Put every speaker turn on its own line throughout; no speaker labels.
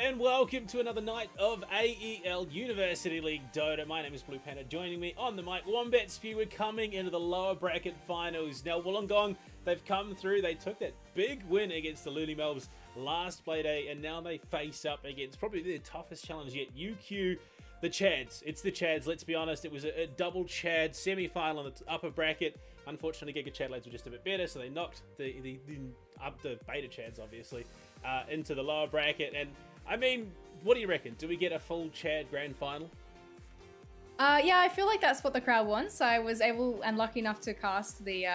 and welcome to another night of AEL University League Dota. My name is Bluepanda. Joining me on the mic, Wombatspew. We're coming into the lower bracket finals. Now, Wollongong, they've come through. They took that big win against the Looney Melbs last play day, and now they face up against probably their toughest challenge yet, UQ, the Chads. It's the Chads, let's be honest. It was a double Chad semi-final in the upper bracket. Unfortunately, Giga Chad lads were just a bit better, so they knocked the beta Chads, obviously, into the lower bracket. And I mean, what do you reckon? Do we get a full Chad grand final?
Yeah, I feel like that's what the crowd wants. I was able and lucky enough to cast the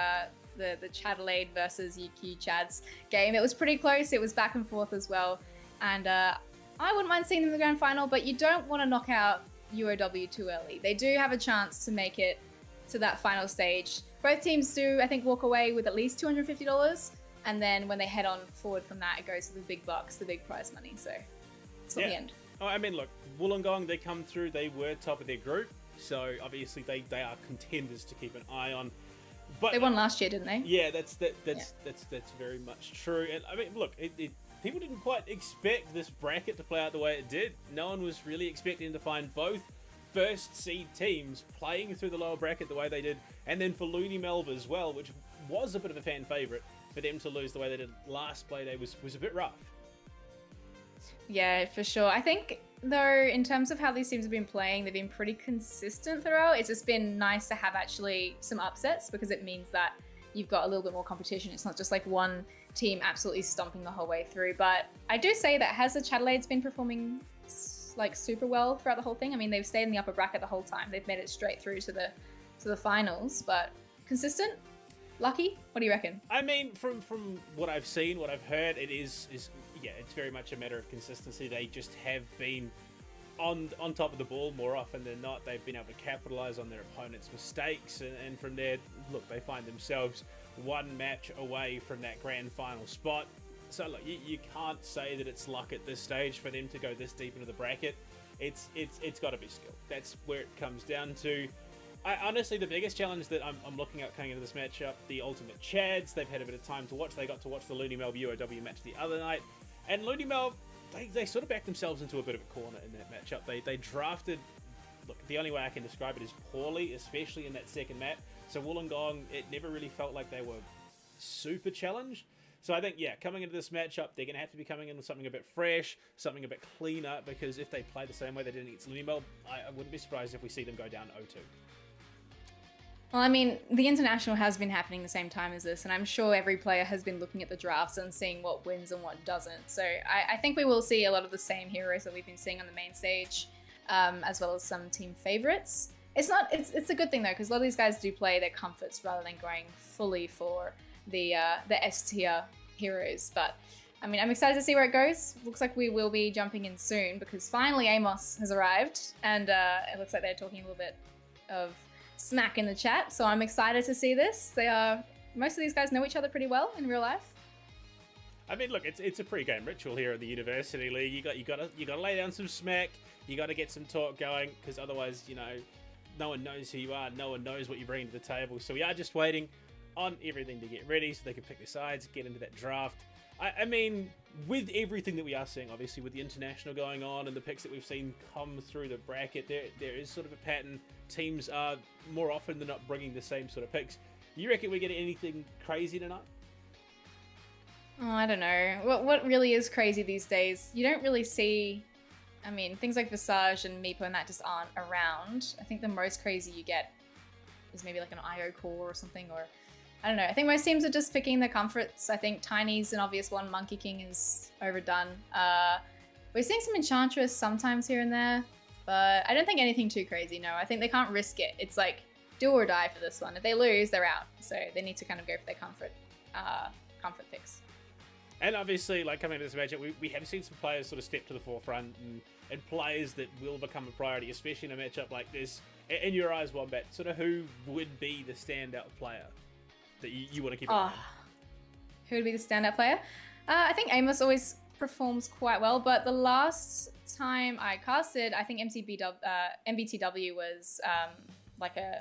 Chadelaide versus UQ Chads game. It was pretty close. It was back and forth as well. And I wouldn't mind seeing them in the grand final, but you don't want to knock out UOW too early. They do have a chance to make it to that final stage. Both teams do, I think, walk away with at least $250. And then when they head on forward from that, it goes to the big bucks, the big prize money. So it's not the end.
Oh, I mean, look, Wollongong, they come through, they were top of their group. So obviously they are contenders to keep an eye on. But
they won last year, didn't they?
Yeah, that's very much true. And I mean, look, people didn't quite expect this bracket to play out the way it did. No one was really expecting to find both first seed teams playing through the lower bracket the way they did, and then for Looney Melb as well, which was a bit of a fan favourite, for them to lose the way they did last play day was a bit rough.
Yeah, for sure. I think, though, in terms of how these teams have been playing, they've been pretty consistent throughout. It's just been nice to have actually some upsets, because it means that you've got a little bit more competition. It's not just like one team absolutely stomping the whole way through. But I do say that has the Chadelaides been performing like super well throughout the whole thing? I mean, they've stayed in the upper bracket the whole time. They've made it straight through to the finals, but consistent? Lucky? What do you reckon?
I mean, from what I've seen, what I've heard, it's very much a matter of consistency. They just have been on top of the ball more often than not. They've been able to capitalize on their opponent's mistakes, and from there, look, they find themselves one match away from that grand final spot. So look, you can't say that it's luck at this stage for them to go this deep into the bracket. It's got to be skill. That's where it comes down to. Honestly, the biggest challenge that I'm looking at coming into this matchup, the Ultimate Chads, they've had a bit of time to watch. They got to watch the Looney Melb UOW match the other night, and Looney Melb, they sort of backed themselves into a bit of a corner in that matchup. They drafted, look, the only way I can describe it is poorly, especially in that second map. So Wollongong, it never really felt like they were super challenged. So I think, yeah, coming into this matchup, they're going to have to be coming in with something a bit fresh, something a bit cleaner, because if they play the same way they did against Looney Melb, I wouldn't be surprised if we see them go down 0-2.
Well, I mean, the international has been happening the same time as this, and I'm sure every player has been looking at the drafts and seeing what wins and what doesn't. So I think we will see a lot of the same heroes that we've been seeing on the main stage, as well as some team favorites. It's a good thing though, because a lot of these guys do play their comforts rather than going fully for the S tier heroes. But I mean, I'm excited to see where it goes. Looks like we will be jumping in soon, because finally Amos has arrived, and it looks like they're talking a little bit of smack in the chat. So I'm excited to see this. Most of these guys know each other pretty well in real life.
I mean, look, it's a pre-game ritual here at the University League. You got to lay down some smack. You got to get some talk going, because otherwise, no one knows who you are. No one knows what you bring to the table. So we are just waiting on everything to get ready so they can pick their sides, get into that draft. I mean, with everything that we are seeing, obviously with the international going on and the picks that we've seen come through the bracket, there is sort of a pattern. Teams are more often than not bringing the same sort of picks. You reckon we get anything crazy tonight?
Oh, I don't know. What really is crazy these days, you don't really see, I mean, things like Visage and Meepo and that just aren't around. I think the most crazy you get is maybe like an IO core or something, or I don't know. I think most teams are just picking their comforts. I think Tiny's an obvious one. Monkey King is overdone. We're seeing some Enchantress sometimes here and there, but I don't think anything too crazy, no. I think they can't risk it. It's like do or die for this one. If they lose, they're out. So they need to kind of go for their comfort picks. And
obviously, like coming into this matchup, we have seen some players sort of step to the forefront, and players that will become a priority, especially in a matchup like this. In your eyes, Wombat, sort of who would be the standout player that you want to keep in mind?
Who would be the standout player? I think Amos always performs quite well, but the last time I casted, I think MBTW was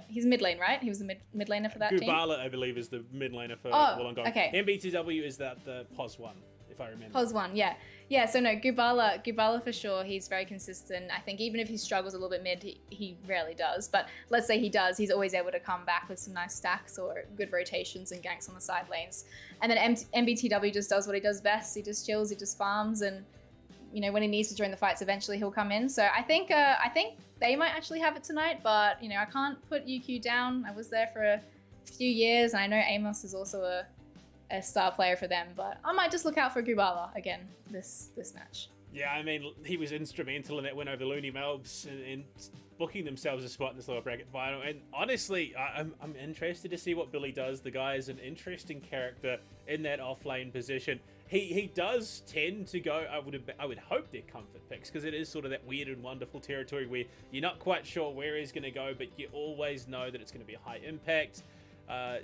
he's mid lane, right? He was the mid laner for that team.
Gubala, I believe, is the mid laner for Wollongong.
Okay.
MBTW is the POS one, if I remember.
Pos 1, yeah. Yeah, so no, Gubala for sure, he's very consistent. I think even if he struggles a little bit mid, he rarely does. But let's say he does, he's always able to come back with some nice stacks or good rotations and ganks on the side lanes. And then MBTW just does what he does best. He just chills, he just farms, and when he needs to join the fights, eventually he'll come in. So I think they might actually have it tonight, but I can't put UQ down. I was there for a few years, and I know Amos is also a star player for them, but I might just look out for Gubala again this match.
Yeah, I mean, he was instrumental in that win over Looney Melbs in booking themselves a spot in this lower bracket final. And honestly, I'm interested to see what Billy does. The guy is an interesting character in that offlane position. He does tend to go, I would hope they're comfort picks, because it is sort of that weird and wonderful territory where you're not quite sure where he's going to go, but you always know that it's going to be a high impact.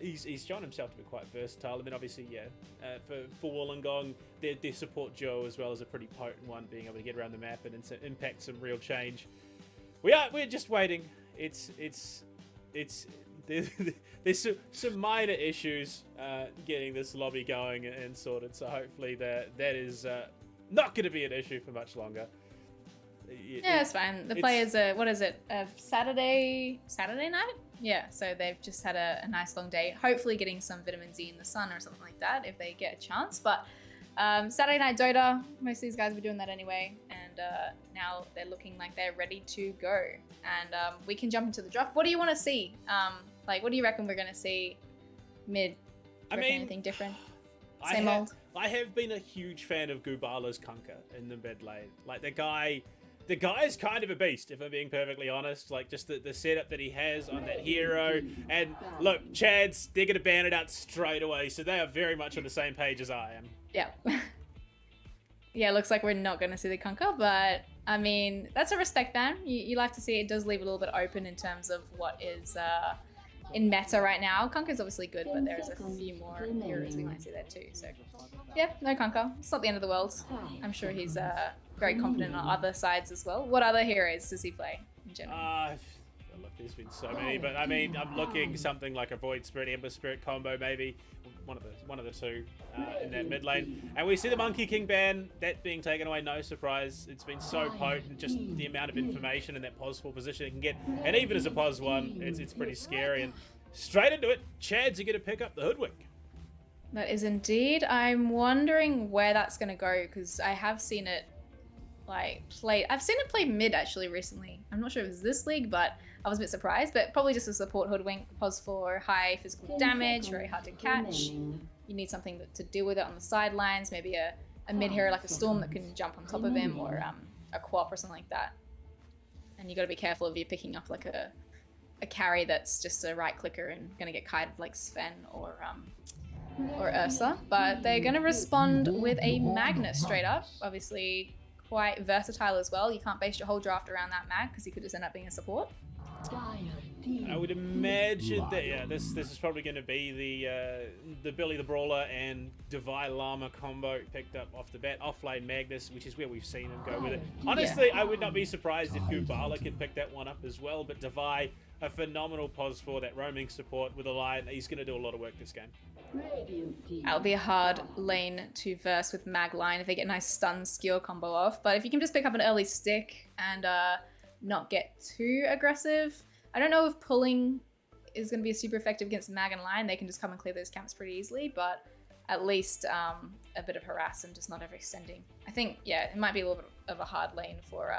He's shown himself to be quite versatile. And then obviously, for Wollongong, their support duo as well is a pretty potent one, being able to get around the map and impact some real change. We're just waiting. There's some minor issues getting this lobby going and sorted, so hopefully that is not going to be an issue for much longer.
Yeah, it's fine. The players are, what is it, Saturday night? Yeah, so they've just had a nice long day, hopefully getting some vitamin D in the sun or something like that if they get a chance. But Saturday night Dota, most of these guys were doing that anyway, and now they're looking like they're ready to go. And we can jump into the draft. What do you want to see? What do you reckon we're going to see mid? Anything different? Same old?
I have been a huge fan of Gubala's Kunkka in the mid lane. Like, the guy is kind of a beast, if I'm being perfectly honest. Like, just the setup that he has on that hero. And look, Chads, they're going to ban it out straight away, so they are very much on the same page as I am.
Yeah. Yeah, looks like we're not going to see the Kunkka, but I mean, that's a respect ban. You like to see it. Does leave it a little bit open in terms of what is in meta right now. Kunkka's obviously good, but there's a few more heroes we might see there too. So yeah, no Kunkka. It's not the end of the world. I'm sure he's very competent on other sides as well. What other heroes does he play in general?
Look, there's been so many, but I mean, I'm looking something like a Void Spirit, Ember Spirit combo, maybe one of the two in that mid lane. And we see the Monkey King ban, that being taken away, no surprise. It's been so potent, just the amount of information in that pos 4 position it can get, and even as a pos 1, it's pretty scary. And straight into it, Chads are going to pick up the Hoodwink.
That is indeed. I'm wondering where that's going to go, because I have seen it play. I've seen it play mid actually recently. I'm not sure if it was this league, but I was a bit surprised. But probably just a support Hoodwink, pos 4, high physical damage, very hard to catch. You need something to deal with it on the sidelines. Maybe a mid hero like a Storm that can jump on top of him, or a Quap or something like that. And you got to be careful if you're picking up like a carry that's just a right clicker and gonna get kited like Sven or Ursa. But they're gonna respond with a Magnus straight up. Obviously quite versatile as well. You can't base your whole draft around that mag, because he could just end up being a support.
I would imagine that this is probably going to be the Billy the Brawler and Devi Llama combo picked up off the bat. Offlane Magnus, which is where we've seen him go with it. Honestly, I would not be surprised if Gubala could pick that one up as well. But Devi, a phenomenal pos for that roaming support with a line. He's going to do a lot of work this game.
That'll be a hard lane to verse with mag line if they get a nice stun skill combo off. But if you can just pick up an early stick and not get too aggressive. I don't know if pulling is going to be super effective against mag and line. They can just come and clear those camps pretty easily, but at least a bit of harass and just not overextending. I think, it might be a little bit of a hard lane for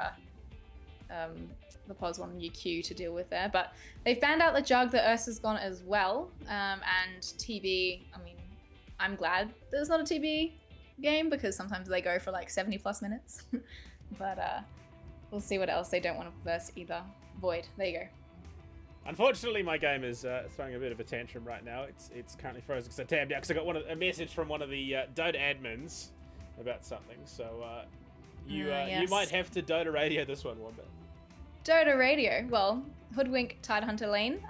the pos 1 UQ to deal with there. But they've banned out the Jug, the Ursa's gone as well. And TB, I mean, I'm glad there's not a TB game, because sometimes they go for like 70 plus minutes. But we'll see what else they don't want to verse either. Void, there you go.
Unfortunately, my game is throwing a bit of a tantrum right now. It's currently frozen because I tabbed out because I got a message from one of the Dota admins about something. So you might have to Dota radio this one, Wombat.
Dota radio. Well, Hoodwink, Tidehunter lane.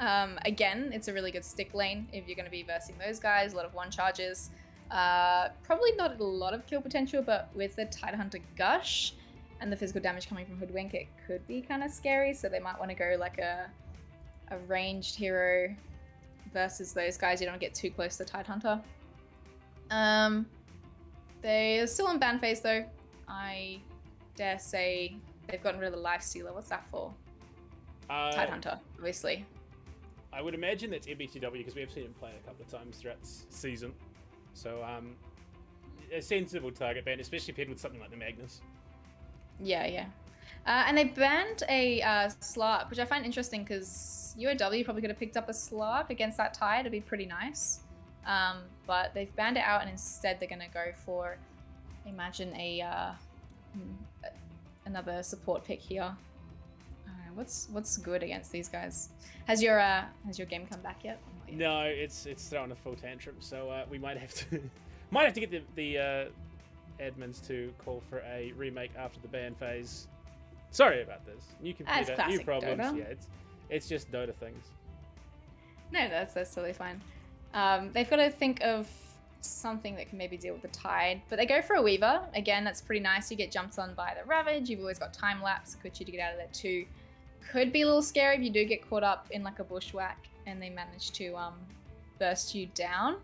Again, it's a really good stick lane if you're going to be versing those guys. A lot of one charges. Probably not a lot of kill potential, but with the Tidehunter Gush and the physical damage coming from Hoodwink, it could be kind of scary. So they might want to go like a ranged hero versus those guys. You don't get too close to Tidehunter. They're still on ban phase though. I dare say they've gotten rid of the life stealer. What's that for? Tidehunter, obviously.
I would imagine that's MBTW because we have seen him play a couple of times throughout the season. So, a sensible target ban, especially paired with something like the Magnus.
Yeah. And they banned a Slark, which I find interesting because UOW probably could have picked up a Slark against that Tide. It'd be pretty nice. But they've banned it out, and instead they're going to go for, imagine, another support pick here. What's good against these guys? Has your game come back yet?
No, it's throwing a full tantrum, so we might have to get the admins to call for a remake after the ban phase. Sorry about this. New computer, new problems.
Dota.
Yeah, it's just Dota things.
No, that's totally fine. They've got to think of something that can maybe deal with the Tide, but they go for a Weaver. Again, that's pretty nice. You get jumped on by the Ravage. You've always got time lapse. Good you to get out of there too. Could be a little scary if you do get caught up in like a bushwhack and they manage to burst you down.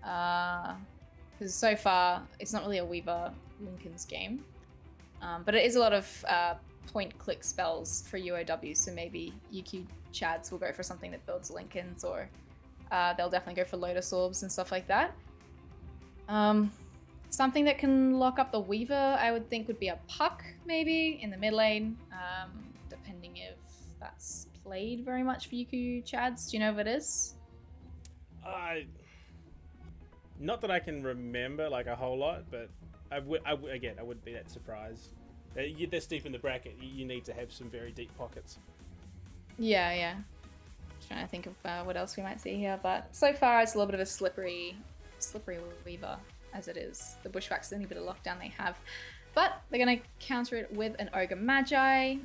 Because so far it's not really a Weaver Lincoln's game, but it is a lot of point click spells for UOW. So maybe UQ Chads will go for something that builds Lincolns, or they'll definitely go for Lotus Orbs and stuff like that. Something that can lock up the Weaver, I would think, would be a Puck maybe in the mid lane. Depending if that's played very much for UQ Chads. Do you know if it is?
Not that I can remember like a whole lot, but I wouldn't be that surprised. You're this deep in the bracket, you need to have some very deep pockets.
Yeah. Just trying to think of what else we might see here, but so far it's a little bit of a slippery Weaver as it is. The Bushwhack's the only bit of lockdown they have. But they're going to counter it with an Ogre Magi.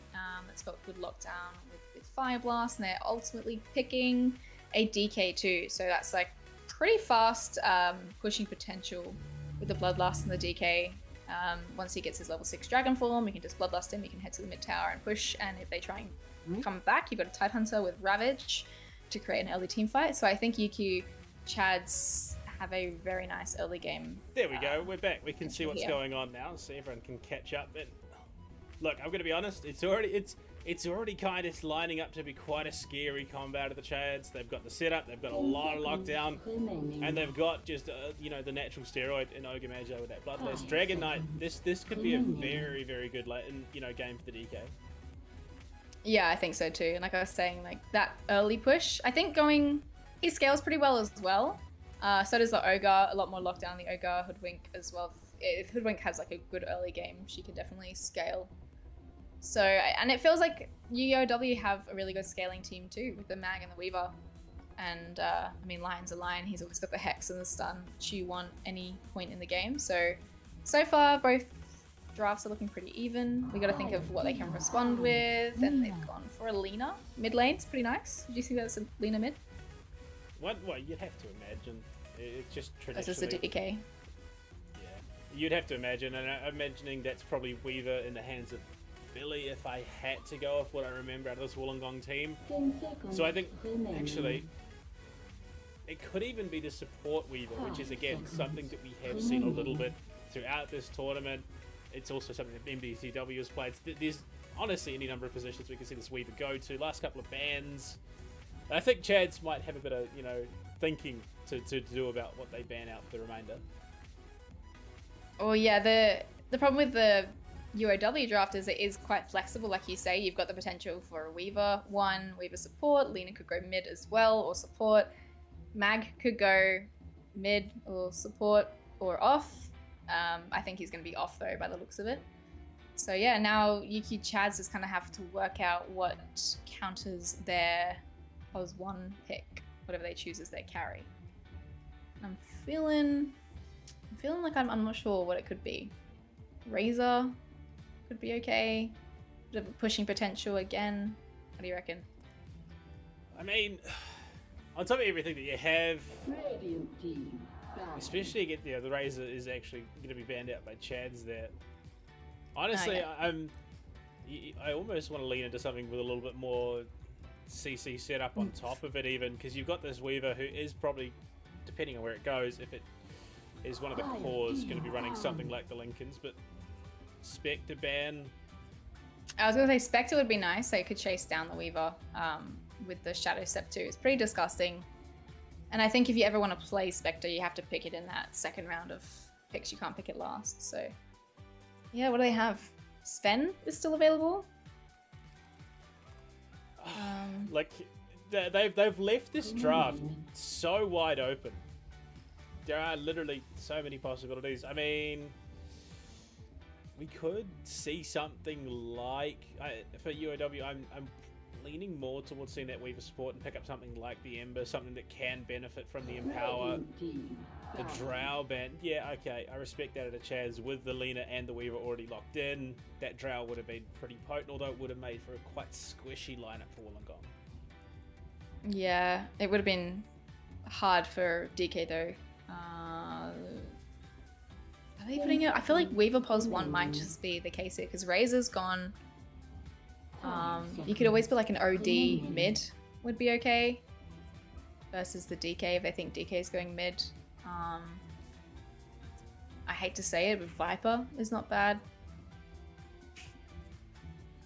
It's got good lockdown with Fire Blast, and they're ultimately picking a DK too. So that's like pretty fast pushing potential with the Bloodlust and the DK. Once he gets his level 6 Dragon form, we can just Bloodlust him, we can head to the mid tower and push, and if they try and come back, you've got a Tidehunter with Ravage to create an early team fight. So I think UQ Chads have a very nice early game.
There we go, we're back. We can see what's going on now, so everyone can catch up. And look, I'm going to be honest, it's already kind of lining up to be quite a scary combat of the Chads. They've got the setup, they've got a lot of lockdown, and they've got just the natural steroid in Ogre Magi with that Bloodlust. Dragon Knight, this could be a very, very good game for the DK.
Yeah, I think so too. And like I was saying, like that early push, I think he scales pretty well as well. So does the Ogre, a lot more lockdown the Ogre, Hoodwink as well. If Hoodwink has like a good early game, she can definitely scale. So, and it feels like UOW have a really good scaling team too, with the Mag and the Weaver. And I mean, Lion's a Lion, he's always got the Hex and the Stun, which you want any point in the game. So far, both drafts are looking pretty even. We got to think of what they can respond with, and they've gone for a Lina. Mid lane's pretty nice. Did you see that's a Lina mid?
What you'd have to imagine. It's just traditionally.
That's just a DK.
Yeah, you'd have to imagine, and I'm imagining that's probably Weaver in the hands of Billy if I had to go off what I remember out of this Wollongong team. So I think, actually, it could even be the support Weaver, which is, again, something that we have seen a little bit throughout this tournament. It's also something that MBTW has played. There's honestly any number of positions we can see this Weaver go to. Last couple of bans. I think Chads might have a bit of, thinking to do about what they ban out for the remainder.
Oh yeah, the problem with the UOW draft is it is quite flexible. Like you say, you've got the potential for a Weaver support. Lina could go mid as well, or support. Mag could go mid or support or off. I think he's going to be off though by the looks of it. So yeah, now UQ Chads just kind of have to work out what counters their POS1 pick, whatever they choose as their carry. I'm feeling like I'm not sure what it could be. Razor could be okay. Bit of pushing potential again. What do you reckon?
I mean, on top of everything that you have, especially again, the Razor is actually going to be banned out by Chads there. Honestly, I almost want to lean into something with a little bit more CC setup on top of it, even because you've got this Weaver who is probably, depending on where it goes, if it is one of the cores going to be running something like the Lincolns, but Spectre ban.
I was going to say Spectre would be nice. They could chase down the Weaver with the Shadow Step 2. It's pretty disgusting. And I think if you ever want to play Spectre, you have to pick it in that second round of picks. You can't pick it last. So, yeah, what do they have? Sven is still available.
Like, they've left this draft so wide open. There are literally so many possibilities. I mean, we could see something like for UOW. I'm leaning more towards seeing that Weaver support and pick up something like the Ember, something that can benefit from the Empower. The Drow ban, yeah, okay, I respect that at a Chaz. With the Lena and the Weaver already locked in, that Drow would have been pretty potent, although it would have made for a quite squishy lineup for Wollongong.
Yeah, it would have been hard for DK though. Are they putting it? I feel like Weaver Pos 1 might just be the case here because Razor's gone. You could always put like an OD mid would be okay versus the DK if they think DK is going mid. I hate to say it, but Viper is not bad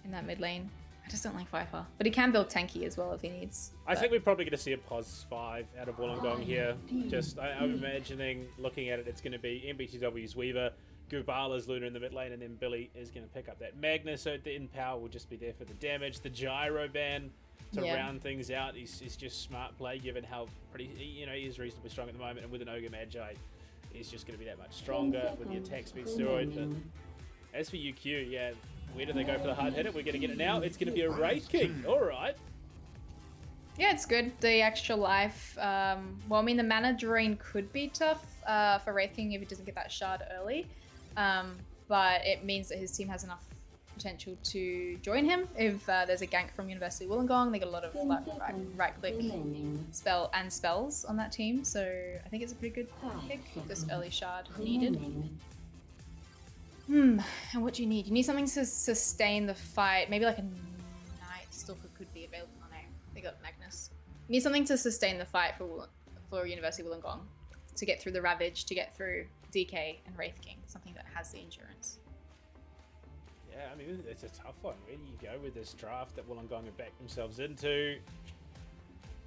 in that mid lane. I just don't like Viper, but he can build tanky as well if he needs.
I think we're probably going to see a POS 5 out of Wollongong here. Just, I'm imagining, looking at it, it's going to be MBTW's Weaver, Gubala's Luna in the mid lane, and then Billy is going to pick up that Magnus, so the Empower will just be there for the damage. The Gyro ban to round things out is just smart play, given how pretty, he is reasonably strong at the moment, and with an Ogre Magi, he's just going to be that much stronger with the attack speed steroid. But as for UQ, yeah, where do they go for the hard hitter? We're going to get it now. It's going to be a Wraith King. All right.
Yeah, it's good. The extra life. Well, I mean, the mana drain could be tough for Wraith King if he doesn't get that shard early. But it means that his team has enough potential to join him if there's a gank from University Wollongong. They got a lot of like, right-click spells on that team, so I think it's a pretty good pick. This early shard needed. And what do you need? You need something to sustain the fight. Maybe like a Night Stalker could be available. Oh no, they got Magnus. You need something to sustain the fight for University Wollongong, to get through the Ravage, to get through DK and Wraith King. Something that has the endurance.
Yeah, I mean, it's a tough one. Where do you go with this draft that Wollongong have backed themselves into?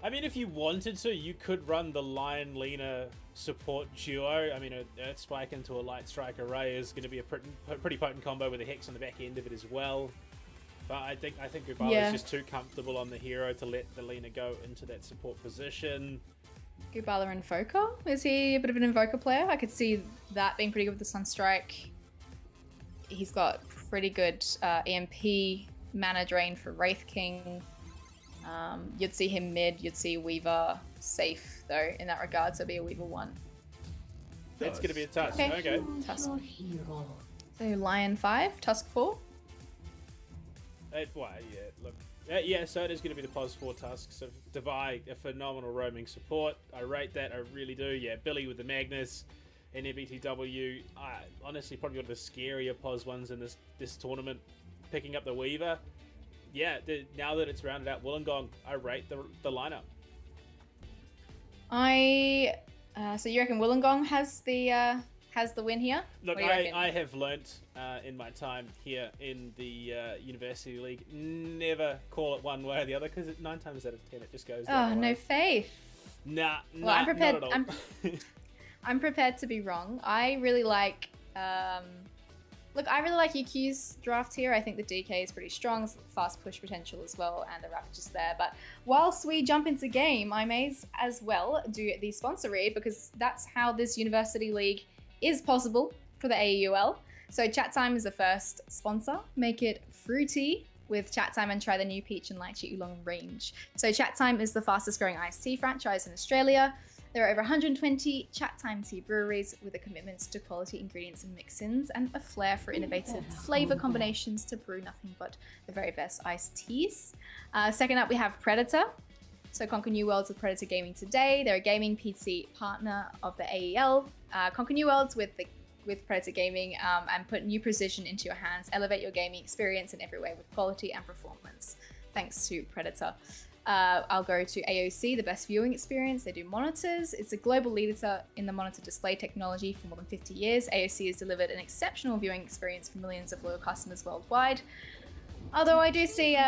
I mean, if you wanted to, you could run the Lion Lena support duo. I mean, an Earth Spike into a Light Strike array is going to be a pretty potent combo with a Hex on the back end of it as well. But I think Gubala is just too comfortable on the hero to let the Lena go into that support position.
Gubala Invoker? Is he a bit of an Invoker player? I could see that being pretty good with the Sunstrike. He's got pretty good EMP mana drain for Wraith King. You'd see him mid, you'd see Weaver safe though in that regard, so it'd be a Weaver 1.
It's going to be a Tusk. Okay.
Tusk. So Lion 5, Tusk 4.
Yeah, look. Yeah, so it is going to be the POS 4 Tusk. So Devi, a phenomenal roaming support. I rate that, I really do. Yeah, Billy with the Magnus and MBTW. Honestly, probably one of the scarier POS ones in this tournament. Picking up the Weaver. Yeah, now that it's rounded out Wollongong, I rate the lineup.
So you reckon Wollongong has the win here?
Look, I have learnt in my time here in the University League, never call it one way or the other, because 9 times out of 10 it just goes that way.
No faith.
Nah,
I'm prepared.
not at all.
I'm prepared to be wrong. I really like UQ's draft here. I think the DK is pretty strong, fast push potential as well, and the Ravage is there. But whilst we jump into game, I may as well do the sponsor read, because that's how this University League is possible for the AEL. So Chatime is the first sponsor. Make it fruity with Chatime and try the new peach and lychee oolong range. So Chatime is the fastest growing iced tea franchise in Australia. There are over 120 Chatime tea breweries with a commitment to quality ingredients and mix-ins and a flair for innovative flavor combinations to brew nothing but the very best iced teas. Second up, we have Predator. So conquer new worlds with Predator Gaming today. They're a gaming PC partner of the AEL. Conquer new worlds with Predator Gaming and put new precision into your hands. Elevate your gaming experience in every way with quality and performance. Thanks to Predator. I'll go to AOC, the best viewing experience. They do monitors. It's a global leader in the monitor display technology for more than 50 years. AOC has delivered an exceptional viewing experience for millions of loyal customers worldwide. Although I do see,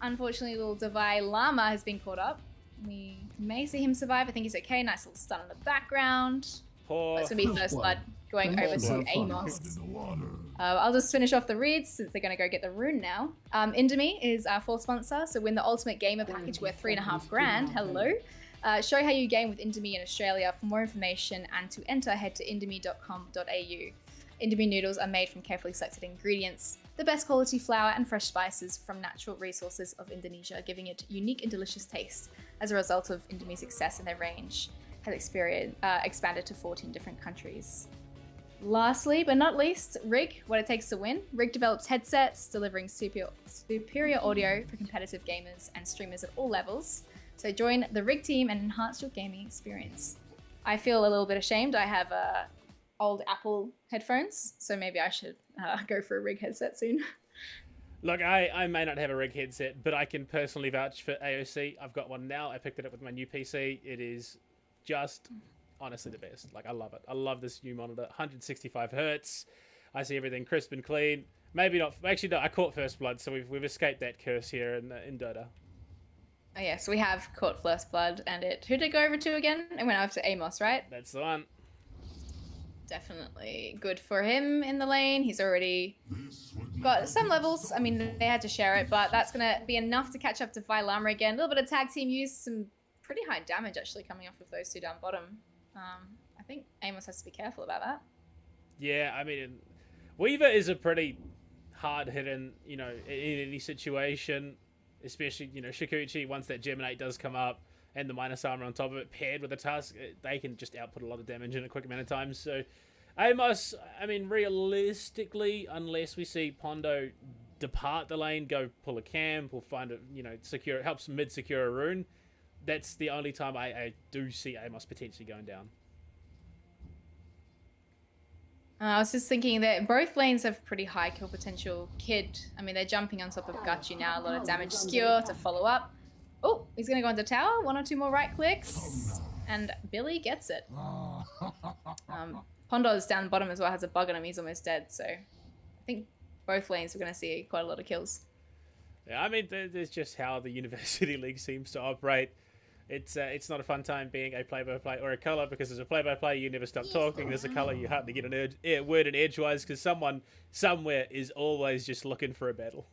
unfortunately, little Davai Lama has been caught up. We may see him survive. I think he's okay. Nice little stun in the background. That's going to be first blood going over to Amos. I'll just finish off the reads since they're going to go get the rune now. Indomie is our fourth sponsor, so win the Ultimate Gamer package worth $3.5 grand. Hello. Show how you game with Indomie in Australia. For more information and to enter, head to indomie.com.au. Indomie noodles are made from carefully selected ingredients, the best quality flour and fresh spices from natural resources of Indonesia, giving it unique and delicious taste. As a result of Indomie's success in their range, has expanded to 14 different countries. Lastly, but not least, Rig, what it takes to win. Rig develops headsets, delivering superior audio for competitive gamers and streamers at all levels. So join the Rig team and enhance your gaming experience. I feel a little bit ashamed. I have old Apple headphones, so maybe I should go for a Rig headset soon.
Look, I may not have a Rig headset, but I can personally vouch for AOC. I've got one now. I picked it up with my new PC. It is just honestly the best. Like, I love it. I love this new monitor. 165 hertz. I see everything crisp and clean. Maybe not. Actually, no. I caught first blood, so we've escaped that curse here in Dota.
Oh yeah, so we have caught first blood, and who did it go over to again? It went over to Amos, right?
That's the one.
Definitely good for him in the lane. He's already got some levels. I mean, they had to share it, but that's going to be enough to catch up to Vilama again. A little bit of tag team use, some pretty high damage actually coming off of those two down bottom. I think Amos has to be careful about that.
Yeah, I mean, Weaver is a pretty hard hitting, in any situation, especially, Shikuchi, once that Geminate does come up and the minus armor on top of it, paired with a Tusk, they can just output a lot of damage in a quick amount of time. So Amos, I mean, realistically, unless we see Pondo depart the lane, go pull a camp, or find it, helps mid secure a rune, that's the only time I do see Amos potentially going down.
I was just thinking that both lanes have pretty high kill potential. Kid, I mean, they're jumping on top of Gachi now. A lot of damage. Skewer to follow up. Oh, he's going to go into tower. One or two more right clicks. And Billy gets it. Pondo's down the bottom as well. Has a bug on him. He's almost dead. So I think both lanes we're going to see quite a lot of kills.
Yeah, I mean, there's just how the University League seems to operate. It's not a fun time being a play-by-play or a colour, because as a play-by-play you never stop talking. As a colour you hardly get a word in edgewise, because someone somewhere is always just looking for a battle.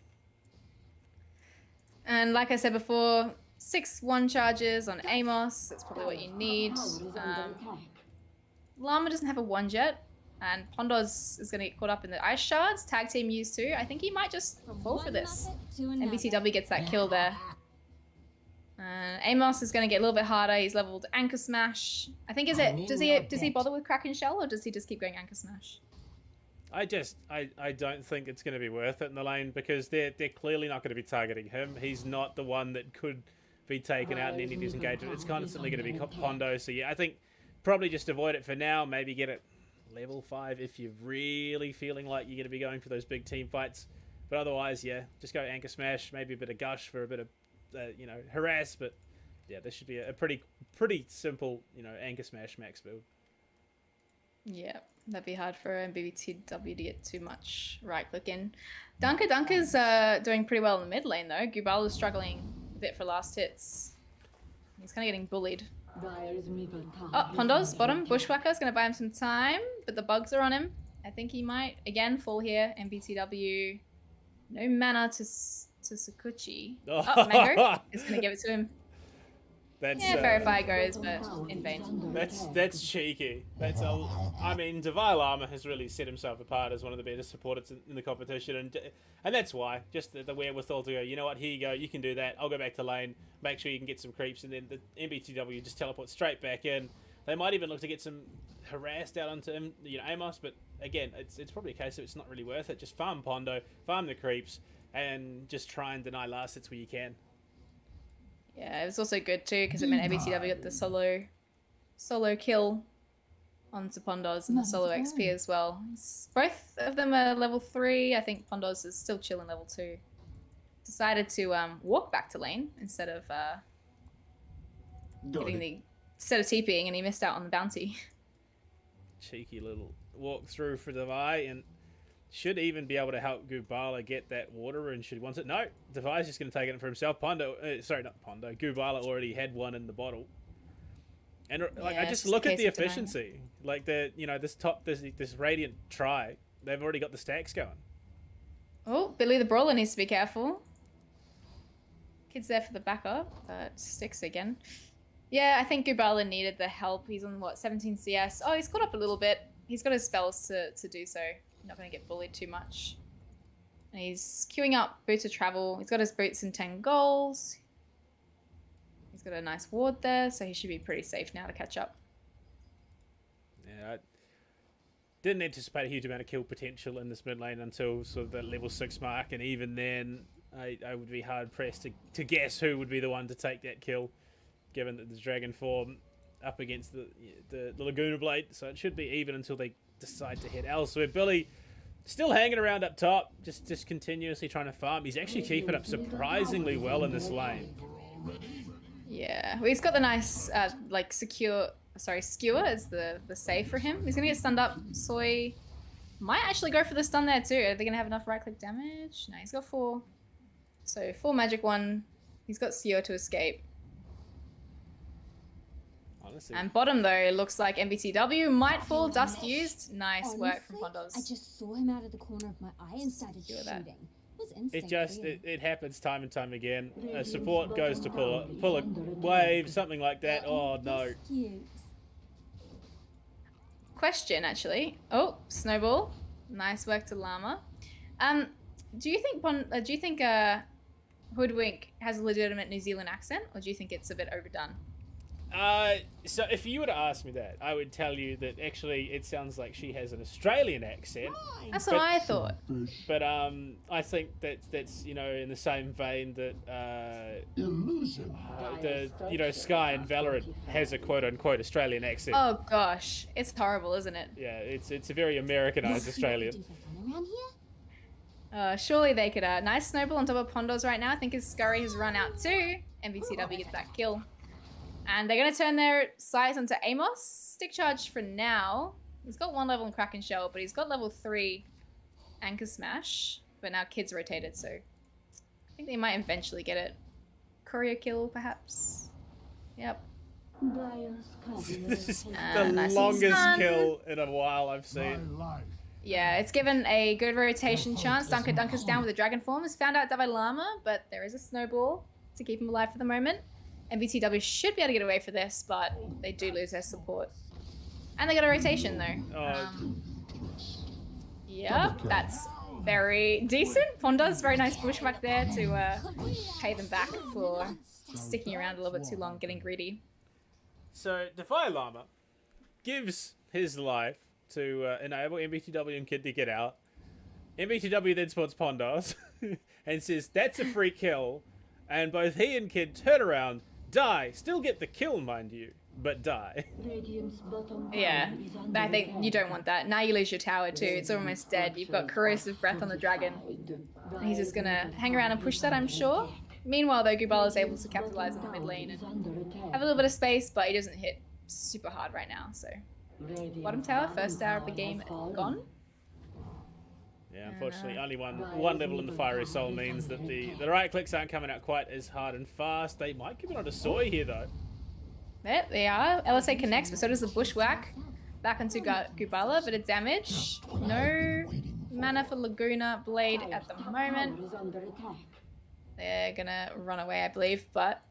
And
like I said before, 6 1 charges on Amos. That's probably what you need. Llama doesn't have a 1 jet, and Pondos is going to get caught up in the ice shards. Tag team used to. I think he might just fall for this. NBCW gets that kill there. Amos is going to get a little bit harder. He's leveled Anchor Smash. I think does he bother with Kraken Shell, or does he just keep going Anchor Smash?
I don't think it's going to be worth it in the lane, because they're clearly not going to be targeting him. He's not the one that could be taken out in any disengagement. It's constantly going to be Pondo. So yeah, I think probably just avoid it for now. Maybe get it level 5 if you're really feeling like you're going to be going for those big team fights. But otherwise, yeah, just go Anchor Smash. Maybe a bit of Gush for a bit of harass, but yeah, this should be a pretty simple, Anchor Smash max build.
Yeah, that'd be hard for MBTW to get too much right click in. Dunker's doing pretty well in the mid lane though. Gubalo's struggling a bit for last hits. He's kind of getting bullied. Oh, Pondo's bottom. Bushwhacker's going to buy him some time, but the bugs are on him. I think he might again fall here. MBTW, no mana to Sakuchi. Oh, Mango is going to give it to him. Verify goes, but in vain.
That's cheeky. I mean, Davai Lama has really set himself apart as one of the better supporters in the competition, and that's why. Just the wherewithal to go, you know what, here you go, you can do that. I'll go back to lane, make sure you can get some creeps, and then the MBTW just teleport straight back in. They might even look to get some harassed out onto him, Amos, but again, it's probably a case of it's not really worth it. Just farm Pondo, farm the creeps, and just try and deny last hits where you can.
Yeah, it was also good too, because it meant ABTW got the solo kill onto Pondos and the solo XP as well. Both of them are level 3. I think Pondos is still chilling level 2. decided to walk back to lane instead of instead of TPing, and he missed out on the bounty.
Cheeky little walk through for Devi, and should even be able to help Gubala get that water, and should he wants it. No, Devi's just going to take it for himself. Gubala already had one in the bottle. And like, I just look at the efficiency, like this Radiant try, they've already got the stacks going.
Oh, Billy the Brawler needs to be careful. Kid's there for the backup, but sticks again. Yeah, I think Gubala needed the help. He's on, what, 17 CS? Oh, he's caught up a little bit. He's got his spells to do so. Not going to get bullied too much. And he's queuing up Boots of Travel. He's got his boots and 10 goals. He's got a nice ward there, so he should be pretty safe now to catch up.
Yeah, I didn't anticipate a huge amount of kill potential in this mid lane until sort of the level 6 mark, and even then I would be hard pressed to guess who would be the one to take that kill, given that the Dragon form up against the Laguna Blade, so it should be even until they decide to head elsewhere. Billy still hanging around up top, just continuously trying to farm. He's actually keeping up surprisingly well in this lane.
Yeah, well, he's got the nice skewer is the save for him. He's gonna get stunned up. Soy might actually go for the stun there too. Are they gonna have enough right click damage? No, he's got 4. So 4 magic 1. He's got Skewer to escape.
Honestly.
And bottom though, it looks like MBTW might fall. Dust used. Nice work from Pondos.
I just saw him out of the corner of my eye and started shooting.
It happens time and time again. Support goes to pull a wave, something like that. Oh no.
Question actually. Oh, Snowball. Nice work to Llama. Do you think Hoodwink has a legitimate New Zealand accent, or do you think it's a bit overdone?
So if you were to ask me that, I would tell you that actually it sounds like she has an Australian accent.
That's what I thought.
But I think that's in the same vein that Sky and Valorant has a quote unquote Australian accent.
Oh gosh, it's horrible, isn't it?
Yeah, it's a very Americanized Australian.
Surely they could. Nice Snowball on top of Pondos right now. I think his Scurry has run out too. MVCW gets that kill. And they're going to turn their sights onto Amos. Stick charge for now. He's got 1 level in Kraken Shell, but he's got level 3 Anchor Smash. But now Kid's rotated, so I think they might eventually get it. Courier kill, perhaps. Yep.
This is the longest kill in a while I've seen.
Yeah, it's given a good rotation chance. Dunker's down with the Dragon form. Has found out Davai Llama, but there is a Snowball to keep him alive for the moment. MBTW should be able to get away for this, but they do lose their support. And they got a rotation though. Yep, that's very decent. Pondos, very nice bushwhack there to pay them back for sticking around a little bit too long, getting greedy.
So Defy Llama gives his life to enable MBTW and Kid to get out. MBTW then spots Pondos and says that's a free kill, and both he and Kid turn around, die, still get the kill, mind you, but die.
Yeah, I think you don't want that. Now you lose your tower too. It's almost dead. You've got corrosive breath on the dragon. He's just gonna hang around and push that, I'm sure. Meanwhile though, Gubala is able to capitalize on the mid lane and have a little bit of space, but he doesn't hit super hard right now. So bottom tower, first tower of the game gone.
Yeah, unfortunately, only one level in the Fiery Soul means that the right clicks aren't coming out quite as hard and fast. They might give it on to Soy here, though.
There they are. LSA connects, but so does the Bushwhack. Back onto Gubala, bit of damage. No mana for Laguna Blade at the moment. They're gonna run away, I believe, but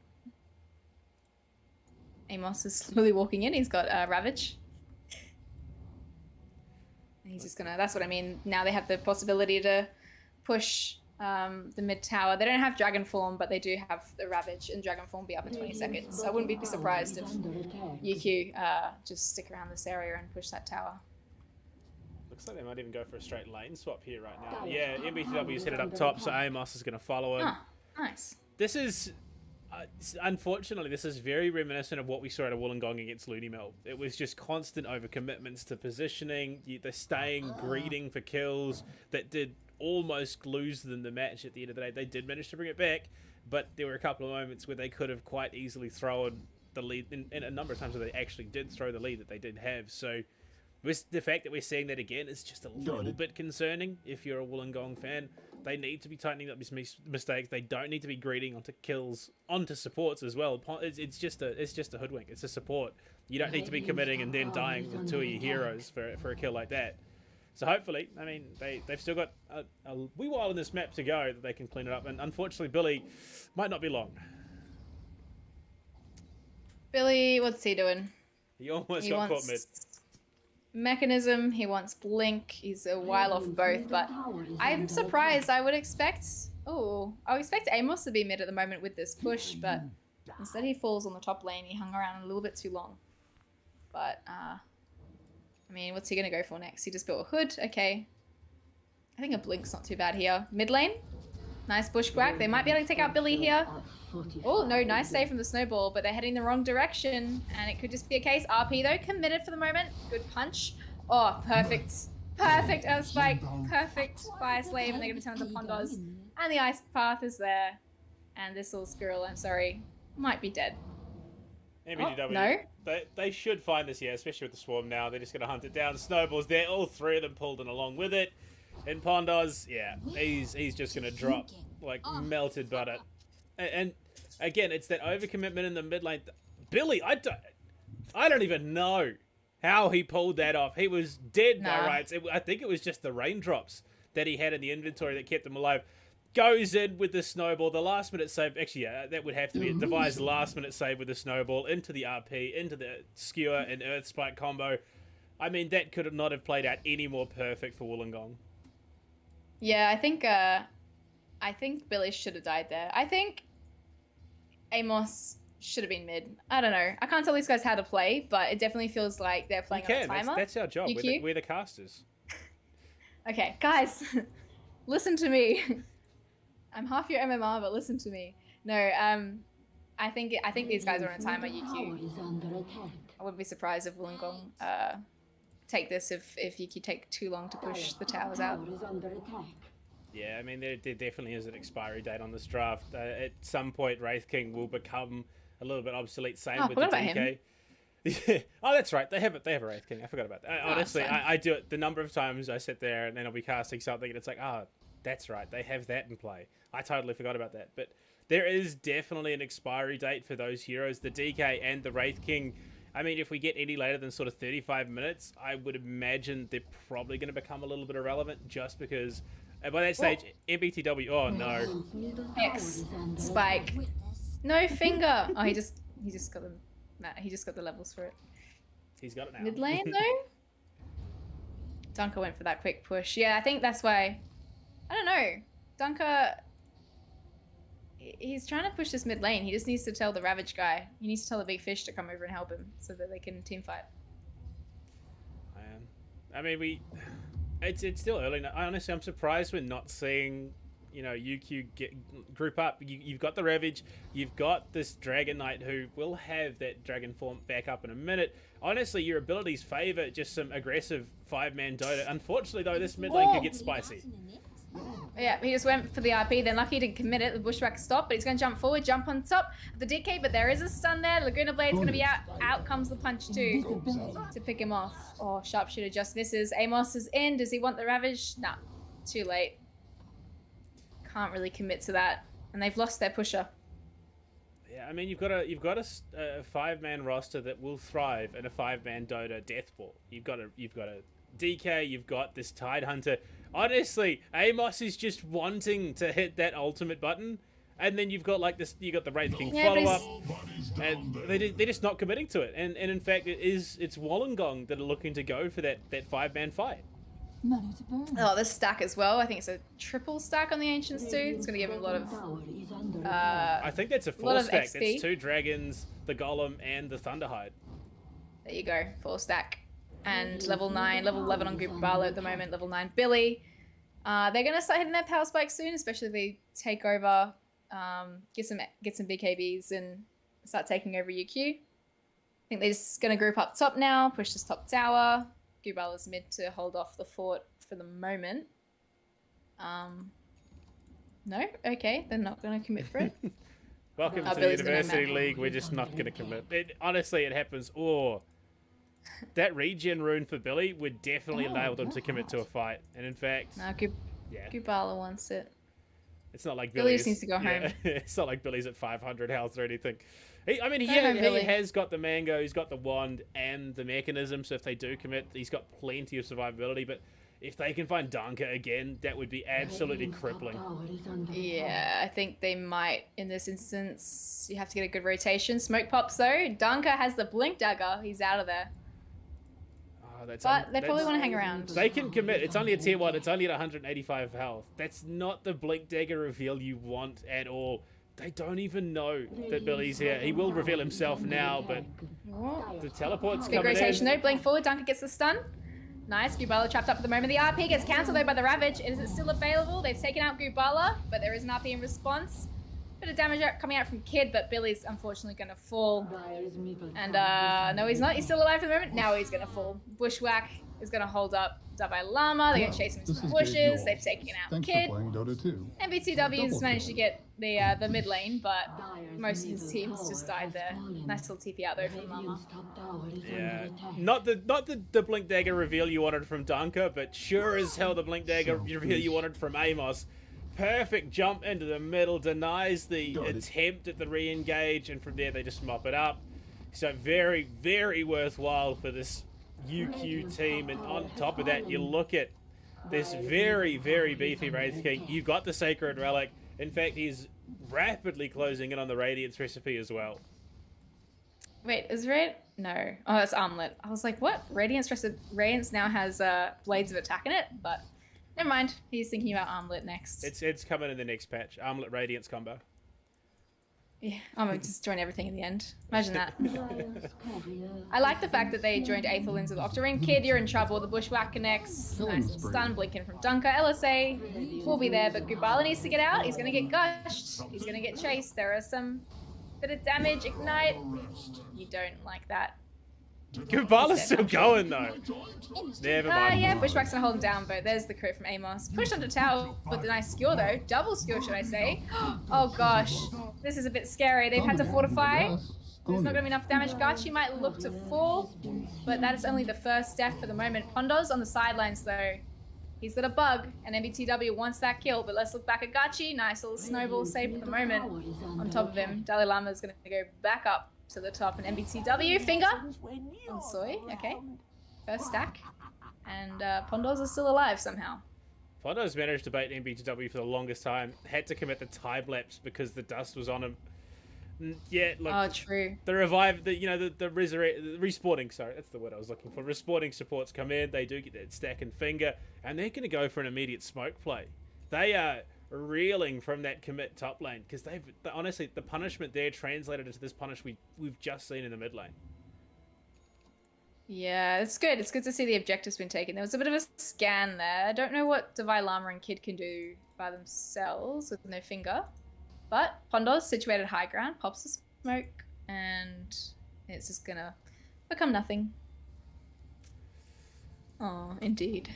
Amos is slowly walking in. He's got Ravage. He's just gonna, that's what I mean. Now they have the possibility to push the mid tower. They don't have Dragon Form, but they do have the Ravage, and Dragon Form will be up in 20 seconds. I wouldn't be surprised if UQ just stick around this area and push that tower.
Looks like they might even go for a straight lane swap here right now. Yeah, MBTW's headed up top, so Amos is going to follow him.
Oh, nice.
This is, unfortunately, this is very reminiscent of what we saw at a Wollongong against Lunimel. It was just constant overcommitments to positioning, the staying, greeting for kills that did almost lose them the match at the end of the day. They did manage to bring it back, but there were a couple of moments where they could have quite easily thrown the lead, and a number of times where they actually did throw the lead that they did have. So the fact that we're seeing that again is just a little bit concerning if you're a Wollongong fan. They need to be tightening up these mistakes. They don't need to be greeting onto kills, onto supports as well. It's just a hoodwink. It's a support. You don't need to be committing and then dying with 2 of your heroes for a kill like that. So hopefully, I mean, they've still got a wee while in this map to go that they can clean it up. And unfortunately, Billy might not be long.
Billy, what's he doing?
He almost got caught mid.
Mechanism, he wants Blink, he's a while off both, but I'm surprised. I would expect, I would expect Amos to be mid at the moment with this push, but instead he falls on the top lane. He hung around a little bit too long. But, I mean, what's he going to go for next? He just built a hood, okay. I think a Blink's not too bad here. Mid lane, nice bushwhack. They might be able to take out Billy here. Oh, no, nice save from the snowball, but they're heading the wrong direction, and it could just be a case. RP, though, committed for the moment. Good punch. Oh, perfect. Perfect Earth Spike. Perfect Fire Slave, and they're going to turn to Pondos. And the Ice Path is there. And this little squirrel, I'm sorry, might be dead.
AEDT,
no?
They should find this, yeah, especially with the Swarm now. They're just going to hunt it down. Snowballs there. All 3 of them pulled in along with it. And Pondos, yeah, he's just going to drop like melted butter. And again, it's that overcommitment in the mid lane. Billy, I don't even know how he pulled that off. He was dead by rights. I think it was just the raindrops that he had in the inventory that kept him alive. Goes in with the snowball, the last minute save. Actually, yeah, that would have to be a devised last minute save with the snowball into the RP, into the skewer and Earth Spike combo. I mean, that could not have played out any more perfect for Wollongong.
Yeah, I think Billy should have died there. I think Amos should have been mid. I don't know. I can't tell these guys how to play, but it definitely feels like they're playing on a timer.
That's our job. We're the casters.
Okay, guys, listen to me. I'm half your MMR, but listen to me. No, I think these guys are on a timer. UQ. I wouldn't be surprised if Wollongong take this if UQ take too long to push the towers out.
Yeah, I mean, there definitely is an expiry date on this draft. At some point, Wraith King will become a little bit obsolete. Same with the DK. Yeah. Oh, that's right. They have a Wraith King. I forgot about that. Honestly, I do it the number of times I sit there and then I'll be casting something and it's like, that's right. They have that in play. I totally forgot about that. But there is definitely an expiry date for those heroes, the DK and the Wraith King. I mean, if we get any later than sort of 35 minutes, I would imagine they're probably going to become a little bit irrelevant just because... by that stage, MBTW. Oh no!
X Spike. No finger. Oh, he just got the levels for it.
He's got it now.
Mid lane though. Dunker went for that quick push. Yeah, I think that's why. I don't know. Dunker. He's trying to push this mid lane. He just needs to tell the Ravage guy. He needs to tell the big fish to come over and help him so that they can team fight.
I mean, It's still early. Honestly, I'm surprised we're not seeing, UQ group up. You've got the Ravage, you've got this Dragon Knight who will have that Dragon form back up in a minute. Honestly, your abilities favour just some aggressive 5-man Dota. Unfortunately, though, this mid lane could get spicy.
Yeah, he just went for the RP. Then lucky he didn't commit it. The bushwhack stopped, but he's going to jump forward, jump on top of the DK. But there is a stun there. Laguna Blade's going to be out. Out comes the punch too to pick him off. Oh, sharpshooter just misses. Amos is in. Does he want the Ravage? Nah, too late. Can't really commit to that, and they've lost their pusher.
Yeah, I mean, you've got a 5-man roster that will thrive in a 5-man Dota death ball. You've got a DK. You've got this Tide Hunter. Honestly, Amos is just wanting to hit that ultimate button, and then you've got like this. You got the Wraith King follow up, and they're just not committing to it. And in fact, it's Wollongong that are looking to go for that 5-man fight.
Oh, this stack as well. I think it's a triple stack on the Ancients too. It's going to give him a lot of.
I think that's a 4 stack. XP. That's 2 dragons, the Golem, and the Thunderhide.
There you go, 4 stack. And level 9, level 11 on Group Barlow at the moment, level 9 Billy. They're going to start hitting their power spike soon, especially if they take over, get some BKBs and start taking over UQ. I think they're just going to group up top now, push this top tower. Group Barlow's mid to hold off the fort for the moment. No? Okay, they're not going to commit for it.
Welcome to the
Billy's gonna
University
map.
League. We're just not going to commit. Honestly, it happens. Oh, that regen rune for Billy would definitely enable them to commit to a fight. And in fact,
No,
yeah,
Gubala wants it.
it's not like
Billy
Billy's.
just needs to go home.
It's not like Billy's at 500 health or anything. He
Go home,
he
Billy.
has got the mango, he's got the wand and the mechanism. So if they do commit, he's got plenty of survivability. But if they can find Danka again, that would be absolutely crippling.
Yeah, I think they might in this instance. You have to get a good rotation. Smoke pops though. Danka has the blink dagger. He's out of there.
Oh,
But they probably want to hang around.
They can commit. It's only a tier 1. It's only at 185 health. That's not the blink dagger reveal you want at all. They don't even know that Billy's here. He will reveal himself now, but the teleport's
Big
coming
rotation
in.
though. Blink forward. Danka gets the stun. Nice. Gubala trapped up for the moment. The RP gets cancelled though by the Ravage. Is it still available? They've taken out Gubala, but there is an RP in response. Bit of damage coming out from Kid, but Billy's unfortunately going to fall. And no, he's not. He's still alive for the moment. Now he's going to fall. Bushwhack is going to hold up Dalai Lama. They're going to chase him into the bushes. They've taken out
Thanks
Kid.
for playing Dota 2.
MBTW's managed to get the mid lane, but most of his teams just died there. Nice little TP out though from Lama.
Yeah, not the blink dagger reveal you wanted from Danka, but sure as hell the blink dagger reveal you wanted from Amos. Perfect jump into the middle, denies the attempt at the re-engage, and from there they just mop it up. So very, very worthwhile for this UQ team. And on top of that, you look at this very, very beefy Wraith King. You've got the Sacred Relic. In fact, he's rapidly closing in on the Radiance recipe as well.
Wait, is Red? No. Oh, that's Armlet. I was like, what? Radiance now has Blades of Attack in it, but never mind. He's thinking about Armlet next.
It's coming in the next patch. Armlet Radiance combo.
Yeah, I'm gonna just join everything in the end. Imagine that. I like the fact that they joined Aethel into the Octarine. Kid, you're in trouble. The Bushwhack connects. Nice little stun blinking from Dunker. LSA will be there, but Gubala needs to get out. He's gonna get gushed. He's gonna get chased. There are some bit of damage. Ignite. You don't like that.
Gubala's still going though. Never mind.
Yeah, Bushwhack's gonna hold him down, but there's the crit from Amos. Pushed onto tower with a nice skewer though. Double skewer, should I say. Oh gosh, this is a bit scary. They've had to fortify. There's not gonna be enough damage. Gachi might look to fall, but that is only the first death for the moment. Pondo's on the sidelines though. He's got a bug, and MBTW wants that kill, but let's look back at Gachi. Nice little snowball save for the moment. On top of him, Dalai Lama's gonna go back up to the top, and MBTW finger on Soy. Okay, first stack, and Pondos are still alive somehow.
Pondo's managed to bait MBTW for the longest time. Had to commit the time lapse because the dust was on him. Yeah, look.
Oh, true.
The revive, the respawning. Sorry, that's the word I was looking for. Respawning supports come in. They do get that stack and finger, and they're going to go for an immediate smoke play. They are reeling from that commit top lane because honestly the punishment there translated into this punish we've just seen in the mid lane.
Yeah, it's good. It's good to see the objective's been taken. There was a bit of a scan there. I don't know what Divine Llama and Kid can do by themselves with no finger, but Pondo's situated high ground, pops the smoke, and it's just gonna become nothing. Oh, indeed.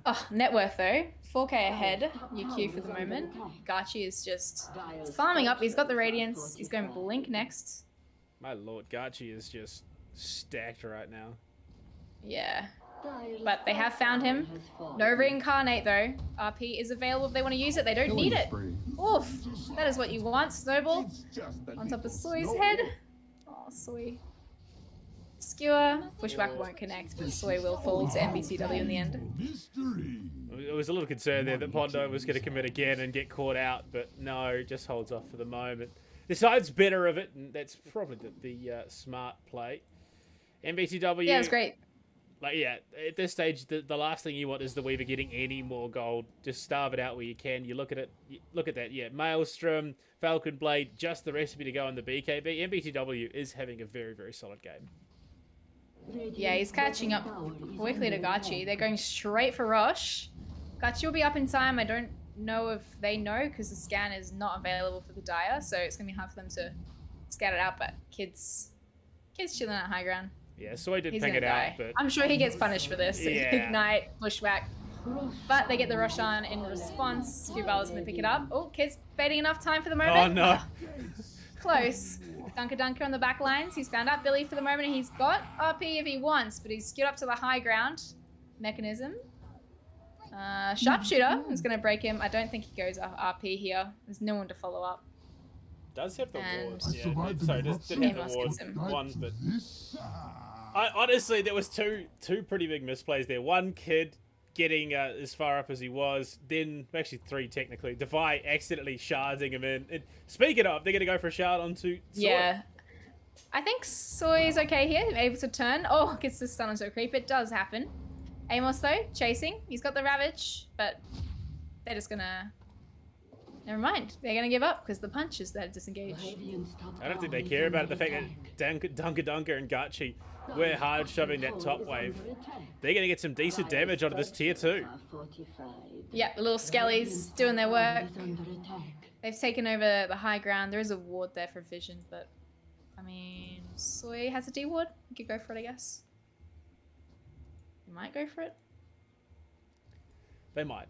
Oh, net worth though, 4k ahead, UQ for the moment. Gachi is just farming up. He's got the Radiance. He's going Blink next.
My lord, Gachi is just stacked right now.
Yeah, but they have found him. No reincarnate though. RP is available if they want to use it. They don't need it. Oof, that is what you want. Snowball on top of Soy's head. Oh, Soy. Skewer. Bushwhack won't connect, but Soy will fall to MBTW in the end.
It was a little concerned there that Pondo was going to commit again and get caught out, but no, just holds off for the moment. Decides better of it, and that's probably the smart play. MBTW.
Yeah, it's great.
Like, yeah, at this stage, the last thing you want is the Weaver getting any more gold. Just starve it out where you can. You look at it, look at that. Yeah, Maelstrom, Falcon Blade, just the recipe to go on the BKB. MBTW is having a very, very solid game.
Yeah, he's catching up quickly to Gachi. They're going straight for Rosh. Gachi will be up in time. I don't know if they know because the scan is not available for the Dire, so it's going to be hard for them to scout it out, but Kid's chilling at high ground.
Yeah, Soy did
He's
ping
gonna
it
die.
out, but
I'm sure he gets punished for this.
Yeah.
Ignite, Bushwhack. But they get the rush on in response. Gubala's going to pick it up. Oh, Kid's baiting enough time for the moment.
Oh, no.
Close. Dunker on the back lines. He's found out Billy for the moment. He's got RP if he wants, but he's skewed up to the high ground mechanism. Sharpshooter is going to break him. I don't think he goes RP here. There's no one to follow up.
Does have the
And-
wards. Yeah, sorry, did have
Amos
the ward
gets him.
one, but honestly, there was two pretty big misplays there. One kid getting as far up as he was, then actually three technically. Devi accidentally sharding him in. And speaking of, they're going to go for a shard onto Soy.
Yeah. I think Soy's okay here, able to turn. Oh, gets the stun onto a creep. It does happen. Amos, though, chasing. He's got the Ravage, but they're just going to... Never mind. They're going to give up because the punch is there to disengage.
I don't think they care about it. The fact that Dunker and Gachi were hard shoving that top wave. They're going to get some decent damage out of this tier 2.
Yeah, the little skellies doing their work. They've taken over the high ground. There is a ward there for vision, but I mean, Soy has a D ward. You could go for it, I guess. You might go for it.
They might.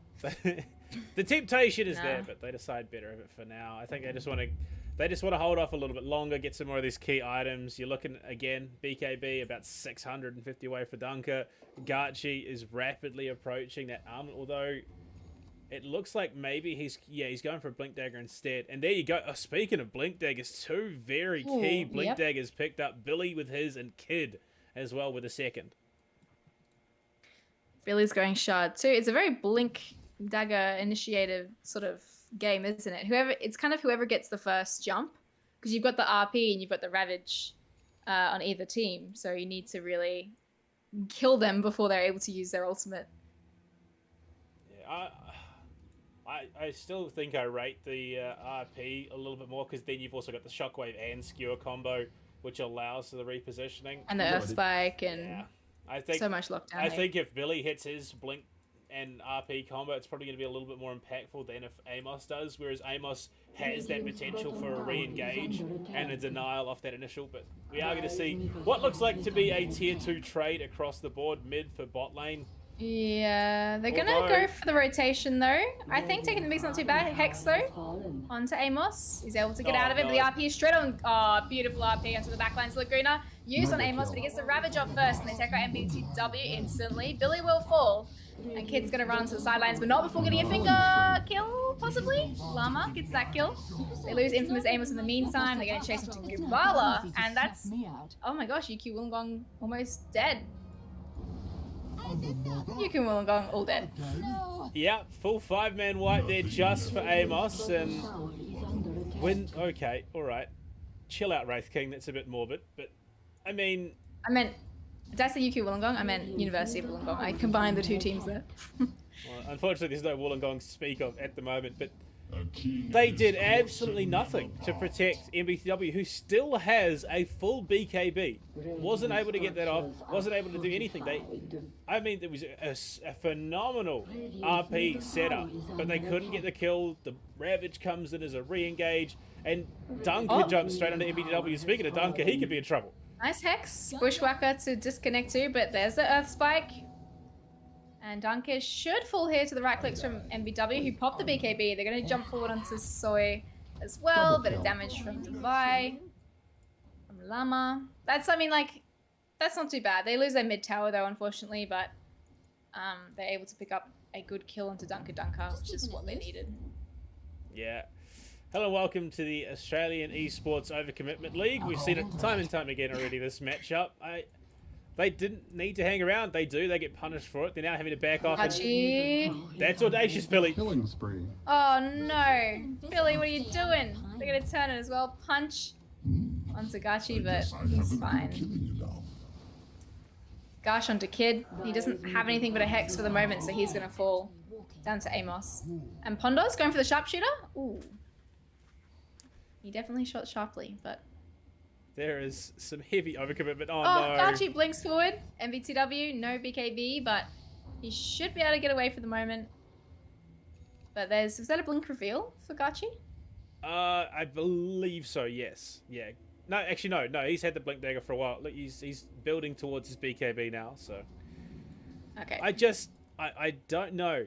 The temptation is
No.
there, but they decide better of it for now. I think they just want to hold off a little bit longer, get some more of these key items. You're looking again, BKB about 650 away for Dunker. Gachi is rapidly approaching that armament, although it looks like maybe he's going for a Blink Dagger instead. And there you go. Oh, speaking of Blink Daggers, two very key Blink Daggers picked up. Billy with his and Kid as well with a second.
Billy's going shard too. It's a very Blink Dagger initiative sort of game, isn't it? It's kind of whoever gets the first jump, because you've got the RP and you've got the Ravage on either team, so you need to really kill them before they're able to use their ultimate.
Yeah, I still think I rate the RP a little bit more, because then you've also got the Shockwave and Skewer combo, which allows for the repositioning.
And the Earth Spike and
Yeah. I think
so much lockdown.
I think if Billy hits his Blink and RP combo, it's probably going to be a little bit more impactful than if Amos does, whereas Amos has that potential for a re-engage and a denial off that initial, but we are going to see what looks like to be a tier 2 trade across the board, mid for bot lane.
Yeah, they're going to go for the rotation though. I think taking the mix not too bad. Hex though, onto Amos. He's able to get out of it, but the RP is straight on. Oh, beautiful RP onto the backlines. Laguna used on Amos, but he gets the Ravage off first, and they take out MBTW instantly. Billy will fall, and Kid's going to run to the sidelines, but not before getting a finger kill, possibly. Llama gets that kill. They lose Infamous Amos in the meantime. They're going to chase into Gubala, and that's... Oh my gosh, UQ Wollongong almost dead. UQ Wollongong all dead.
Yeah, full 5-man wipe there just for Amos, and when... Okay, alright. Chill out, Wraith King, that's a bit morbid, but I mean...
Did I say UQ Wollongong? I meant University of Wollongong. I combined the two teams there.
Well, unfortunately, there's no Wollongong to speak of at the moment, but they did absolutely nothing to protect MBTW, who still has a full BKB. Wasn't able to get that off, wasn't able to do anything. I mean, there was a phenomenal RP setup, but they couldn't get the kill. The Ravage comes in as a re-engage, and Dunker jumps straight onto MBTW. Speaking of Dunker, he could be in trouble.
Nice Hex. Bushwhacker to disconnect too, but there's the Earth Spike. And Dunker should fall here to the right clicks from MBW, who popped the BKB. They're going to jump forward onto Soy as well. Bit of damage from Devi, from Llama. That's not too bad. They lose their mid tower though, unfortunately, but they're able to pick up a good kill onto Dunker, which is what they needed.
Yeah. Hello and welcome to the Australian Esports Overcommitment League. We've seen it time and time again already, this matchup. They didn't need to hang around. They do. They get punished for it. They're now having to back off. That's audacious, Billy.
Killing spree.
Oh no. Billy, what are you doing? They're going to turn it as well. Punch onto Gachi, but he's fine. Gash onto Kid. He doesn't have anything but a Hex for the moment, so he's going to fall down to Amos. And Pondo's going for the Sharpshooter. Ooh. He definitely shot sharply, but...
There is some heavy overcommitment. Oh,
no.
no.
Gachi blinks forward. MVTW, no BKB, but he should be able to get away for the moment. But was that a blink reveal for Gachi?
I believe so, yes. Yeah. No, actually, no. He's had the Blink Dagger for a while. Look, he's building towards his BKB now, so...
Okay.
I I don't know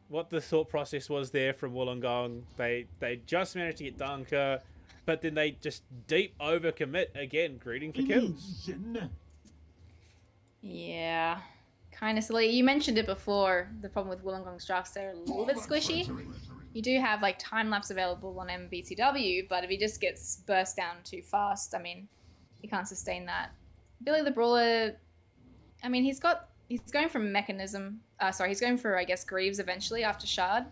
what the thought process was there from Wollongong. They just managed to get Dunker, but then they just deep overcommit again, greeting for kills.
Yeah, kind of silly. You mentioned it before. The problem with Wollongong's drafts, they're a little bit squishy. You do have like time lapse available on MBTW, but if he just gets burst down too fast, I mean, he can't sustain that. Billy the Brawler, I mean, he's going for Mechanism. He's going for, I guess, Greaves eventually after Shard.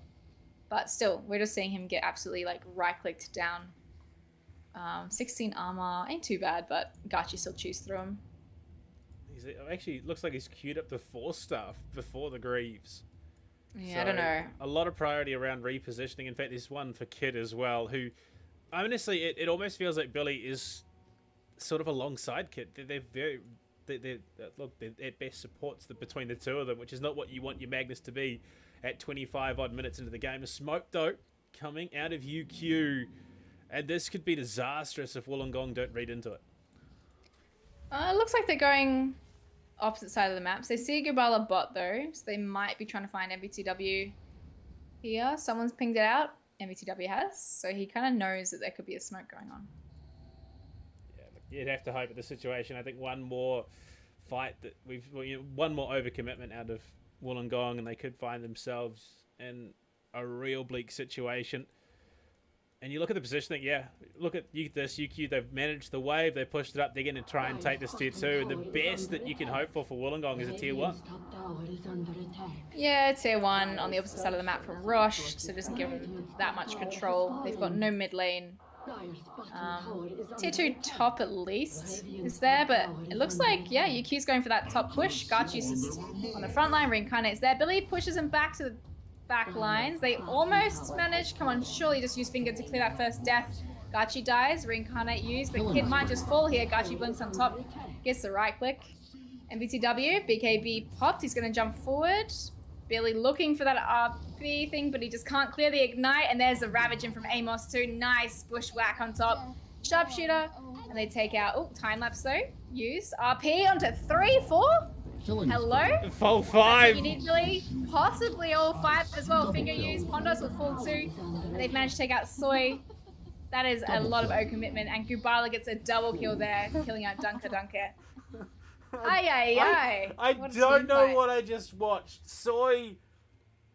But still, we're just seeing him get absolutely like right-clicked down. 16 armor, ain't too bad, but Gachi still chews through him.
Actually, looks like he's queued up the Force Staff before the Greaves.
Yeah,
So,
I don't know.
A lot of priority around repositioning. In fact, there's one for Kid as well, who, honestly, it almost feels like Billy is sort of alongside Kid. They're at best supports between the two of them, which is not what you want your Magnus to be at 25 odd minutes into the game. A smoke though coming out of UQ, and this could be disastrous if Wollongong don't read into it.
It looks like they're going opposite side of the maps. They see Gubala bot though, so they might be trying to find MBTW here. Someone's pinged it out. MBTW has, so he kind of knows that there could be a smoke going on.
You'd have to hope at the situation. I think one more fight that one more overcommitment out of Wollongong, and they could find themselves in a real bleak situation. And you look at the positioning, look at this UQ. They've managed the wave. They pushed it up. They're going to try and take this tier 2. And the best that you can hope for Wollongong is a tier 1.
Yeah, tier 1 on the opposite side of the map from Rosh, so it doesn't give them that much control. They've got no mid lane. Tier 2 top at least is there, but it looks like, UQ's going for that top push. Gachi's just on the front line, Reincarnate's there. Billy pushes him back to the back lines. They almost manage. Come on, surely just use Finger to clear that first death. Gachi dies, Reincarnate used, but Kid might just fall here. Gachi blinks on top, gets the right click. MBTW, BKB popped, he's going to jump forward. Billy looking for that RP thing, but he just can't clear the ignite. And there's the Ravaging from Amos too. Nice bushwhack on top. Sharpshooter. And they take out, time lapse though. Use RP onto 3, 4. Hello?
Full 5.
You need Billy. Possibly all 5 as well. Finger use. Pondos will fall 2. And they've managed to take out Soy. That is a lot of O commitment. And Gubala gets a double kill there, killing out Dunker. I
don't know what I just watched. Soy,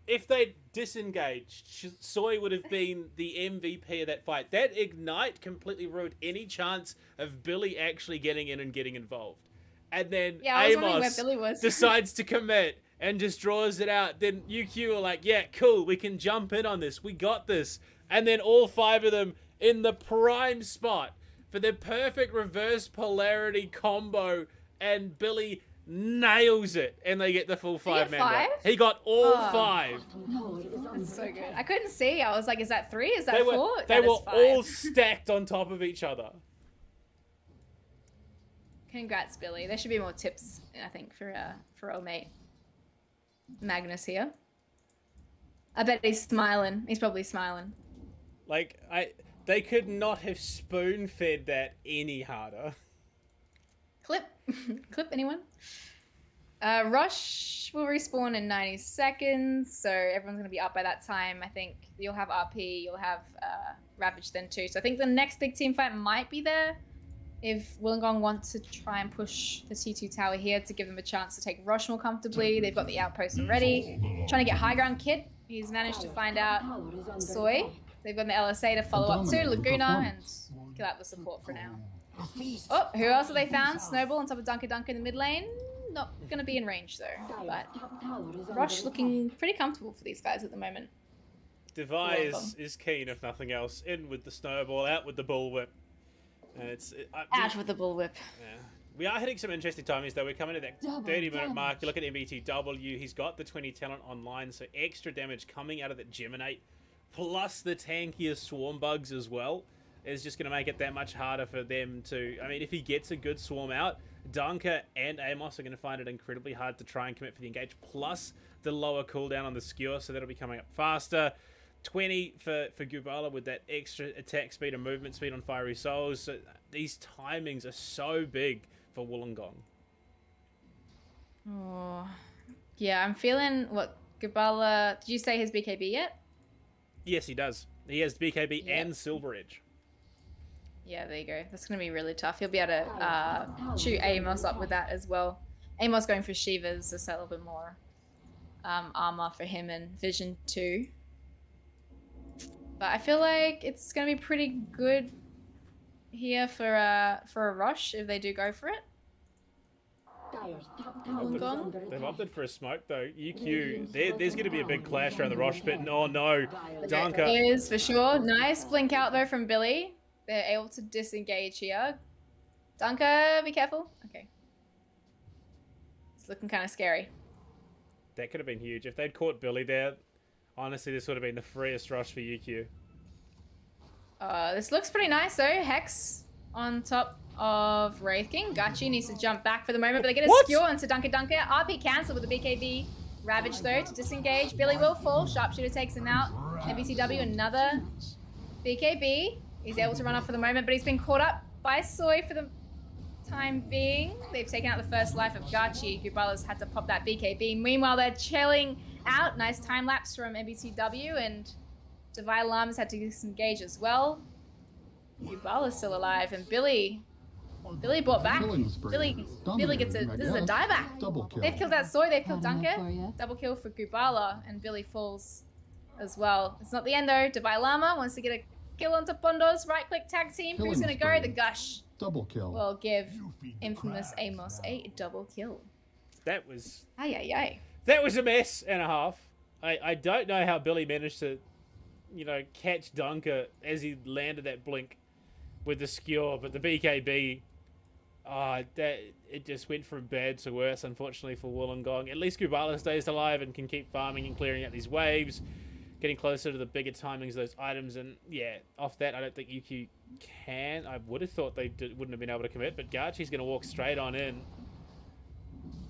if they'd disengaged, Soy would have been the MVP of that fight. That ignite completely ruined any chance of Billy actually getting in and getting involved. And then Amos decides to commit and just draws it out. Then UQ are like, yeah, cool, we can jump in on this. We got this. And then all 5 of them in the prime spot for the perfect reverse polarity combo. And Billy nails it, and they get the full 5 man.
5?
He got all 5.
That's so good. I couldn't see. I was like, is that 3? Is that 4?
They were all stacked on top of each other.
Congrats, Billy. There should be more tips, I think, for old mate Magnus here. I bet he's smiling. He's probably smiling.
Like, they could not have spoon-fed that any harder.
Clip anyone? Rush will respawn in 90 seconds, so everyone's going to be up by that time. I think you'll have RP, you'll have Ravage then too. So I think the next big team fight might be there if Wollongong wants to try and push the T2 tower here to give them a chance to take Rush more comfortably. They've got the outpost already. Trying to get high ground Kid. He's managed to find out Soy. They've got the LSA to follow up to Laguna and kill out the support for now. Oh, who else have they found? Snowball on top of Dunker in the mid lane. Not going to be in range though. But Rush looking pretty comfortable for these guys at the moment.
Device is keen, if nothing else. In with the Snowball, out with the Bullwhip.
Out with the Bullwhip.
Yeah. We are hitting some interesting timings though. We're coming to that 30-minute mark. You look at MBTW. He's got the 20 talent online, so extra damage coming out of that Geminate, plus the tankier Swarm Bugs as well, is just going to make it that much harder for them to... I mean, if he gets a good Swarm out, Dunker and Amos are going to find it incredibly hard to try and commit for the engage, plus the lower cooldown on the Skewer, so that'll be coming up faster. 20 for Gubala with that extra attack speed and movement speed on Fiery Souls. So these timings are so big for Wollongong.
Oh, Yeah, I'm feeling what Gubala. Did you say his BKB yet?
Yes, he does. He has BKB
Yep.
and Silver Edge.
Yeah, there you go. That's going to be really tough. He'll be able to shoot Amos up with that as well. Amos going for Shiva's is a little bit more armor for him and Vision too. But I feel like it's going to be pretty good here for a rush if they do go for it.
They've opted for a smoke though. UQ, there's going to be a big clash around the Rosh pit. Oh no, Dunker.
There is for sure. Nice blink out though from Billy. They're able to disengage here. Dunker, be careful. Okay. It's looking kind of scary.
That could have been huge. If they'd caught Billy there, honestly, this would have been the freest rush for UQ.
This looks pretty nice though. Hex on top of Wraith King. Gachi needs to jump back for the moment, but they get a skewer onto Dunker. RP cancel with the BKB. Ravage though to disengage. Billy will fall. Sharpshooter takes him out. MBCW another BKB. He's able to run off for the moment, but he's been caught up by Soy for the time being. They've taken out the first life of Gachi. Gubala's had to pop that BKB. Meanwhile, they're chilling out. Nice time lapse from MBCW, and Divine Alarm's had to disengage as well. Gubala's still alive, and Billy brought back. Billy gets a, this is a dieback.
Double kill.
They've killed that Soy, they've killed Dunker. Double kill for Gubala, and Billy falls as well. It's not the end though. Divine Lama wants to get a kill onto Pondo's right click tag team. Who's gonna go? The Gush
Double kill.
will give infamous Amos a double kill.
That was
That
was a mess and a half. I don't know how Billy managed to, catch Dunker as he landed that blink with the skewer, but the BKB, it just went from bad to worse, unfortunately, for Wollongong. At least Gubala stays alive and can keep farming and clearing out these waves, getting closer to the bigger timings of those items, and yeah, off that, I don't think UQ can. I would have thought they wouldn't have been able to commit, but Garchi's going to walk straight on in.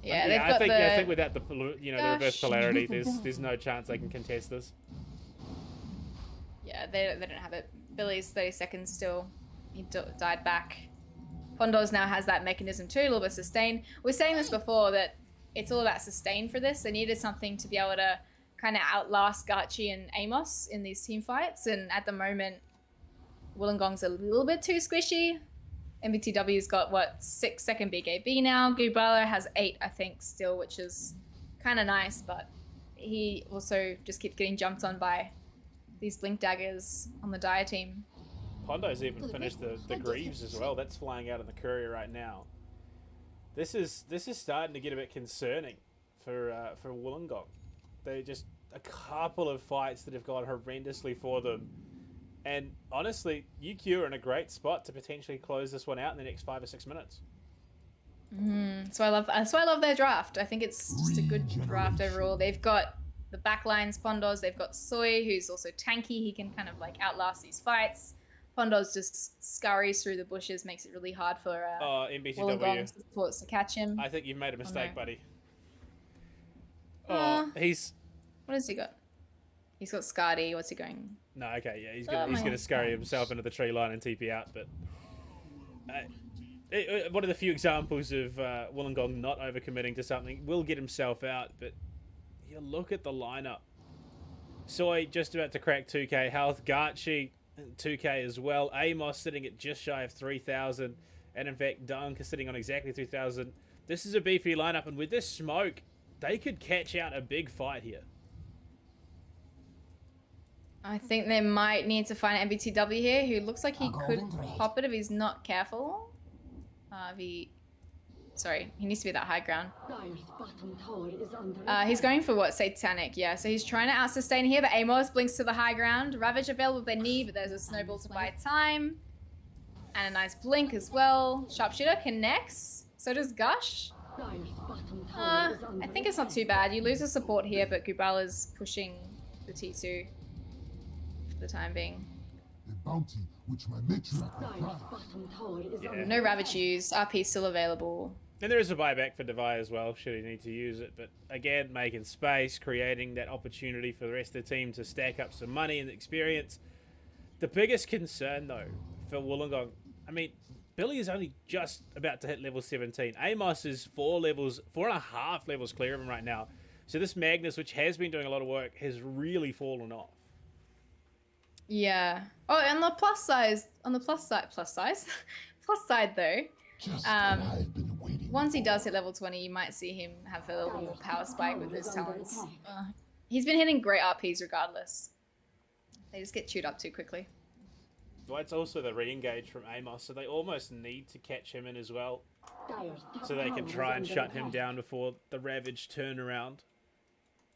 Yeah,
I think without the the reverse polarity, there's no chance they can contest this.
Yeah, they don't have it. Billy's 30 seconds still. He died back. Pondos now has that mechanism too, a little bit of sustain. We were saying this before, that it's all about sustain for this. They needed something to be able to kind of outlast Gachi and Amos in these team fights, and at the moment, Wollongong's a little bit too squishy. MBTW's got, 6-second BKB now. Gubala has 8, I think, still, which is kind of nice, but he also just keeps getting jumped on by these blink daggers on the Dire team.
Pondo's even finished the Greaves as well. That's flying out in the courier right now. This is starting to get a bit concerning for Wollongong. They just a couple of fights that have gone horrendously for them, and honestly, UQ are in a great spot to potentially close this one out in the next 5 or 6 minutes.
So I love their draft. I think it's just a good draft overall. They've got the backlines Pondos. They've got Soy, who's also tanky. He can kind of outlast these fights. Pondos just scurries through the bushes, makes it really hard for
MBCW
supports to catch him.
I think you've made a mistake, buddy.
What has he got? He's got Scardy. What's he going?
No, okay, yeah, he's gonna scurry himself into the tree line and TP out. But one of the few examples of Wollongong not overcommitting to something, will get himself out. But you look at the lineup. Soy just about to crack 2k health. Garchi 2k as well. Amos sitting at just shy of 3,000, and in fact Dunk is sitting on exactly 3,000. This is a beefy lineup, and with this smoke, they could catch out a big fight here.
I think they might need to find MBTW here, who looks like he could pop it if he's not careful. He needs to be at that high ground. He's going for Satanic, yeah. So he's trying to out-sustain here, but Amos blinks to the high ground. Ravage available with their knee, but there's a snowball to buy time. And a nice blink as well. Sharpshooter connects. So does Gush. I think it's not too bad. You lose the support here, but Gubala's pushing the T2 for the time being. No Ravage used. RP still available.
And there is a buyback for Devi as well, should he need to use it. But again, making space, creating that opportunity for the rest of the team to stack up some money and experience. The biggest concern, though, for Wollongong, I mean, Billy is only just about to hit level 17. Amos is 4.5 levels clear of him right now. So this Magnus, which has been doing a lot of work, has really fallen off.
Yeah. Oh, and the plus side though. Once he does hit level 20, you might see him have a little more power spike with his talents. He's been hitting great RPs regardless. They just get chewed up too quickly.
Well, it's also the re-engage from Amos, so they almost need to catch him in as well, so they can try and shut him down before the Ravage turn around.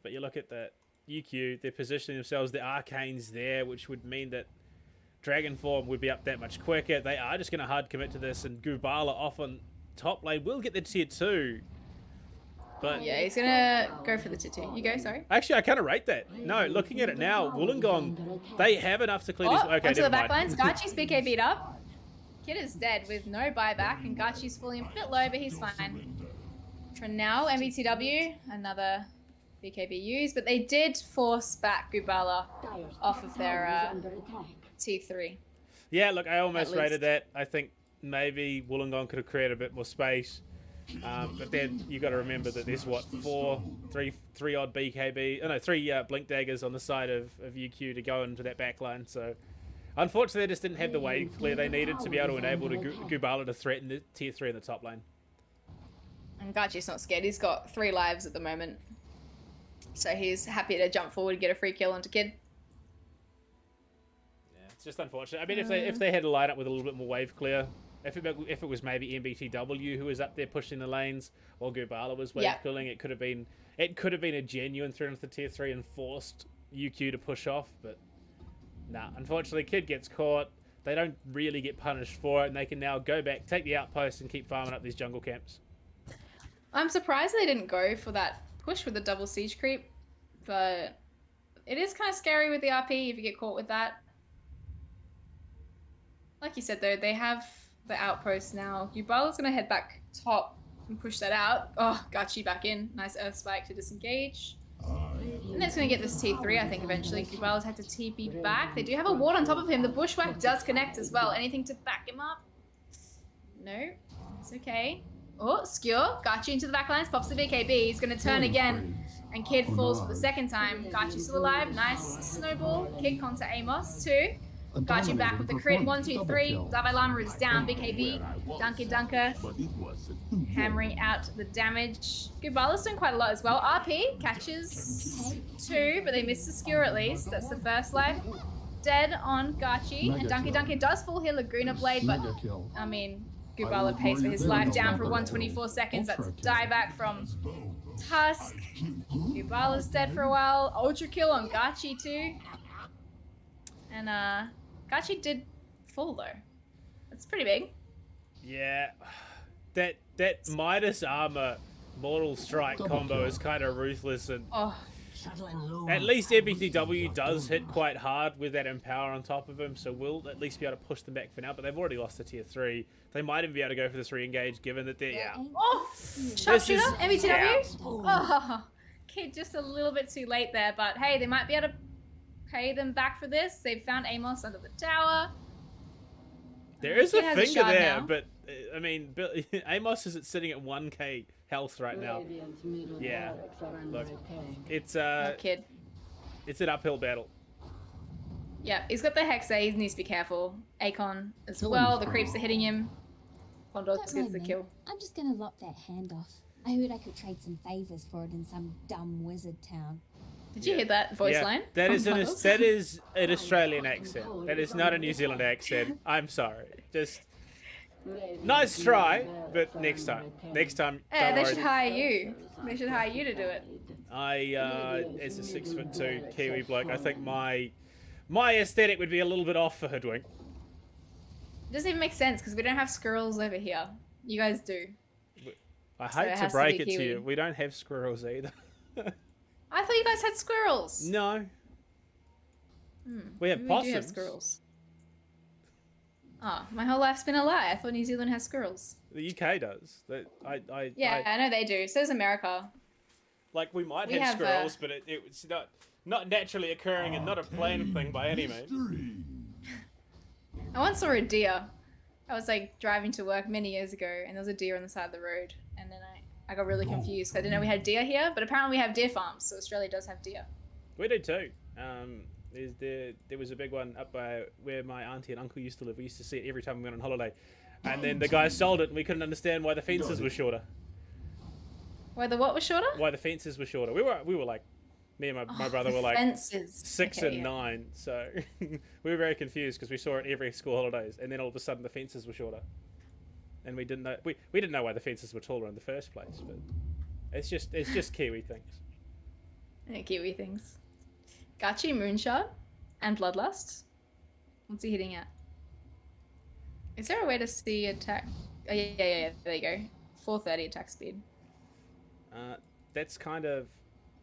But you look at the UQ, they're positioning themselves, the Arcane's there, which would mean that Dragon Form would be up that much quicker. They are just going to hard commit to this, and Gubala off on top lane will get the tier 2. But
yeah, he's going to go for the tier 2. You go, sorry.
Actually, I kind of rate that. No, looking at it now, Wollongong, they have enough to clear this. Okay,
onto the
never
back
mind.
lines. Gachi's BK beat up. Kid is dead with no buyback, and Gachi's falling a bit low, but he's fine. For now, MBTW, another BKB used, but they did force back Gubala off of their T3.
Yeah, look, I almost rated that. I think maybe Wollongong could have created a bit more space. But then you got to remember that there's what, three odd BKB, oh no, 3 Blink Daggers on the side of UQ to go into that backline. So unfortunately, they just didn't have the wave clear they needed to be able to enable Gubala to threaten the tier 3 in the top lane.
And Gachi's not scared. He's got 3 lives at the moment, so he's happy to jump forward and get a free kill onto Kid.
Yeah, it's just unfortunate. I mean, if they had a lineup with a little bit more wave clear. If it was maybe MBTW who was up there pushing the lanes while Gubala was wave pulling, it could have been a genuine threat into the tier 3 and forced UQ to push off. But nah, unfortunately, Kid gets caught. They don't really get punished for it, and they can now go back, take the outpost, and keep farming up these jungle camps.
I'm surprised they didn't go for that push with the double siege creep, but it is kind of scary with the RP if you get caught with that. Like you said though, they have the outpost now. Gubala's going to head back top and push that out. Oh, Gachi back in. Nice earth spike to disengage. And that's going to get this T3, I think, eventually. Gubala's had to TP back. They do have a ward on top of him. The bushwhack does connect as well. Anything to back him up? No. It's okay. Oh, Skewer. Gachi into the backlines. Pops the BKB. He's going to turn again. And Kid falls for the second time. Gachi still alive. Nice snowball. Kick onto Amos, too. Gachi back with the crit. 1, 2, 3. Dalai Lama is down. BKB. Dunker. Hammering out the damage. Gubala's doing quite a lot as well. RP catches 2, but they missed the skewer at least. That's the first life. Dead on Gachi. And Dunker does full heal Laguna Blade, but I mean, Gubala pays for his life down for 124 seconds. That's a dieback from Tusk. Gubala's dead for a while. Ultra kill on Gachi too. And Gachi did fall though. That's pretty big.
Yeah. That Midas armor Mortal Strike combo is kind of ruthless, and at least MBTW does hit quite hard with that Empower on top of him, so we'll at least be able to push them back for now, but they've already lost to tier 3. They might even be able to go for this re-engage given that they're
Oh! Sharpshooter? MBTW? Oh! Kid just a little bit too late there, but hey, they might be able to pay them back for this. They've found Amos under the tower.
There is a finger there, but I mean, Amos is sitting at 1k health right now. Yeah, look, it's
Kid.
It's an uphill battle.
Yeah, he's got the Hexa. He needs to be careful. Akon as well. The creeps are hitting him. Pondos gets the kill.
I'm just gonna lop that hand off. I heard I could trade some favors for it in some dumb wizard town.
Did you hear that voice line?
That is an Australian accent. That is not a New Zealand accent. I'm sorry. Just nice try, but next time.
Yeah, they should hire you. They should hire you to do it.
As a 6'2" Kiwi bloke, I think my aesthetic would be a little bit off for Hoodwink.
It doesn't even make sense because we don't have squirrels over here. You guys do.
I hate to break it to you, we don't have squirrels either.
I thought you guys had squirrels.
No. We have possums.
We do have squirrels. Oh, my whole life's been a lie. I thought New Zealand has squirrels.
The UK does.
I know they do. So does America.
Like, we might have squirrels, but it's not naturally occurring and not a planned thing by any means.
I once saw a deer. I was like driving to work many years ago, and there was a deer on the side of the road, and then I got really confused. I didn't know we had deer here, but apparently we have deer farms, so Australia does have deer.
We do too. There was a big one up by where my auntie and uncle used to live. We used to see it every time we went on holiday. And then the guy sold it and we couldn't understand why the fences were shorter.
Why the what was shorter?
Why the fences were shorter. We were like, me and my brother were like
fences.
6 and 9. So we were very confused because we saw it every school holidays. And then all of a sudden the fences were shorter. And we didn't know we didn't know why the fences were taller in the first place, but it's just Kiwi things.
Yeah, Kiwi things. Gachi, Moonshot, and Bloodlust. What's he hitting at? Is there a way to see attack? Oh, yeah. There you go. 430 attack speed.
That's kind of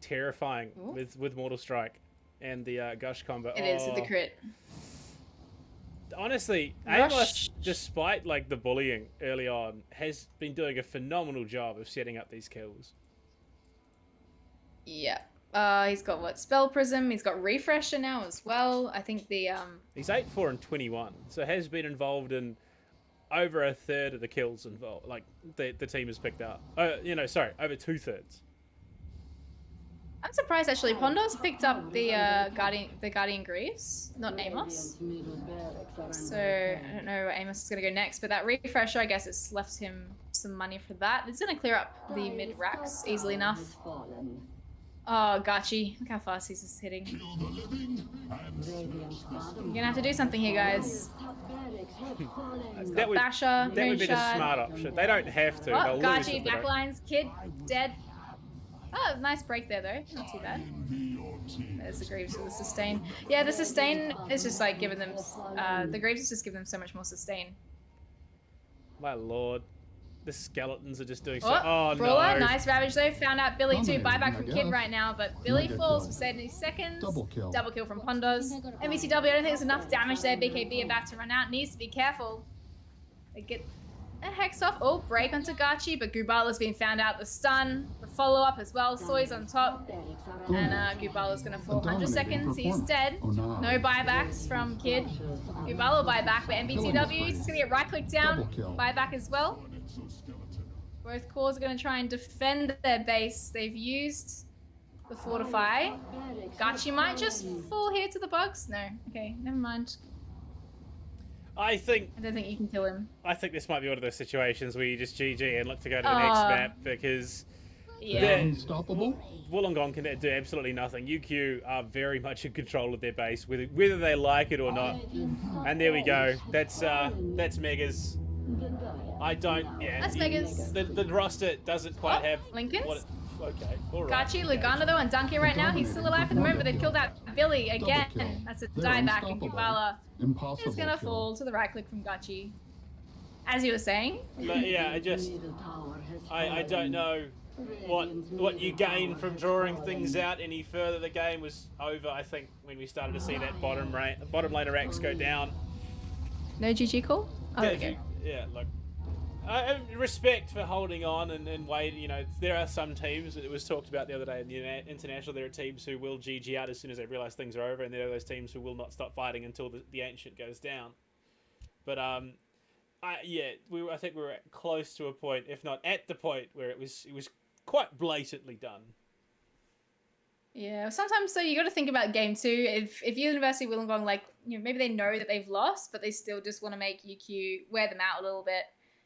terrifying with Mortal Strike and the Gush combo.
It is with the crit.
Honestly, Amos, despite like the bullying early on, has been doing a phenomenal job of setting up these kills.
Yeah. He's got what? Spell Prism. He's got Refresher now as well. I think the
He's 8-4 and 21, so has been involved in over a third of the kills involved. Like the team has picked up. Over 2/3.
I'm surprised actually. Pondos picked up the Guardian Greaves, not Amos. So I don't know where Amos is gonna go next, but that Refresher, I guess, it's left him some money for that. It's gonna clear up the mid racks easily enough. Oh, Gachi. Look how fast he's just hitting. You're gonna have to do something here, guys.
That would
Basher,
be the smart option. They don't have to.
Oh,
They'll lose
Gachi,
if they don't.
backlines, kid, dead. Oh, nice break there, though. Not too bad. There's the Greaves for the sustain. Yeah, the sustain is just like giving them... the Greaves is just giving them so much more sustain.
My lord. The skeletons are just doing so...
Oh,
Oh,
Brawler,
no.
nice ravage though. Found out Billy too. Buyback from Kid right now, but Billy falls for 70 seconds.
Double kill.
Double kill from Pondos. MVCW, I don't think there's enough damage there. BKB about to run out. Needs to be careful. They get a Hex off. Oh, break onto Gachi, but Gubala's been found out. The stun, the follow-up as well. Soy's on top. And Gubala's going to fall 100 seconds. He's dead. No buybacks from Kid. Gubala buyback, but MVCW is going to get right-click down. Buyback as well. Both cores are going to try and defend their base. They've used the Fortify. Gachi might just fall here to the bugs. No. Okay, never mind.
I
don't think you can kill him.
think this might be one of those situations where you just GG and look to go to the next map because
Unstoppable.
Wollongong can do absolutely nothing. UQ are very much in control of their base, whether they like it or not. And there we go. That's Megas. I don't. Yeah.
That's Megas.
The roster doesn't quite have.
Lincoln's.
Okay. All right.
Gachi, Lugano though, and Donkey right now. He's still alive at the moment, but they've killed out Billy again. That's a dieback, and Gubala is gonna fall to the right click from Gachi. As you were saying.
But yeah, I don't know what you gain from drawing things out any further. The game was over, I think, when we started to see that bottom laner racks go down.
No GG call? Oh, there we go.
Yeah, look. Respect for holding on and wait. You know, there are some teams, it was talked about the other day in the international, there are teams who will GG out as soon as they realise things are over, and there are those teams who will not stop fighting until the ancient goes down. But I think we were close to a point, if not at the point, where it was quite blatantly done.
Yeah, sometimes, so you got to think about game two. If University of Wollongong, like, you know, maybe they know that they've lost, but they still just want to make UQ wear them out a little bit,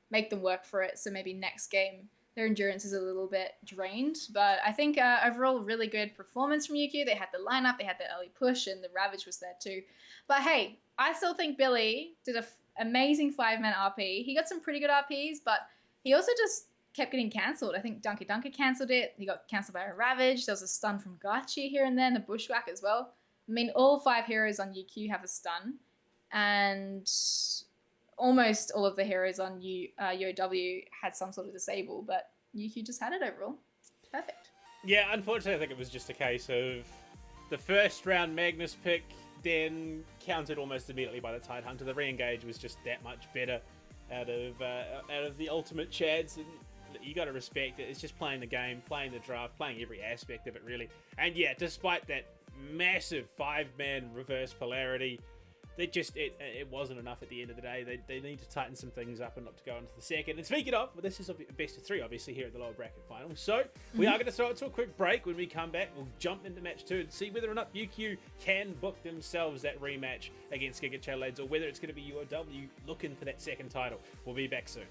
make them work for it. So maybe next game their endurance is a little bit drained. But I think overall really good performance from UQ. They had the lineup, they had the early push, and the Ravage was there too. But hey, I still think Billy did an amazing 5-man RP. He got some pretty good RPs, but he also just kept getting cancelled. I think Dunker cancelled it. He got cancelled by a Ravage. There was a stun from Gachi here and there, and the Bushwhack as well. I mean, all 5 heroes on UQ have a stun, and almost all of the heroes on UOW had some sort of disable, but UQ just had it overall. Perfect.
Yeah, unfortunately, I think it was just a case of the first round Magnus pick, then countered almost immediately by the Tidehunter. The re-engage was just that much better out of the ultimate Chads, and you got to respect it. It's just playing the game, playing the draft, playing every aspect of it, really. And yeah, despite that massive 5-man reverse polarity, it wasn't enough at the end of the day. They need to tighten some things up and look to go into the second. And speaking of, well, this is a best of 3, obviously, here at the lower bracket final. So we are going to throw it to a quick break. When we come back, we'll jump into match 2 and see whether or not UQ can book themselves that rematch against Giga Chatelads, or whether it's going to be UOW looking for that second title. We'll be back soon.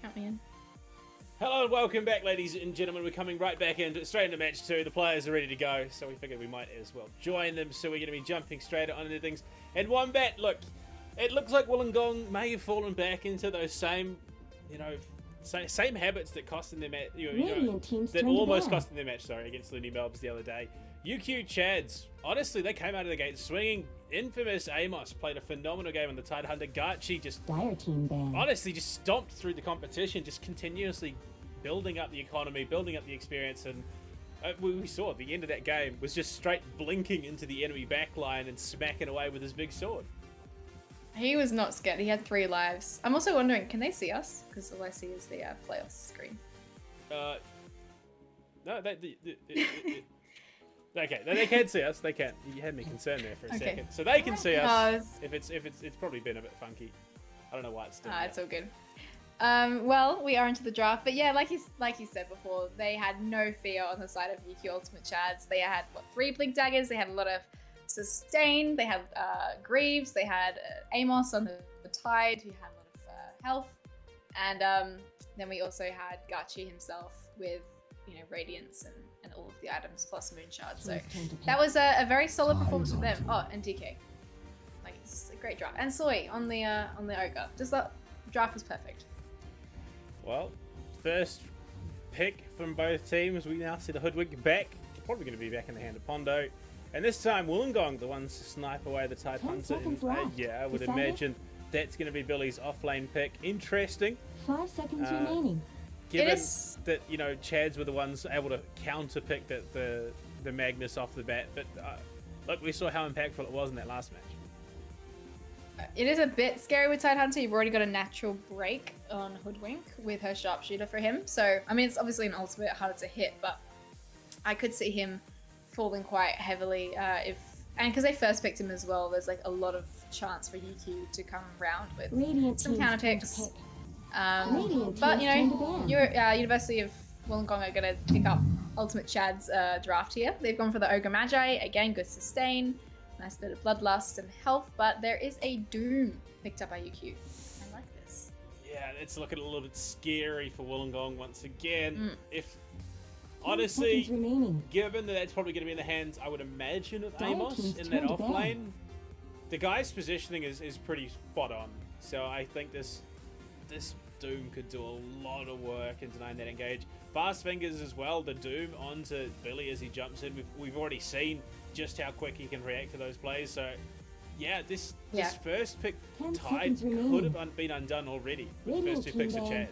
Count me in.
Hello and welcome back, ladies and gentlemen. We're coming right back straight into match 2. The players are ready to go, so we figured we might as well join them. So we're going to be jumping straight on into things. And Wombat, look, it looks like Wollongong may have fallen back into those same, same habits that cost them their match.
Radiant teams
That
turned it
almost
on.
cost them their match. Sorry, against Looney Melbs the other day. UQ Chads. Honestly, they came out of the gate swinging. Infamous Amos played a phenomenal game on the Tidehunter. Garchi just
Dire team ban.
honestly just stomped through the competition, just continuously building up the economy, building up the experience, and we saw at the end of that game was just straight blinking into the enemy backline and smacking away with his big sword.
He was not scared. He had 3 lives. I'm also wondering, can they see us? Because all I see is the playoffs screen.
No, okay, they can see us. They can. You had me concerned there for a
Okay.
second. So they can see us.
Oh,
If it's probably been a bit funky. I don't know why it's still.
it's all good. Well, we are into the draft, but yeah, like you said before, they had no fear on the side of UQ Ultimate Chads. They had 3 Blink Daggers. They had a lot of sustain. They had Greaves. They had Amos on the Tide, who had a lot of health, and then we also had Gachi himself with Radiance and all of the items plus Moonshard. So that was a very solid performance from them. Oh, and DK, like it's a great draft, and Soy on the Ogre. Just that draft was perfect.
Well, first pick from both teams. We now see the Hoodwink back. Probably going to be back in the hand of Pondo. And this time, Wollongong, the ones to snipe away the Tidehunter.
seconds left.
Yeah, I would
Decided?
imagine that's going to be Billy's offlane pick. Interesting.
5 seconds remaining.
Given
It is-
that, Chads were the ones able to counter pick the Magnus off the bat. But look, we saw how impactful it was in that last match.
It is a bit scary with Tidehunter. You've already got a natural break on Hoodwink with her sharpshooter for him. So, I mean, it's obviously an ultimate harder to hit, but I could see him falling quite heavily because they first picked him as well. There's like a lot of chance for UQ to come round with
Radiant
some
teams
counter
turned
picks.
to pick.
But University of Wollongong are going to pick up Ultimate Chad's draft here. They've gone for the Ogre Magi. Again, good sustain. Nice bit of bloodlust and health, but there is a Doom picked up by UQ. I like this.
Yeah, it's looking a little bit scary for Wollongong once again. If
10
honestly,
seconds remaining.
given that that's probably going to be in the hands, I would imagine, of
Dire
Amos
teams
in that
turned
off
it down.
lane, the guy's positioning is pretty spot on. So I think this Doom could do a lot of work in denying that engage. Fast fingers as well, the Doom onto Billy as he jumps in. We've already seen just how quick he can react to those plays. So yeah, this first pick
10
Tide
seconds remaining.
could have been undone already with the
Radiant
first 2
team
picks of
ban.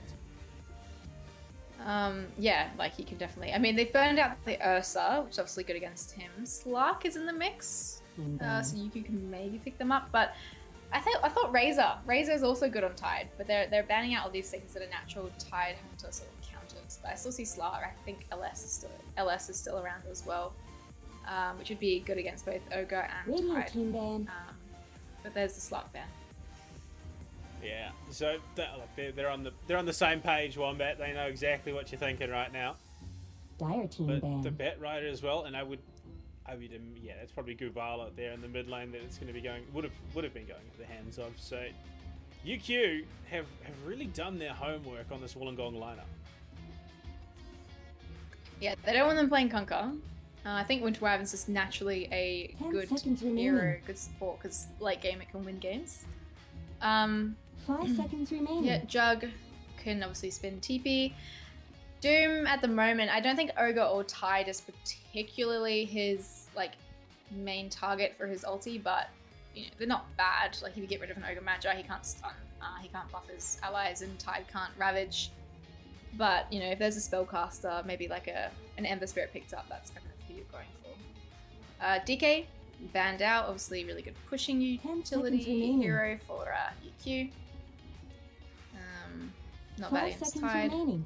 Chads.
Yeah, like he can definitely. I mean, they burned out the Ursa, which is obviously good against him. Slark is in the mix, so you can maybe pick them up. But I thought Razor is also good on Tide, but they're banning out all these things that are natural Tide Hunter sort of counters. But I still see Slark. I think LS is still around as well, which would be good against both Ogre and
Radiant
Tide.
team ban.
But there's the Slark ban.
Yeah, so they're on the same page, Wombat. They know exactly what you're thinking right now.
Dire team
But
ban.
the Bat Rider as well, and I would, yeah, that's probably Gubala there in the mid lane that it's going to be going would have been going at the hands of. So UQ have really done their homework on this Wollongong lineup.
Yeah, they don't want them playing Conquer. I think Winter Wyvern's just naturally a
10
good
seconds remaining.
hero, good support, because late game it can win games.
5 seconds remaining.
Yeah, Jug can obviously spin TP. Doom at the moment, I don't think Ogre or Tide is particularly his main target for his ulti, but they're not bad. Like if you get rid of an Ogre Magi, he can't stun, he can't buff his allies, and Tide can't ravage. But if there's a spellcaster, maybe like an Ember Spirit picked up, that's kind of who you're going for. DK banned out, obviously really good pushing
10 seconds
utility
remaining.
hero for UQ. Not bad
5
against
seconds
Tide.
remaining.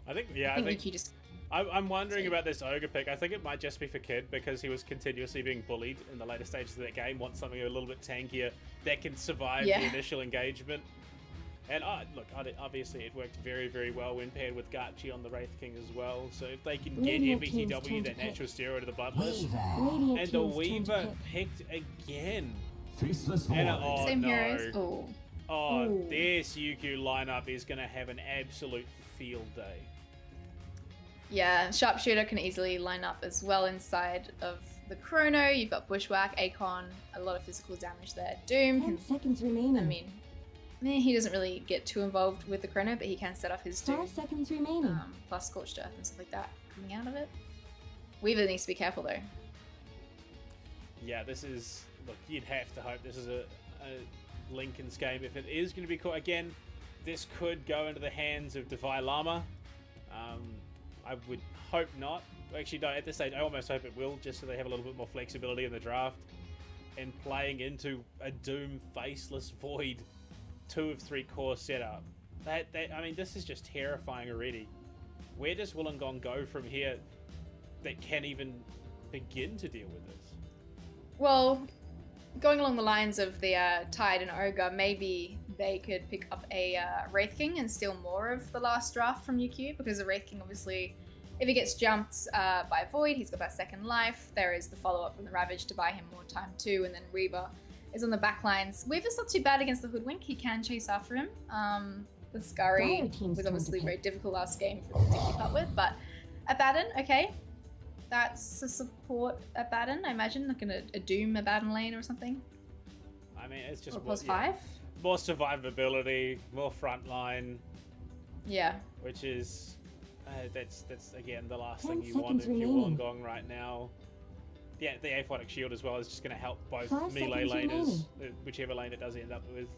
I think
UQ just
I'm wondering about this Ogre pick. I think it might just be for Kid because he was continuously being bullied in the later stages of that game. Wants something a little bit tankier that can survive the initial engagement. And look, obviously it worked very, very well when paired with Gachi on the Wraith King as well. So if they can get
Radiant teams
MBTW,
turn
that
to
natural steroid to the Bloodless,
Radiant
and the
teams turn to
Weaver
pick.
picked again.
Faceless
And
Horde.
same
no.
heroes. Oh,
Oh,
Ooh.
this UQ lineup is going to have an absolute field day.
yeah. Sharpshooter can easily line up as well inside of the Chrono. You've got Bushwhack, Akon, a lot of physical damage there. Doom
10
can,
seconds remaining.
I mean, He doesn't really get too involved with the chrono, but he can set up his
5
Doom.
seconds remaining.
Plus Scorched Earth and stuff like that coming out of it. Weaver needs to be careful though.
Yeah, this is... Look, you'd have to hope this is a Lincoln's game. If it is going to be caught again, this could go into the hands of Defy Llama. I would hope not. Actually, no, at this stage, I almost hope it will, just so they have a little bit more flexibility in the draft. And playing into a Doom Faceless Void 2 of 3 core setup. I mean, this is just terrifying already. Where does Wollongong go from here that can even begin to deal with this?
Well, going along the lines of the Tide and Ogre, maybe they could pick up a Wraith King and steal more of the last draft from UQ, because the Wraith King, obviously, if he gets jumped by Void, he's got that second life. There is the follow-up from the Ravage to buy him more time too, and then Weaver is on the back lines. Weaver's not too bad against the Hoodwink. He can chase after him. The Scurry was obviously very difficult last game for him to keep up with, but Abaddon, okay. That's a support Abaddon, I imagine, like a Doom Abaddon lane or something.
I mean, it's just...
Plus 5?
More survivability, more frontline.
Yeah.
Which is... that's again the last
10
thing you want if you're
remaining.
Wollongong right now. Yeah, the Aphotic Shield as well is just going to help both
5
melee
seconds
laners, whichever lane it does end up with.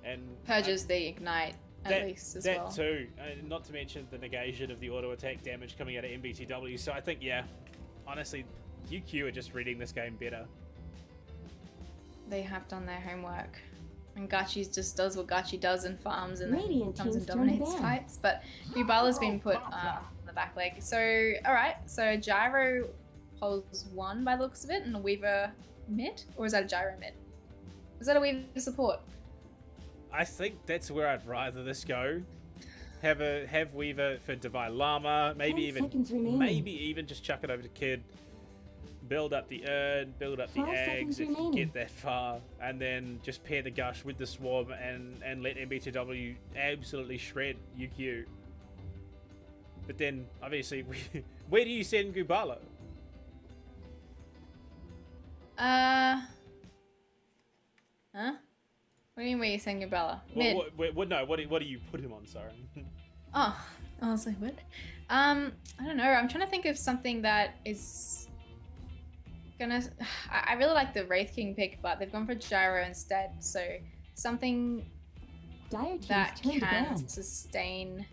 And
Purges the Ignite, at least, as well.
That too, not to mention the negation of the auto attack damage coming out of MBTW. So I think, yeah, honestly, UQ are just reading this game better.
They have done their homework. And Gachi just does what Gachi does and farms and
Radiant
then comes and
team's turn to
dominates
ban.
fights. But Gubala's been put on the back leg. So, alright. So Gyro holds 1 by the looks of it, and a Weaver mid? Or is that a Gyro mid? Is that a Weaver support?
I think that's where I'd rather this go. Have Weaver for Divine Llama, maybe
10 seconds remaining.
even just chuck it over to Kid. Build up the Urn, build up the
5
Eggs
seconds
if you
remaining.
get that far, and then just pair the Gush with the Swarm and let MBTW absolutely shred UQ. But then, obviously, where do you send Gubala?
Huh? What do you mean where you send Gubala? Mid.
What do you put him on, sorry?
Oh, I was like, what? I don't know. I'm trying to think of something that is gonna... I really like the Wraith King pick, but they've gone for Gyro instead. So something that can sustain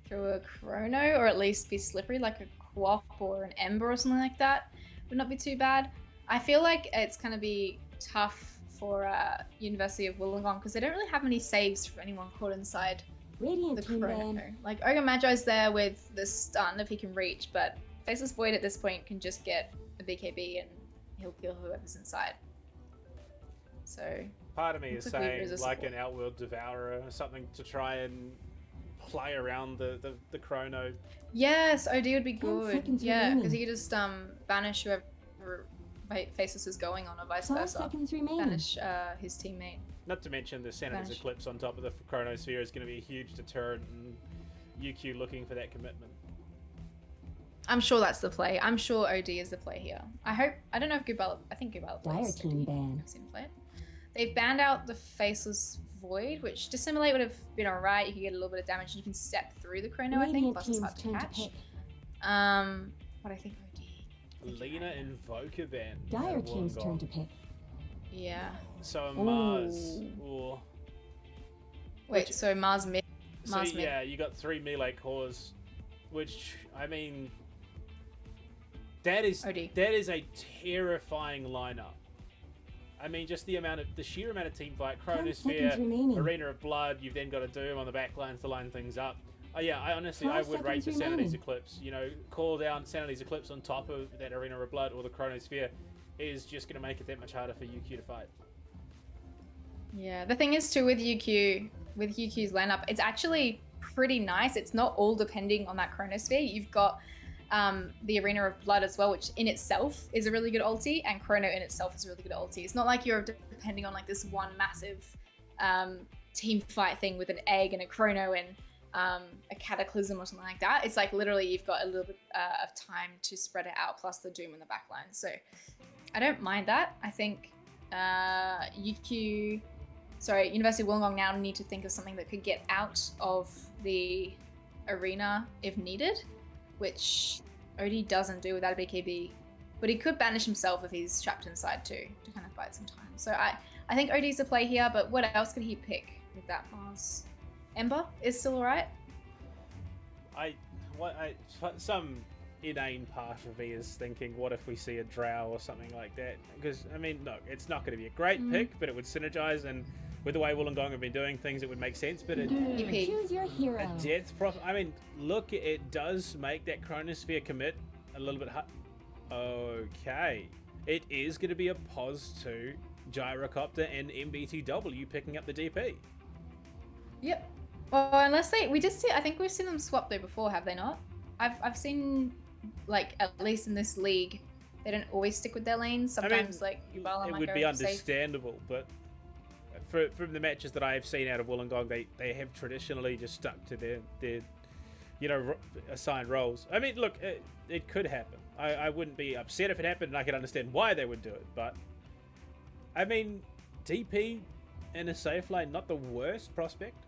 through a Chrono, or at least be slippery, like a Quap or an Ember or something like that, would not be too bad. I feel like it's gonna be tough for University of Wollongong, because they don't really have many saves for anyone caught inside
Radiant
the
team
Chrono.
ban.
Like, Ogre Magi's there with the stun if he can reach, but Faceless Void at this point can just get a BKB and he'll kill whoever's inside. So
Part of me is
looks like Weaver
saying
is a
like
support.
an Outworld Devourer or something to try and play around the Chrono.
yes, OD would be
10
good.
seconds
Yeah,
remaining.
because he could just banish whoever Faceless is going on, or vice
5
versa.
seconds remaining.
Banish his teammate.
Not to mention the Sanity's
Vanish.
Eclipse on top of the Chronosphere is going to be a huge deterrent, and UQ looking for that commitment.
I'm sure that's the play. I'm sure OD is the play here. I don't know if Gubala, I think Gubala
Dire
plays
team
OD.
ban.
I've seen him play it. They've banned out the Faceless Void, which Dissimulate would have been alright. You could get a little bit of damage and you can step through the Chrono, I think,
Radiant
plus it's
team's
hard to
turn to
catch.
pick.
But I think OD.
Lena Invoker ban.
Dire
at
team's turn
Wollongong.
to pick.
Yeah.
So Mars. Or
Wait,
Which-
so Mars mid.
so
Mars mid.
yeah, you got 3 melee cores, which I mean, that is
OD.
a terrifying lineup. I mean, just the sheer amount of team fight,
10 seconds
Chronosphere,
remaining.
Arena of Blood. You've then got to Doom on the back lines to line things up. Yeah, I honestly
5
would rate the
seconds
Sanity's
remaining.
Eclipse. You know, call down Sanity's Eclipse on top of that Arena of Blood or the Chronosphere is just going to make it that much harder for UQ to fight.
Yeah, the thing is too with UQ's lineup, it's actually pretty nice. It's not all depending on that Chronosphere. You've got the Arena of Blood as well, which in itself is a really good ulti, and Chrono in itself is a really good ulti. It's not like you're depending on like this one massive team fight thing with an egg and a Chrono and a Cataclysm or something like that. It's like literally you've got a little bit of time to spread it out, plus the Doom in the back line. So I don't mind that. I think UQ University of Wollongong now need to think of something that could get out of the arena if needed, which OD doesn't do without a BKB. But he could banish himself if he's trapped inside too, to kind of buy some time. So I think OD's the play here, but what else could he pick with that Mars? Ember is still alright.
Some inane part of me is thinking, what if we see a Drow or something like that? Because, I mean, no, it's not going to be a great pick, but it would synergize, and with the way Wollongong have been doing things, it would make sense. But
Choose your hero.
a death prof. I mean, look, it does make that Chronosphere commit a little bit hard. Okay. It is going to be a pos to Gyrocopter and MBTW picking up the DP.
Yep. Well, unless we just see, I think we've seen them swap though before, have they not? I've seen, like, at least in this league, they don't always stick with their lanes. Sometimes,
I mean,
Ubala
it
might
would
go
be
safe.
understandable, but from the matches that I have seen out of Wollongong, they have traditionally just stuck to their assigned roles. I mean, look, it could happen. I wouldn't be upset if it happened, and I could understand why they would do it, but I mean, DP in a safe lane, not the worst prospect.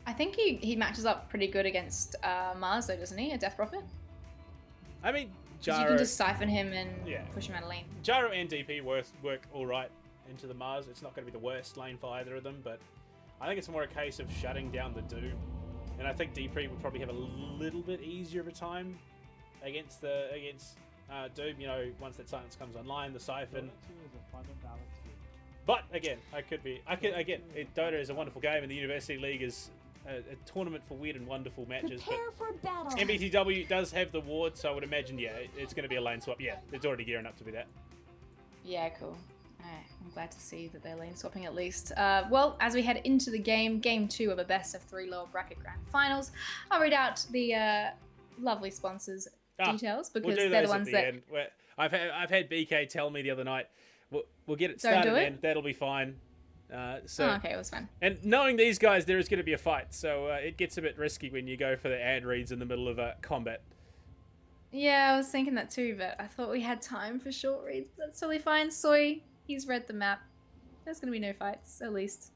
I think he matches up pretty good against Mars though, doesn't he? A Death Prophet?
I mean,
'Cause you can just siphon him and push him out of lane.
Gyro and DP work all right into the Mars. It's not going to be the worst lane for either of them, but I think it's more a case of shutting down the Doom. And I think DP would probably have a little bit easier of a time against Doom. You know, once that silence comes online, the siphon. But again, Dota is a wonderful game, and the University League is a tournament for weird and wonderful matches.
Prepare for battle.
But MBTW does have the ward, so I would imagine, it's going to be a lane swap. Yeah, it's already gearing up to be that.
Yeah, cool. Alright, I'm glad to see that they're lane swapping at least. Well, as we head into the game 2 of a best of 3 lower bracket grand finals, I'll read out the lovely sponsors' details because they're the ones that.
End. I've had BK tell me the other night, we'll get it started, and that'll be fine.
Okay, it was fun.
And knowing these guys, there is going to be a fight, so it gets a bit risky when you go for the ad reads in the middle of a combat.
Yeah, I was thinking that too, but I thought we had time for short reads. That's totally fine. Soy, he's read the map. There's going to be no fights, at least.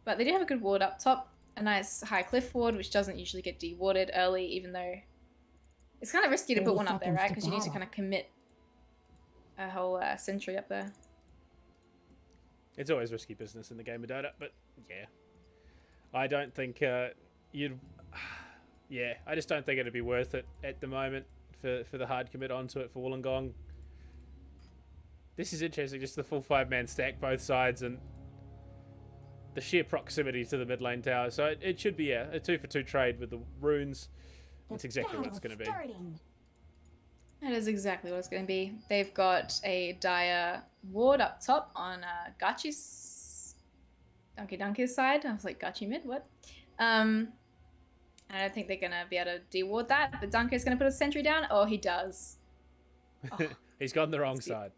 But they do have a good ward up top. A nice high cliff ward, which doesn't usually get dewarded early, even though it's kind of risky to put one up there, right? Because you need to kind of commit a whole sentry up there.
It's always risky business in the game of Dota, but yeah. I don't think you'd... Yeah, I just don't think it'd be worth it at the moment for the hard commit onto it for Wollongong. This is interesting, just the full 5-man stack both sides and the sheer proximity to the mid lane tower. So it should be a 2-for-2 trade with the runes. That's exactly what it's going to be.
That is exactly what it's going to be. They've got a dire ward up top on Gachi's Dunky's side. I was like, Gachi mid, what? I don't think they're going to be able to deward that, but Dunker's going to put a sentry down. Oh, he does.
Oh, he's gone the wrong side.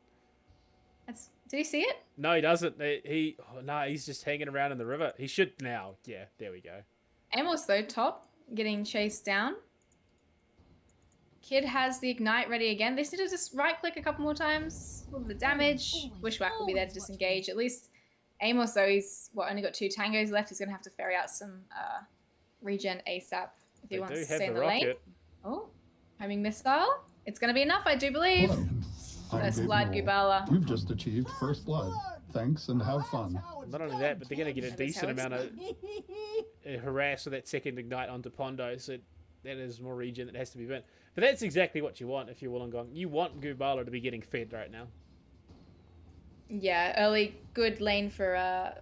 Did he see it?
No, he doesn't. He's just hanging around in the river. He should now. Yeah, there we go.
Amos, though, top, getting chased down. Kid has the Ignite ready again. They just need to just right-click a couple more times. A little bit of damage. Wishwhack will be there to disengage. At least Amos, though, he's only got 2 tangos left. He's going to have to ferry out some regen ASAP if he wants to stay in the lane. Oh, homing missile. It's going to be enough, I do believe. First blood, Gubala.
You've just achieved first blood. Thanks and have fun.
Not only that, but they're going to get a decent amount of harass with that second Ignite onto Pondo, so that is more regen that has to be burnt. But that's exactly what you want if you're Wollongong. You want Gubala to be getting fed right now.
Yeah, early good lane for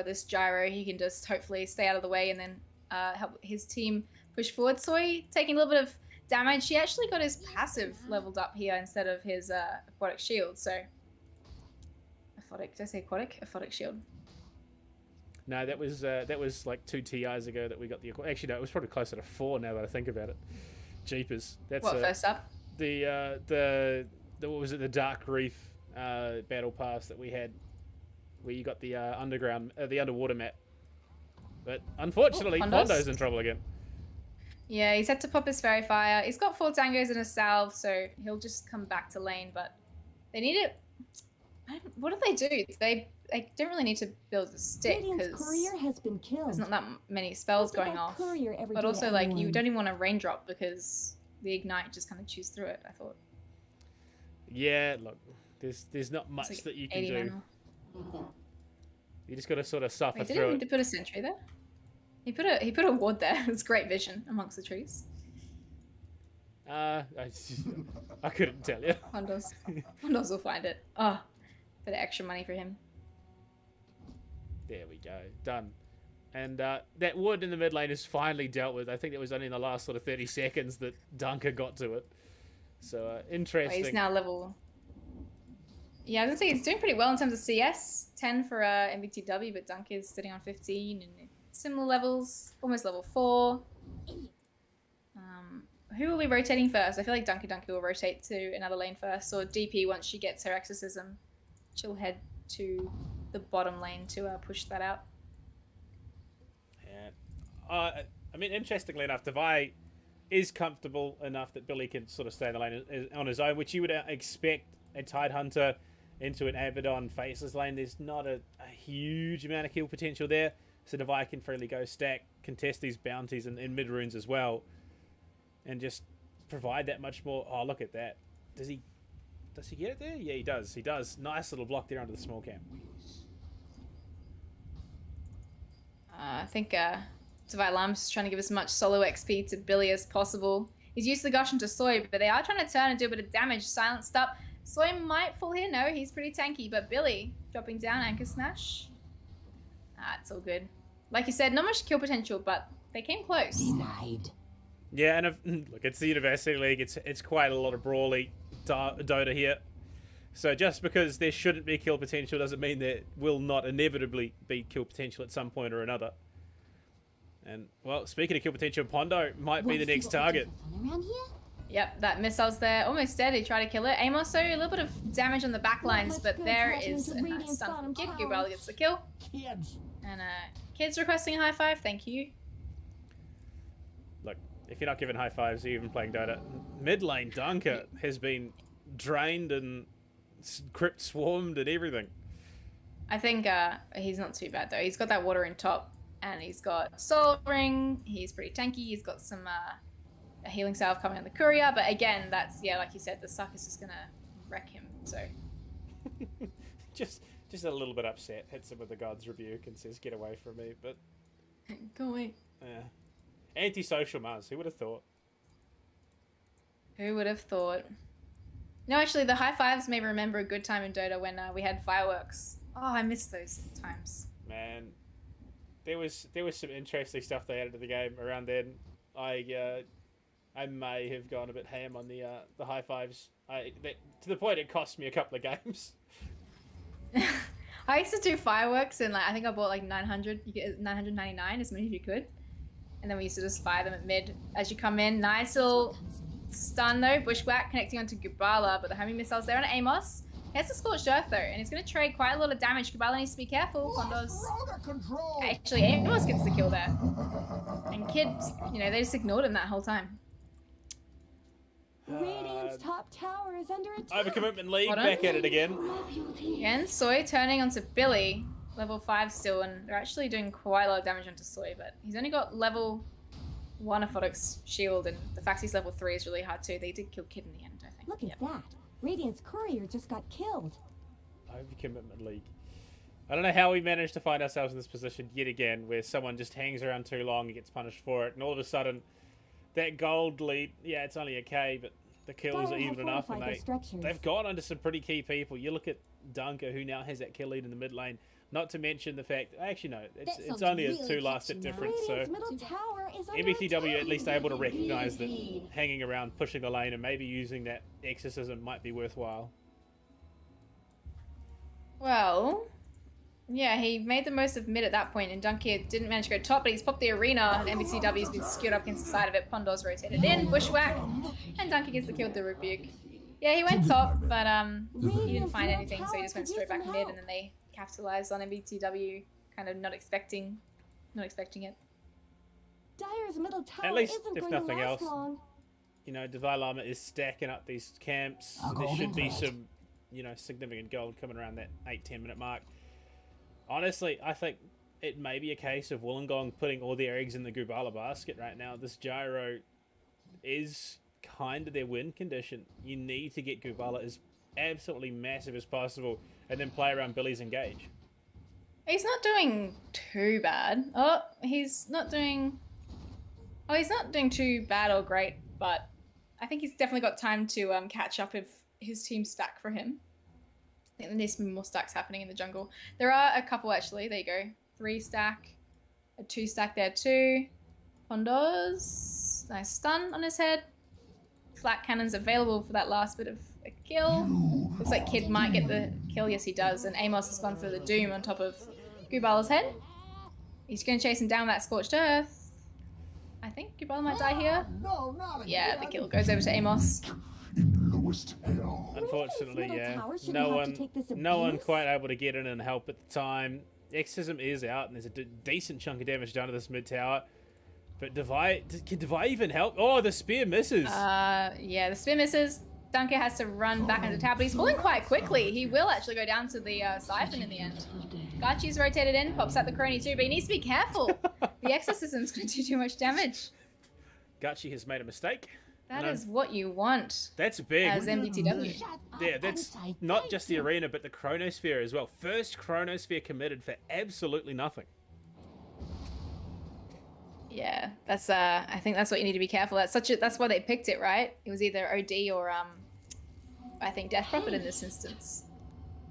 this Gyro. He can just hopefully stay out of the way and then help his team push forward. Soy taking a little bit of damage. He actually got his passive leveled up here instead of his aquatic shield. So, did I say aquatic? Aquatic shield.
No, that was like 2 TIs ago that we got the... Actually, no, it was probably closer to 4 now that I think about it. Jeepers. That's
what, first up?
The what was it? The Dark Reef battle pass that we had, where you got the the underwater map. But unfortunately, Pondo's in trouble again.
Yeah, he's had to pop his Fairy Fire. He's got 4 tangos and a salve, so he'll just come back to lane, but they need it. What do they do? They don't really need to build a stick
Radiant's
because
courier has been killed.
there's not that many spells
Look at
going
that
off.
courier every
But
day,
also, like, you
everyone.
don't even want a raindrop because the ignite just kind of chews through it, I thought.
Yeah, look, there's not much
It's like
that you can
80
do.
mana.
You just got to sort of suffer
Wait, did
through
he
it.
need to put a sentry there? He put a ward there. It's great vision amongst the trees.
I couldn't tell you.
Hondos will find it. Oh, bit of extra money for him.
There we go, done. And that wood in the mid lane is finally dealt with. I think it was only in the last sort of 30 seconds that Dunker got to it. So interesting.
He's now level. Yeah, I was gonna say he's doing pretty well in terms of CS. 10 for MBTW, but Dunk is sitting on 15 and similar levels, almost level 4. Who will be rotating first? I feel like Dunky will rotate to another lane first, or DP once she gets her exorcism. She'll head to the bottom lane to push that out.
Yeah. I mean, interestingly enough, Devi is comfortable enough that Billy can sort of stay in the lane on his own, which you would expect a Tidehunter into an Abaddon Faceless lane. There's not a huge amount of kill potential there, so Devi can freely go stack, contest these bounties in mid runes as well, and just provide that much more. Oh, look at that. Does he get it there? Yeah, he does. He does. Nice little block there under the small camp.
I think Devi Lam's just trying to give as much solo XP to Billy as possible. He's used the gush into Soy, but they are trying to turn and do a bit of damage. Silenced up. Soy might fall here. No, he's pretty tanky, but Billy dropping down, anchor smash. It's all good. Like you said, not much kill potential, but they came close.
Denied.
Yeah, and look, it's the University League. It's quite a lot of brawly Dota here. So just because there shouldn't be kill potential doesn't mean there will not inevitably be kill potential at some point or another. And, well, speaking of kill potential, Pondo might be the next target.
Around here?
Yep, that missile's there. Almost dead. He tried to kill it. Amos, so a little bit of damage on the back lines, but there is a nice stun from Kid. Gubrella gets the kill.
Kids.
And Kid's requesting a high five. Thank you.
Look, if you're not giving high fives, you're even playing Dota. Mid lane Dunker has been drained and crypt swarmed and everything.
I think he's not too bad, though. He's got that water in top, and he's got Soul Ring. He's pretty tanky. He's got some a healing salve coming on the courier, but again, that's, yeah, like you said, the suck is just going to wreck him, so.
just a little bit upset. Hits him with the God's Rebuke and says, get away from me, but...
Go away.
Yeah. Antisocial Mars, who would have thought?
Who would have thought? No, actually, the high fives made me remember a good time in Dota when we had fireworks. Oh, I miss those times.
Man, there was some interesting stuff they added to the game around then. I may have gone a bit ham on the high fives. To the point it cost me a couple of games.
I used to do fireworks, and I think I bought 900. You get 999, as many as you could, and then we used to just fire them at mid as you come in. Nice little stun though, bushwhack connecting onto Gubrella, but the homing missiles there on Amos. He has the Scorched Earth though, and he's going to trade quite a lot of damage. Gubrella needs to be careful. Condos. Actually, Amos gets the kill there, and Kid, they just ignored him that whole time.
Radiant's top tower is under attack.
Overcommitment League,
Hold on.
back at it again.
Again, Soy turning onto Billy, level 5 still, and they're actually doing quite a lot of damage onto Soy, but he's only got level 1 Aphotic's shield, and the fact he's level 3 is really hard too. They did kill Kid in the end, I think.
Look at that. Radiant's courier just got killed.
Overcommitment League. I don't know how we managed to find ourselves in this position yet again, where someone just hangs around too long and gets punished for it, and all of a sudden, that gold lead, yeah, it's only a K, but the kills are even enough, and they've gone onto some pretty key people. You look at Dunker, who now has that kill lead in the mid lane, not to mention the fact, actually no, it's only a 2 last hit difference, so MBTW at least able to recognise that hanging around, pushing the lane, and maybe using that exorcism might be worthwhile.
Well, yeah, he made the most of mid at that point, and Dunky didn't manage to go top, but he's popped the arena, and MBCW's been skewed up against the side of it. Pondo's rotated in, bushwhack, and Dunky gets the kill with the rebuke. Yeah, he went top, but he didn't find anything, so he just went straight back mid, and then they capitalized on MBTW, kind of not expecting it.
Dyer's middle tower
At least,
isn't
if
going
nothing
to last
else,
long.
Devi Lama is stacking up these camps. There should be some significant gold coming around that 8-10 minute mark. Honestly, I think it may be a case of Wollongong putting all their eggs in the Gubala basket right now. This gyro is kind of their win condition. You need to get Gubala as absolutely massive as possible and then play around Billy's engage.
He's not doing too bad. He's not doing too bad or great, but I think he's definitely got time to catch up if his team stack for him. I think there needs to be more stacks happening in the jungle. There are a couple actually. There you go. 3 stack, a 2 stack there too. Pondos, nice stun on his head. Flat cannons available for that last bit of a kill. Looks like Kid might get the kill. Yes, he does. And Amos has gone for the Doom on top of Gubala's head. He's going to chase him down that Scorched Earth. I think Gubala might die here. Yeah, the kill goes over to Amos.
Unfortunately, yeah. No one quite able to get in and help at the time. Exorcism is out, and there's a decent chunk of damage done to this mid tower. But can Devi even help? Oh, the spear misses.
Yeah, the spear misses. Dunker has to run back into the tower, but he's falling quite quickly. He will actually go down to the Siphon in the end. Gachi's rotated in, pops out the Crony too, but he needs to be careful. The Exorcism's going to do too much damage.
Gachi has made a mistake.
That is what you want.
That's big.
As MBTW.
Yeah, that's not just the arena, but the Chronosphere as well. First Chronosphere committed for absolutely nothing.
Yeah, that's I think that's what you need to be careful. That's why they picked it, right? It was either OD or I think Death Prophet in this instance.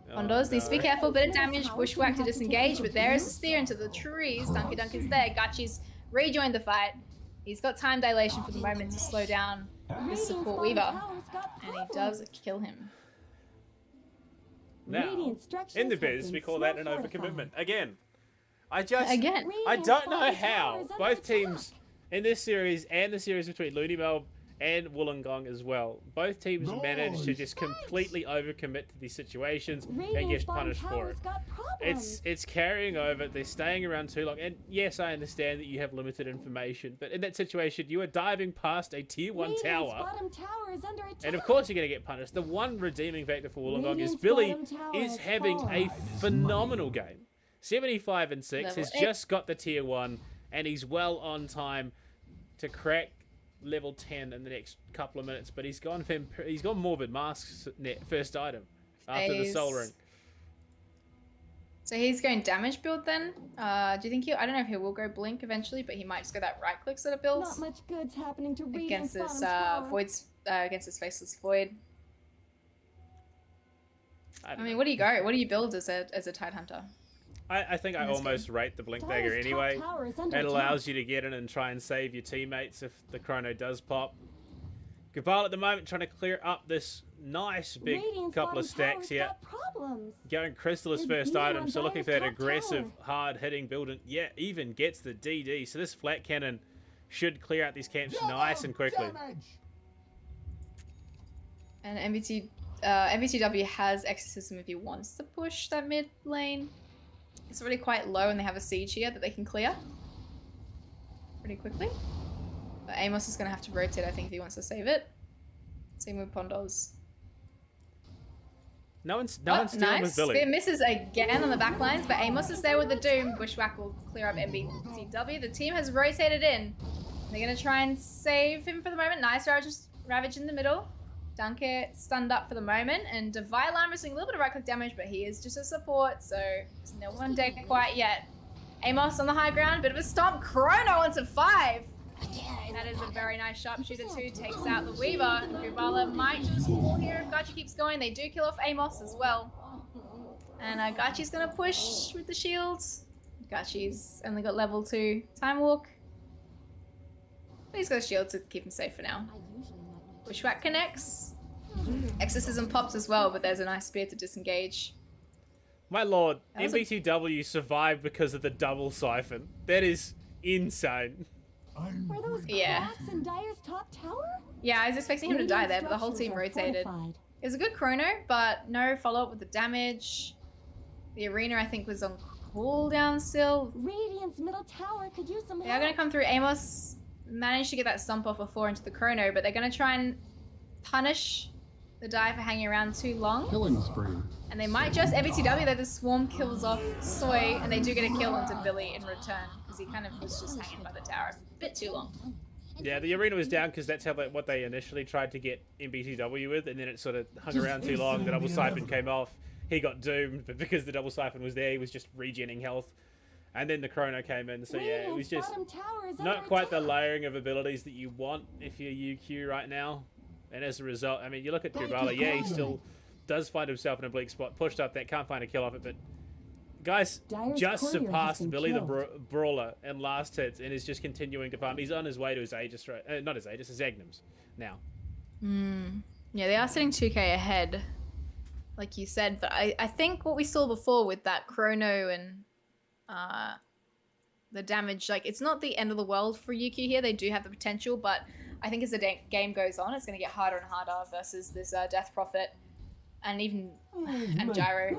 Pondos needs to be careful, bit of damage, Bushwhack to disengage, but there is a spear into the trees. Dunker's there. Gachi's rejoined the fight. He's got time dilation for the moment to slow down his support Weaver. And he does kill him.
Now, in the biz, we call that an overcommitment. Again. I don't know how both teams in this series and the series between Lunimel and Wollongong as well, both teams managed to just completely overcommit to these situations and get punished for it. It's carrying over. They're staying around too long. And yes, I understand that you have limited information, but in that situation, you are diving past a tier 1 tower. And of course you're going to get punished. The one redeeming factor for Wollongong is Billy is having a phenomenal game. 75 and 6, has just got the tier 1, and he's well on time to crack level 10 in the next couple of minutes. But he's gone Morbid Masks first item after the Soul Ring.
So he's going damage build then. Do you think I don't know if he will go Blink eventually, but he might just go that right click sort of build.
Not much good's happening to
against this against this Faceless Void. I mean, what do you go? What do you build as a Tide Hunter?
I think I almost rate the Blink Dagger anyway. It allows you to get in and try and save your teammates if the Chrono does pop. Gubala at the moment trying to clear up this nice big couple of stacks here. Going Crystallis first item, so looking for that aggressive, hard-hitting build. And yeah, even gets the DD. So this flat cannon should clear out these camps nice and quickly.
And MBTW has Exorcism if he wants to push that mid lane. It's already quite low and they have a siege here that they can clear pretty quickly. But Amos is going to have to rotate, I think, if he wants to save it. Same with Pondos.
No one's dealing with Billy.
Spear misses again on the back lines, but Amos is there with the Doom. Bushwhack will clear up MBTW. The team has rotated in. They're going to try and save him for the moment. Nice Ravage in the middle. Dunker stunned up for the moment, and Devi Lamb is doing a little bit of right-click damage, but he is just a support, so there's no one dead quite yet. Amos on the high ground, bit of a stomp. Chrono onto 5. That is a very nice sharpshooter too. Takes out the Weaver, and Gubala might just fall here if Gachi keeps going. They do kill off Amos as well. And Gachi's going to push with the shields. Gachi's only got level 2 Time Walk. But he's got a shield to keep him safe for now. Bushwhack connects. Exorcism pops as well, but there's a nice spear to disengage.
My lord, MBTW survived because of the double siphon. That is insane.
Were those cracks in Dyer's top tower?
Yeah, I was expecting him to die there, but the whole team rotated. It was a good chrono, but no follow-up with the damage. The arena, I think, was on cooldown still.
Radiant's middle tower could use some help.
They are going to come through. Amos managed to get that stomp off a 4 into the chrono, but they're going to try and punish the die for hanging around too long.
Killing spree.
And they might just ABTW, though the swarm kills off Soy, and they do get a kill onto Billy in return, because he kind of was just hanging by the tower a bit too long.
Yeah, the arena was down because that's how what they initially tried to get MBTW with, and then it sort of hung around too long. The double siphon came off. He got doomed, but because the double siphon was there, he was just regenning health. And then the Chrono came in, so yeah, it was just not quite the layering of abilities that you want if you're UQ right now. And as a result, I mean, you look at Kubala, yeah, he still does find himself in a bleak spot, pushed up that, can't find a kill off it, but guys just surpassed Billy the Brawler in last hits and is just continuing to farm. He's on his way to his Aegis, not his Aegis, his Agnums now.
Yeah, they are sitting 2k ahead, like you said, but I think what we saw before with that Chrono and the damage, like, it's not the end of the world for UQ here. They do have the potential, but I think as the game goes on, it's going to get harder and harder versus this Death Prophet and even and Gyro.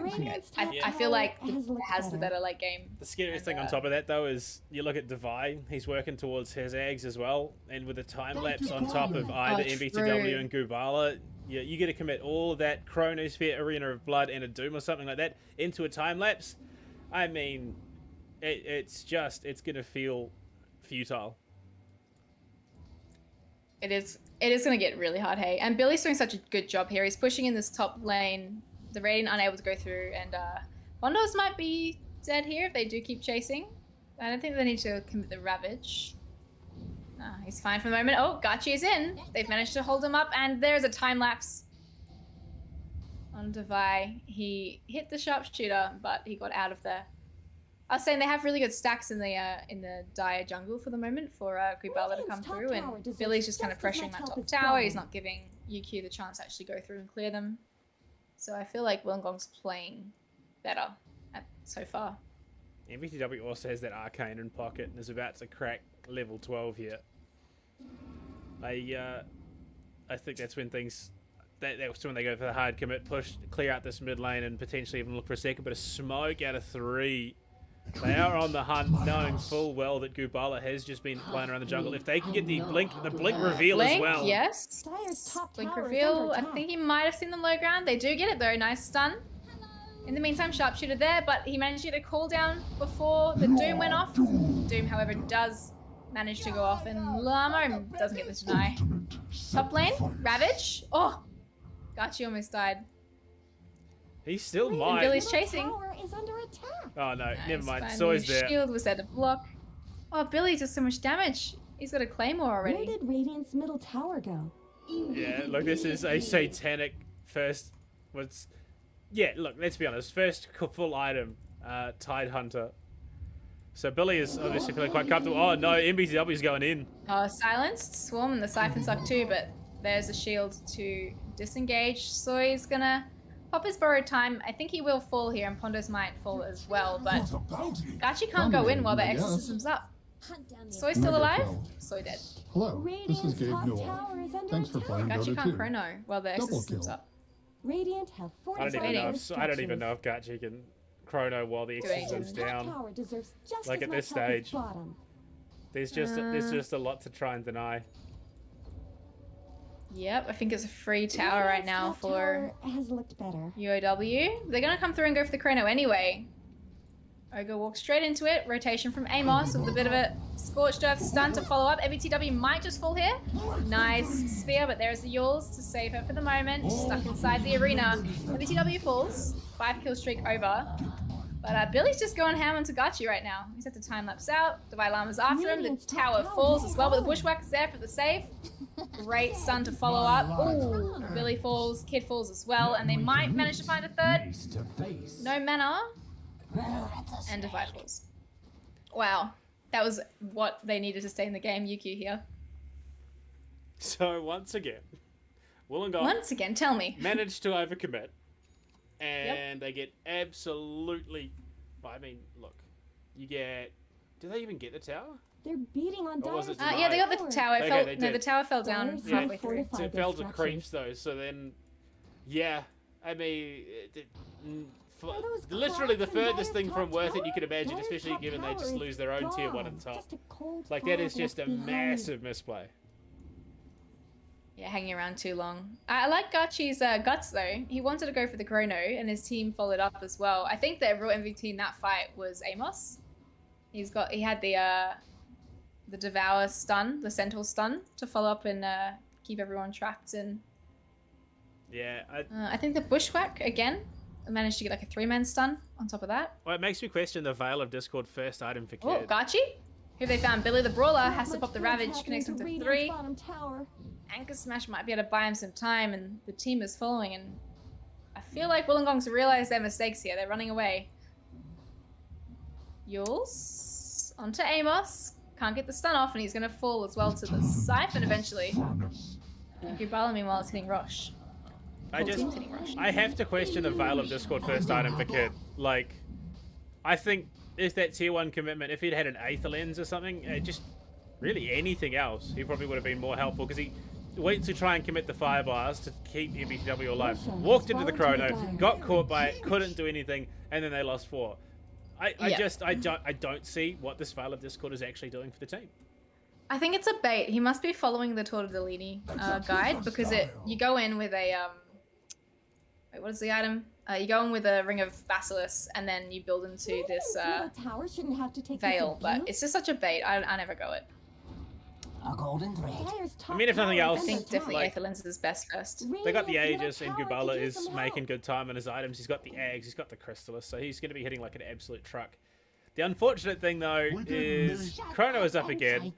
I feel like it has the better late game.
The scariest thing on top of that, though, is you look at Devi. He's working towards his eggs as well, and with a time lapse on top of either MBTW and Gubala, you get to commit all of that Chronosphere, Arena of Blood, and a Doom or something like that into a time lapse. I mean, it's going to feel futile.
It is going to get really hard, hey. And Billy's doing such a good job here. He's pushing in this top lane. The Radiant unable to go through, and Bondos might be dead here if they do keep chasing. I don't think they need to commit the Ravage. He's fine for the moment. Oh, Gachi is in. They've managed to hold him up, and there's a time lapse on Devi. He hit the sharpshooter, but he got out of there. I was saying they have really good stacks in the dire jungle for the moment for Kubala to come through, and Billy's just kind of pressuring that top tower. He's not giving UQ the chance to actually go through and clear them. So I feel like Wollongong's playing better so far.
MBTW also has that Arcane in pocket and is about to crack level 12 here. I think that's when things... That's when they go for the hard commit, push, clear out this mid lane, and potentially even look for a second bit of smoke out of 3. They are on the hunt, knowing full well that Gubala has just been playing around the jungle. If they can get the blink reveal as well.
Yes. Blink reveal. I think he might have seen them low ground. They do get it though. Nice stun. In the meantime, sharpshooter there, but he managed to get a cooldown before the Doom went off. Doom, however, does manage to go off, and Lamo doesn't get the deny. Top lane, Ravage. Oh, Gachi almost died.
He still might.
And Billy's chasing.
Oh no, never mind. Soy's there.
Shield was there to block. Oh, Billy does so much damage. He's got a claymore already.
Where did Radiant's middle tower go?
Yeah, look, this is a satanic first. Yeah, look, let's be honest. First full item, Tide Hunter. So Billy is obviously feeling quite comfortable. Oh no, MBTW is going in.
Silenced, Swarm, and the Siphon suck too, but there's a shield to disengage. Soy's gonna pop his borrowed time. I think he will fall here, and Pondos might fall as well, but Gachi can't go in while the exorcism's up. Soy still alive? Soy dead.
Hello, this is Gabe Newell. Thanks for playing
Gachi
Dota
can't
2.
chrono while the exorcism's up.
Radiant have
I don't even know if Gachi can chrono while the exorcism's down. Like at this stage, there's just a lot to try and deny.
Yep, I think it's a free tower right now for
has looked better.
UOW. They're gonna come through and go for the chrono anyway. Ogre walks straight into it. Rotation from Amos with a bit of a scorched earth stun to follow up. MBTW might just fall here. Nice spear, but there's the Yules to save her for the moment. Stuck inside the arena. MBTW falls. 5 kill streak over. But Billy's just going ham on Tagachi right now. He's had to time lapse out. Divine Llama's after him. The tower falls as well, but the Bushwhacker's there for the save. Great stun to follow up. Ooh, Billy falls, Kid falls as well, and they might manage to find a third. No mana. And Divide falls. Wow. That was what they needed to stay in the game, UQ here.
So once again, Wollongong
once again, tell me.
managed to overcommit. And they get absolutely... I mean, look. You get... Do they even get the tower?
They're beating on
was it
yeah, they got the tower.
Okay,
The tower fell down halfway through.
It fell to creeps, though. So then... Yeah. I mean... literally the furthest thing from worth it you could imagine, especially given they just lose their own tier 1 at the top. Like, that is just a massive misplay.
Yeah, hanging around too long. I like Gachi's guts though. He wanted to go for the chrono, and his team followed up as well. I think the real MVP in that fight was Amos. He had the Devour stun, the Sentinel stun, to follow up and keep everyone trapped. And
Yeah.
I think the Bushwhack again managed to get like a 3-man stun on top of that.
Well, it makes me question the Veil of Discord first item for
Oh,
Kid.
Gachi, who they found. Billy the Brawler has to
Not
pop the
much good
Ravage, connects him to
happening
3.
Radiant's bottom tower.
Anchor Smash might be able to buy him some time, and the team is following. And I feel like Wollongong's realized their mistakes here. They're running away. Yules onto Amos. Can't get the stun off, and he's going to fall as well to the Siphon eventually. And Gubala, meanwhile, is hitting Rosh. Team's hitting Rosh.
I have to question the Veil of Discord first item for Kid. Like, I think if that tier 1 commitment, if he'd had an Aether Lens or something, just really anything else, he probably would have been more helpful, because he went to try and commit the fire bars to keep MBTW alive. Walked into the chrono, got caught by it, couldn't do anything, and then they lost 4. I don't see what this Veil of Discord is actually doing for the team.
I think it's a bait. He must be following the Tortellini guide, because you go in with a wait, what is the item? You go in with a Ring of Basilisk, and then you build into this
Tower shouldn't have to take
veil. But it's just such a bait. I never go it.
A golden thread.
I mean, if nothing else,
I think definitely
like,
Aether Lens is best first.
they got the Aegis, and Gubala is making good time on his items. He's got the Ags, he's got the Crystallis, so he's going to be hitting like an absolute truck. The unfortunate thing, though, is Chrono is up again,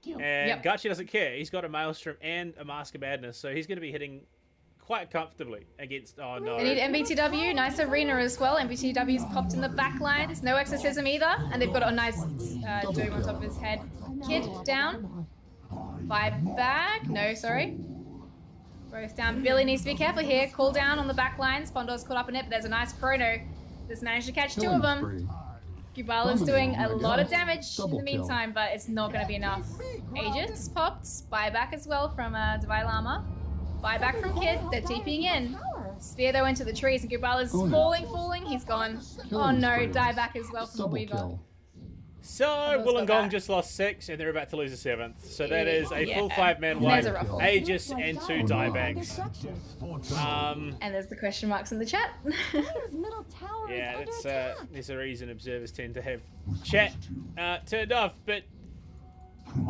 and Gachi doesn't care. He's got a Maelstrom and a Mask of Madness, so he's going to be hitting quite comfortably against... Oh, no.
They need MBTW, nice arena as well. MBTW's popped in the back lines, no exorcism either, and they've got a nice Doom on top of his head. Kid down. Vibe back. No, sorry. Both down. Billy needs to be careful here. Cool down on the back lines. Pondor's caught up in it, but there's a nice chrono. Just managed to catch 2 of them. Gubala's doing a lot of damage in the meantime, but it's not going to be enough. Aegis popped. Buyback as well from Divine Llama. Buyback from Kid. They're TPing in. Spear though into the trees, and Gubala's falling. He's gone. Oh no, dieback as well from the Weaver.
So, Wollongong just lost 6, and they're about to lose a 7th. So that is a full 5-man wipe, Aegis, and 2 diebacks.
And there's the question marks in the chat.
Yeah, there's a reason observers tend to have chat turned off, but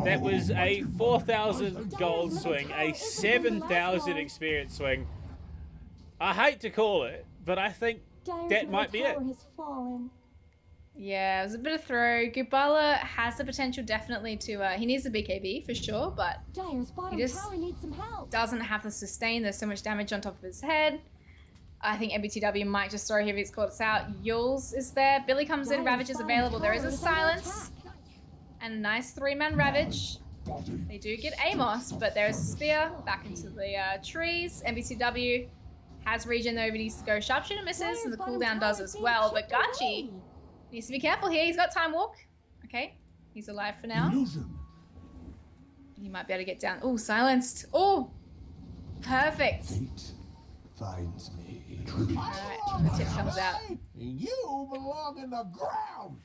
that was a 4,000 gold swing, a 7,000 experience swing. I hate to call it, but I think that might be it.
Yeah, it was a bit of throw. Gubala has the potential definitely to... he needs the BKB for sure, but he just doesn't have the sustain. There's so much damage on top of his head. I think MBTW might just throw here if he's caught us out. Yules is there. Billy comes in. Ravage is available. There is a silence. And a nice 3-man Ravage. They do get Amos, but there's a spear back into the trees. MBTW has regen though, but needs to go. Sharpshooter misses, and the cooldown does as well. But Gachi needs to be careful here. He's got time walk. Okay, he's alive for now. He might be able to get down. Oh, silenced. Oh, perfect.
Finds me.
Alright, the tip comes out.
You belong in the ground.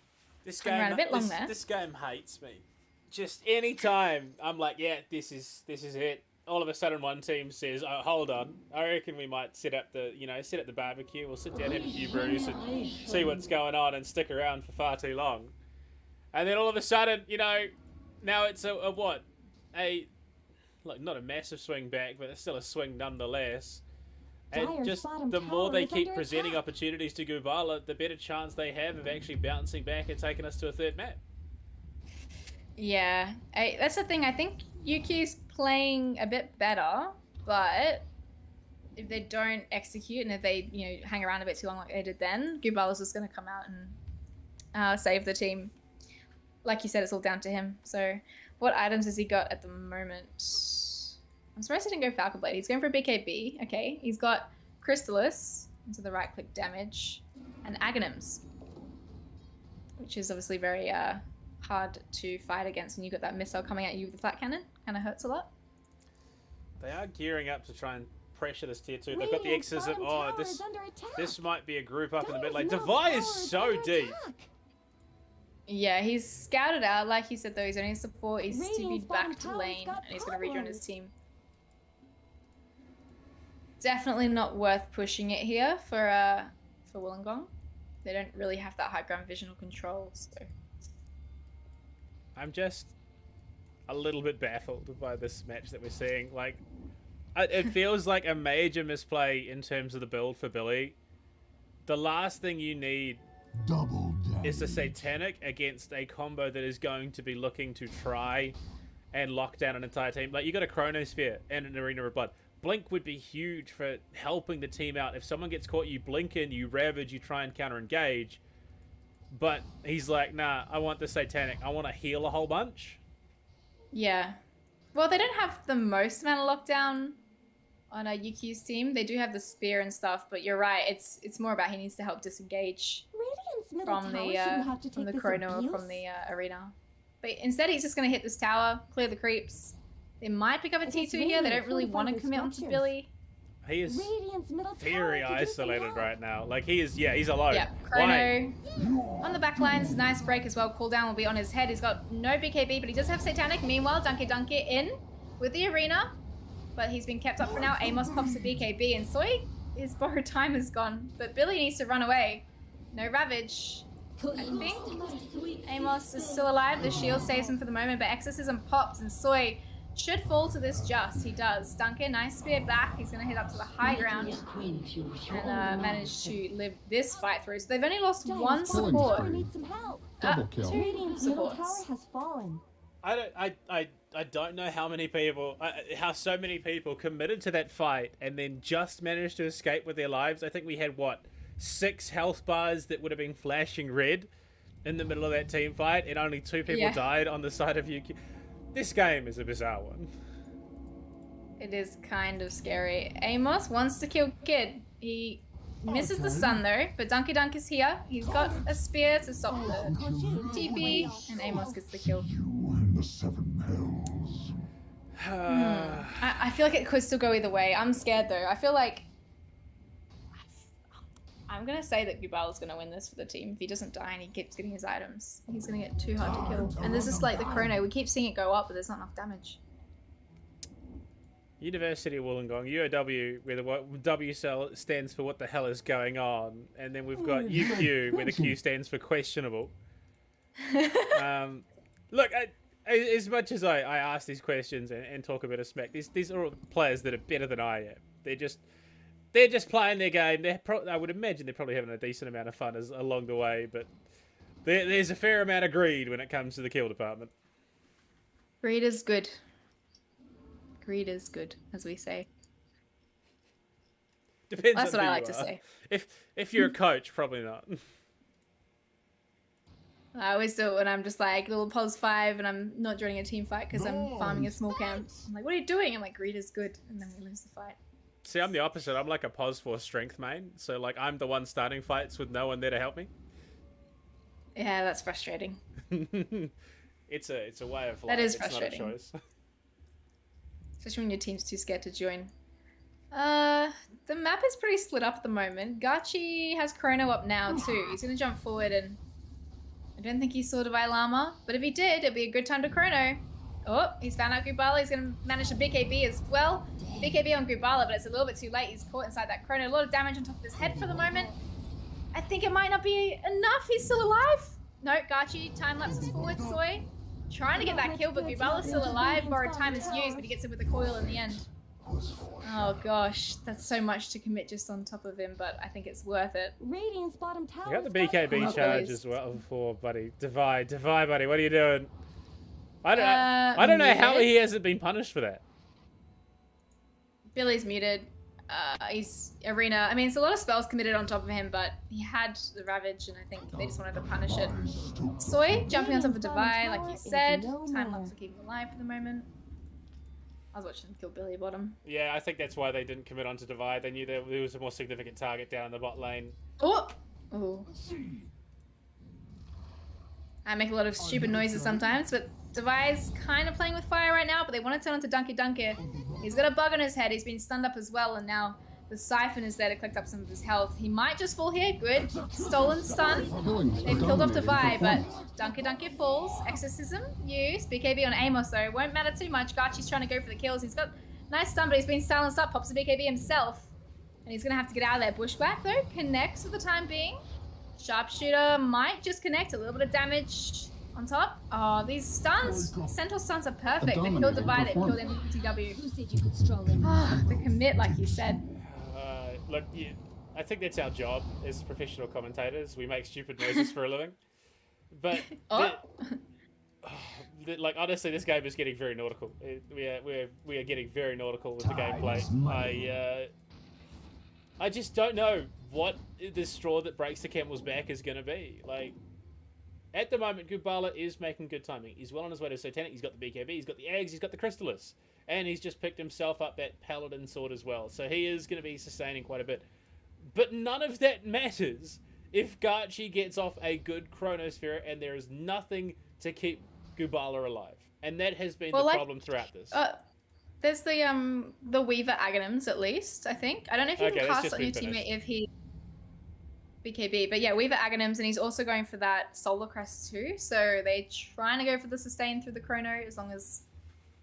This
Ran a bit long there.
This game hates me. Just any time I'm like, yeah, this is it. All of a sudden, one team says, "Oh, hold on, I reckon we might set up the barbecue. We'll sit down, have a few brews, and see what's going on, and stick around for far too long." And then all of a sudden, now it's not a massive swing back, but it's still a swing nonetheless. And just the more they keep presenting opportunities to Gubala, the better chance they have of actually bouncing back and taking us to a 3rd map.
Yeah, that's the thing. I think UQ's playing a bit better, but if they don't execute and if they hang around a bit too long like they did then, Gubala's just going to come out and save the team. Like you said, it's all down to him. So what items has he got at the moment? I'm surprised he didn't go Falcon Blade. He's going for a BKB. Okay, he's got Crystallis into the right click damage and Aghanims, which is obviously very hard to fight against when you've got that missile coming at you with the flat cannon. Kind of hurts a lot.
They are gearing up to try and pressure this tier 2. They've got the exorcism. Oh, this might be a group up in the mid lane. Devi is so deep.
Yeah, he's scouted out. Like you said, though, he's only support. He's TP'd back to lane, and he's going to rejoin his team. definitely not worth pushing it here for Wollongong. They don't really have that high ground vision or control, so.
I'm just a little bit baffled by this match that we're seeing. Like, it feels like a major misplay in terms of the build for Billy. The last thing you need is a Satanic against a combo that is going to be looking to try and lock down an entire team. Like, you got a Chronosphere and an Arena of Blood. Blink would be huge for helping the team out. If someone gets caught, you blink in, you ravage, you try and counter-engage. But he's like, nah, I want the Satanic. I want to heal a whole bunch.
Yeah. Well, they don't have the most amount of lockdown on UQ's team. They do have the spear and stuff, but you're right. It's more about he needs to help disengage from the chrono or from the arena. But instead, he's just going to hit this tower, clear the creeps. They might pick up a T2 here. They don't really want to commit onto Billy.
He is very isolated right now. Like, he is, yeah, he's alone.
Yeah, Chrono on the back lines. Nice break as well. Cooldown will be on his head. He's got no BKB, but he does have Satanic. Meanwhile, Dunky in with the arena. But he's been kept up for now. Amos pops the BKB, and Soy, his borrowed time is gone. But Billy needs to run away. No Ravage. I think Amos is still alive. The shield saves him for the moment, but Exorcism pops, and Soy should fall to this just. He does. Duncan, nice spear back. He's going to hit up to the high ground and manage to live this fight through. So they've only lost one support. Two supports.
I don't know how many people, how so many people committed to that fight and then just managed to escape with their lives. I think we had, what, 6 health bars that would have been flashing red in the middle of that team fight, and only 2 people died on the side of UQ. This game is a bizarre one.
It is kind of scary. Amos wants to kill Kid. He misses the stun though, but Dunky Dunk is here. He's got a spear to stop the TP, and Amos gets the kill. I feel like it could still go either way. I'm scared though. I feel like I'm gonna say that Gubala's gonna win this for the team if he doesn't die and he keeps getting his items. He's gonna get too hard to kill. And this is like the chrono. We keep seeing it go up, but there's not enough damage.
University of Wollongong, UOW, where the W stands for what the hell is going on, and then we've got UQ, where the Q stands for questionable. Look, as much as I ask these questions and talk a bit of smack, these are all players that are better than I am. They're just playing their game. I would imagine they're probably having a decent amount of fun along the way, but there's a fair amount of greed when it comes to the kill department.
Greed is good. Greed is good, as we say.
Depends.
That's
on
what
who
I like
you
to
are.
say.
If you're a coach, probably not.
I always do it when I'm just like little pos 5 and I'm not joining a team fight because I'm farming a small camp. I'm like, what are you doing? I'm like, greed is good, and then we lose the fight.
See, I'm the opposite. I'm like a pos 4 strength main, so like I'm the one starting fights with no one there to help me.
Yeah, that's frustrating.
It's a way of life.
That is
it's
frustrating.
Not a choice.
Especially when your team's too scared to join. The map is pretty split up at the moment. Gachi has Chrono up now too. He's going to jump forward, and I don't think he saw Divine Llama, but if he did, it'd be a good time to Chrono. Oh, he's found out Gubala. He's going to manage a BKB as well. BKB on Gubala, but it's a little bit too late. He's caught inside that Chrono. A lot of damage on top of his head for the moment. I think it might not be enough. He's still alive. No, Gachi time lapses forward. Soy trying to get that kill, but Gubala's still alive. Borrowed time is used, but he gets it with the coil in the end. Oh gosh, that's so much to commit just on top of him, but I think it's worth it.
Radiant's bottom tower.
You got the BKB charge as well for buddy. Divide, buddy. What are you doing? I don't know how he hasn't been punished for that.
Billy's muted. He's arena. I mean, it's a lot of spells committed on top of him, but he had the Ravage, and I think they just wanted to punish it. Soy jumping on top of Divide, like you said. Time lapse to keep him alive for the moment. I was watching him kill Billy bottom.
Yeah, I think that's why they didn't commit onto Divide. They knew there was a more significant target down in the bot lane.
Oh! Oh. I make a lot of stupid noises sometimes, but Divide's kind of playing with fire right now, but they want to turn onto Dunky. He's got a bug on his head. He's been stunned up as well, and now the Siphon is there to collect up some of his health. He might just fall here. Good. Stolen stun. They've killed off Divide, but Dunky falls. Exorcism used. BKB on Amos, though. Won't matter too much. Gachi's trying to go for the kills. He's got nice stun, but he's been silenced up. Pops the BKB himself. And he's going to have to get out of that bushwhack, though. Connects for the time being. Sharpshooter might just connect. A little bit of damage on top. Oh, these stuns. Centaur stuns are perfect. They killed Divide, they killed MTW.
Who said you could stroll in?
The commit, like you said.
Look, I think that's our job as professional commentators. We make stupid noises for a living. But like honestly, this game is getting very nautical. We are getting very nautical with the gameplay. I just don't know what the straw that breaks the camel's back is going to be. Like, at the moment, Gubala is making good timing. He's well on his way to Satanic. He's got the BKB, he's got the Eggs, he's got the Crystallis. And he's just picked himself up that Paladin sword as well. So he is going to be sustaining quite a bit. But none of that matters if Garchi gets off a good Chronosphere and there is nothing to keep Gubala alive. And that has been the problem throughout this.
There's the Weaver Aghanims, at least, I think. I don't know if you can cast on your teammate if he... BKB. But yeah, Weaver Aghanims, and he's also going for that Solar Crest too. So they're trying to go for the sustain through the Chrono as long as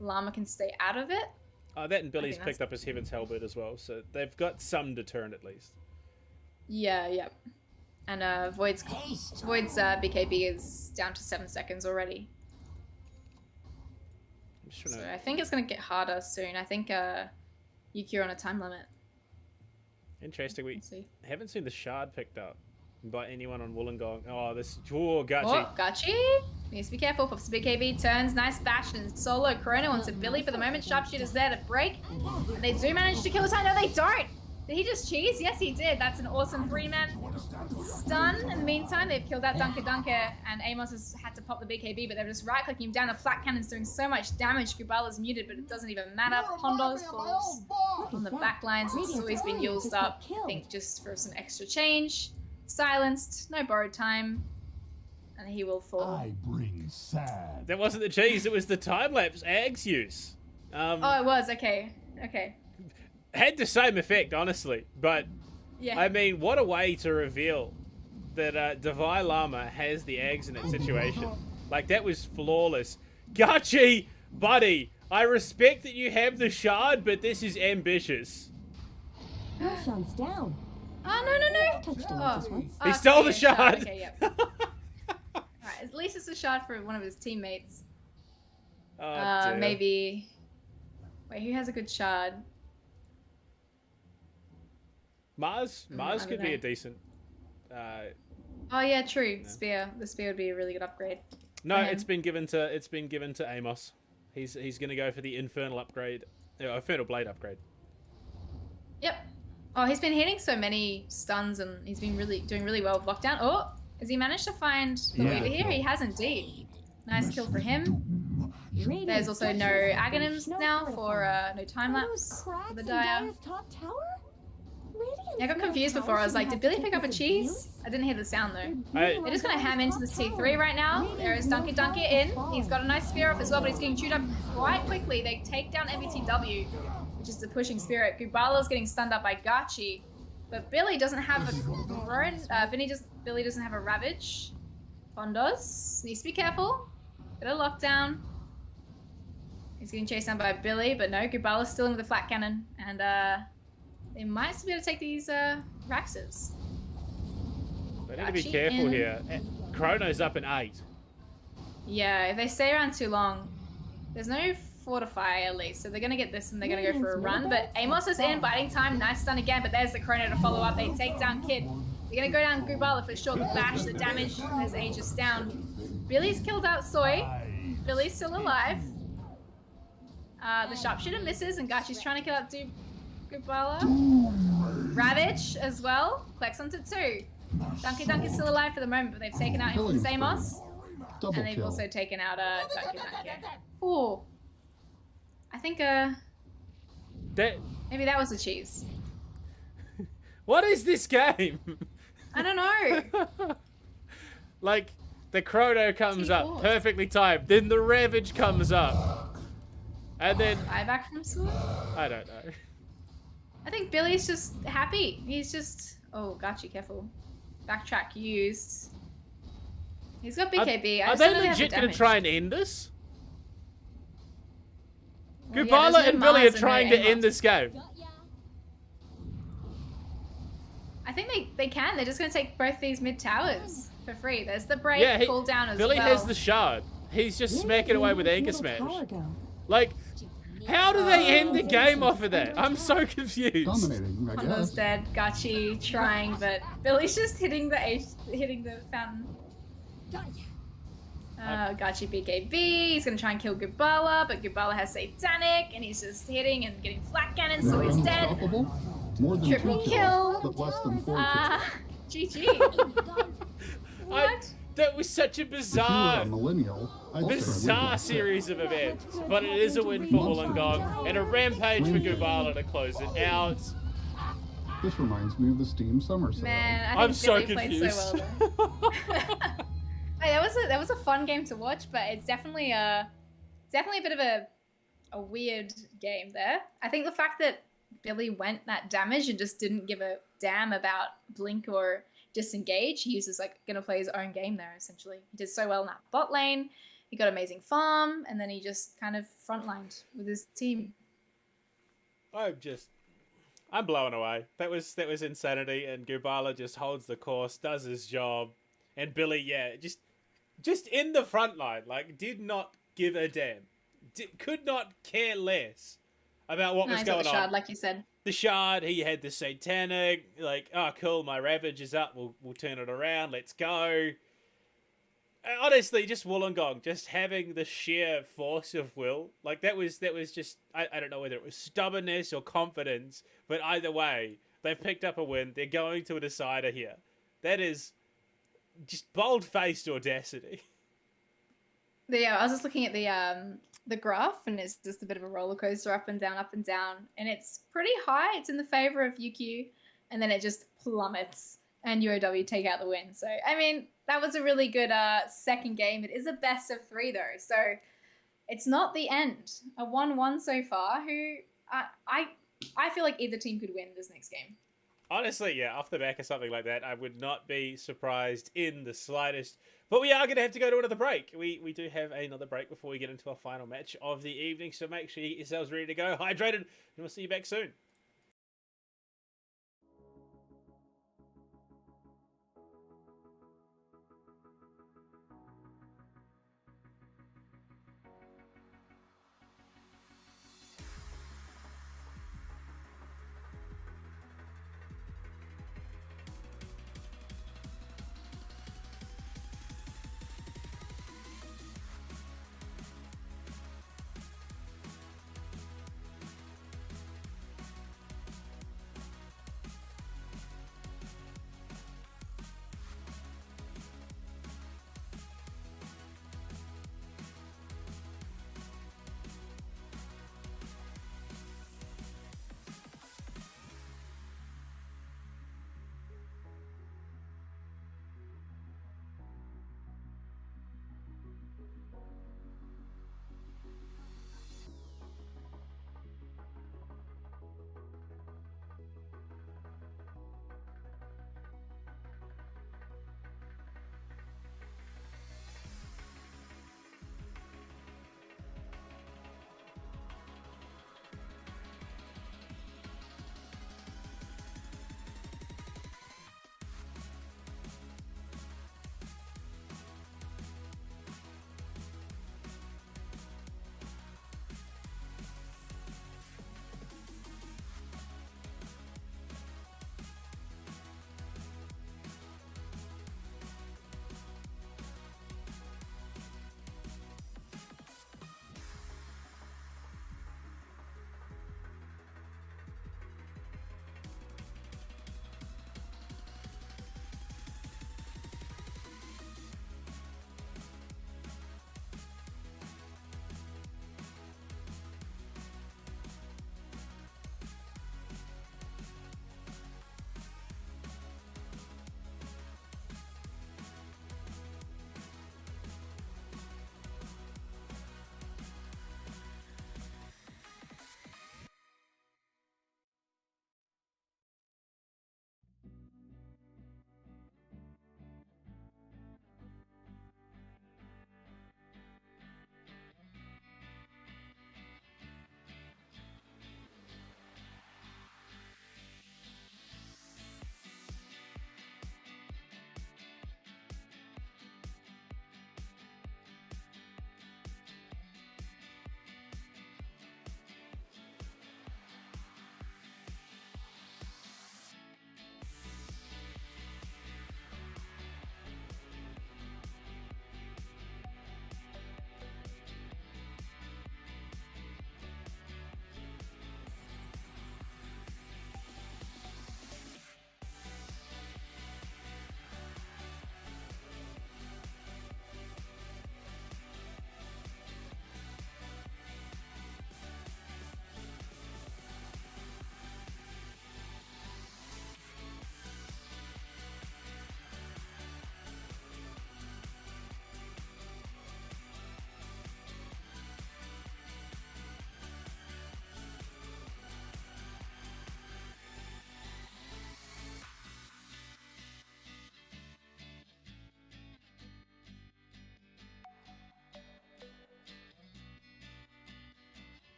Llama can stay out of it.
That and Billy's picked up his Heaven's Halberd as well. So they've got some deterrent at least.
Yeah. And Void's BKB is down to 7 seconds already. So I think it's going to get harder soon. I think Yuki's on a time limit.
Interesting. We haven't seen the Shard picked up by anyone on Wollongong. Gachi.
Oh, Gachi. Needs to be careful. Pops the BKB, turns, nice bash, and solo Chrono onto Billy for the moment. Sharpshooter's there to break. And they do manage to kill the time. No, they don't. Did he just cheese? Yes, he did. That's an awesome 3-man stun. In the meantime, they've killed that Dunker, and Amos has had to pop the BKB, but they're just right-clicking him down. The flat cannon's doing so much damage. Gubala's muted, but it doesn't even matter. Pondos falls on the back lines. It's always been used up, I think, just for some extra change. Silenced, no borrowed time, and he will fall.
I bring sad.
That wasn't the cheese, it was the time-lapse Ags use.
Oh, it was. Okay.
Had the same effect, honestly, but
yeah.
I mean, what a way to reveal that Devi Lama has the Ags in that situation. Like, that was flawless. Gachi, buddy, I respect that you have the Shard, but this is ambitious.
Roshan's down.
Oh, no.
Touched him with this one.
He stole the Shard.
Okay, yep. Alright, at least it's a Shard for one of his teammates.
Oh,
maybe... Wait, who has a good Shard?
Mars could be a decent.
Oh yeah, true. Yeah. Spear. The spear would be a really good upgrade.
No, it's been given to Amos. He's gonna go for the Infernal upgrade, Infernal Blade upgrade.
Yep. Oh, he's been hitting so many stuns and he's been doing really well with lockdown. Oh, has he managed to find the Weaver here? He has indeed. Nice kill for him. There's also no Aghanims now for no time lapse for the Dire. Yeah, I got confused before. I was like, did Billy pick up a cheese? I didn't hear the sound though. They're just gonna ham into this T3 right now. There is Dunker in. He's got a nice spear off as well, but he's getting chewed up quite quickly. They take down MBTW, which is the pushing spirit. Gubala's getting stunned up by Gachi, but Billy doesn't have a Billy doesn't have a Ravage. Pondos needs to be careful. Bit of lockdown. He's getting chased down by Billy, but no, Gubala's still in with the flat cannon, and they might still be able to take these Raxes.
They need to be careful here. Chrono's up in 8.
Yeah, if they stay around too long, there's no fortify at least, so they're gonna get this and they're gonna go for a run. But Amos is in, biting time, nice stun again, but there's the Chrono to follow up. They take down Kid. They're gonna go down Gubala for sure. The bash, the damage, there's Aegis down. Billy's killed out Soy. Billy's still alive. The sharpshooter misses, and Gachi's trying to kill out Gubala. Ravage as well. Clex onto 2. Dunker's still alive for the moment, but they've taken out him from Amos. And they've also taken out Dunker. Ooh. I think maybe that was a cheese.
What is this game?
I don't know.
Like, the Chrono comes up, perfectly timed. Then the Ravage comes up. And then...
Buyback from Sword?
I don't know.
I think Billy's just happy. He's just... Oh, Gachi, careful. Backtrack used. He's got BKB.
Are they legit going to try and end this?
Well,
Gubala and Billy are trying to end this game.
I think they can. They're just going to take both these mid towers for free. There's the break cooldown as
Billy
well.
has the shard. He's just smacking away with Anchor Smash. Like, how do they end the game off of that? I'm so confused.
Dominating, I
Hondo's
guess.
dead. Gachi trying, but Billy's just hitting the fountain. Gachi BKB. He's gonna try and kill Gubala, but Gubala has Satanic, and he's just hitting and getting flat cannon, so he's dead.
Unstoppable. More than
Triple
2
kill.
kills, but less than 4 kills.
GG. What?
That was such a
If you were
bizarre,
a millennial, I'd say
bizarre series of events. But it is a win for Wollongong and a rampage for Gubala to close it out.
This reminds me of the Steam Summer Sale.
Man, I
I'm
think
so
Billy played
confused.
so well there. Hey, that was a fun game to watch, but it's definitely a bit of a weird game there. I think the fact that Billy went that damage and just didn't give a damn about blink or disengage. He was just like gonna play his own game there essentially. He did so well in that bot lane. He got amazing farm, and then he just kind of frontlined with his team.
I'm blown away. That was insanity, and Gubala just holds the course, does his job, and Billy, just in the front line, like did not give a damn, could not care less about what was
He's got
going
the shard,
on.
like you said.
The shard, he had the Satanic, like, oh cool, my Ravage is up, we'll turn it around, let's go. Honestly, just Wollongong, just having the sheer force of will, like that was just, I don't know whether it was stubbornness or confidence, but either way, they've picked up a win, they're going to a decider here. That is just bold-faced audacity.
Yeah, I was just looking at the graph, and it's just a bit of a roller coaster, up and down, and it's pretty high. It's in the favor of UQ, and then it just plummets, and UOW take out the win. So, I mean, that was a really good second game. It is a best of 3 though, so it's not the end. A 1-1 so far. Who I feel like either team could win this next game.
Honestly, yeah, off the back of something like that, I would not be surprised in the slightest. But we are going to have to go to another break. We do have another break before we get into our final match of the evening, so make sure you get yourselves ready to go, hydrated, and we'll see you back soon.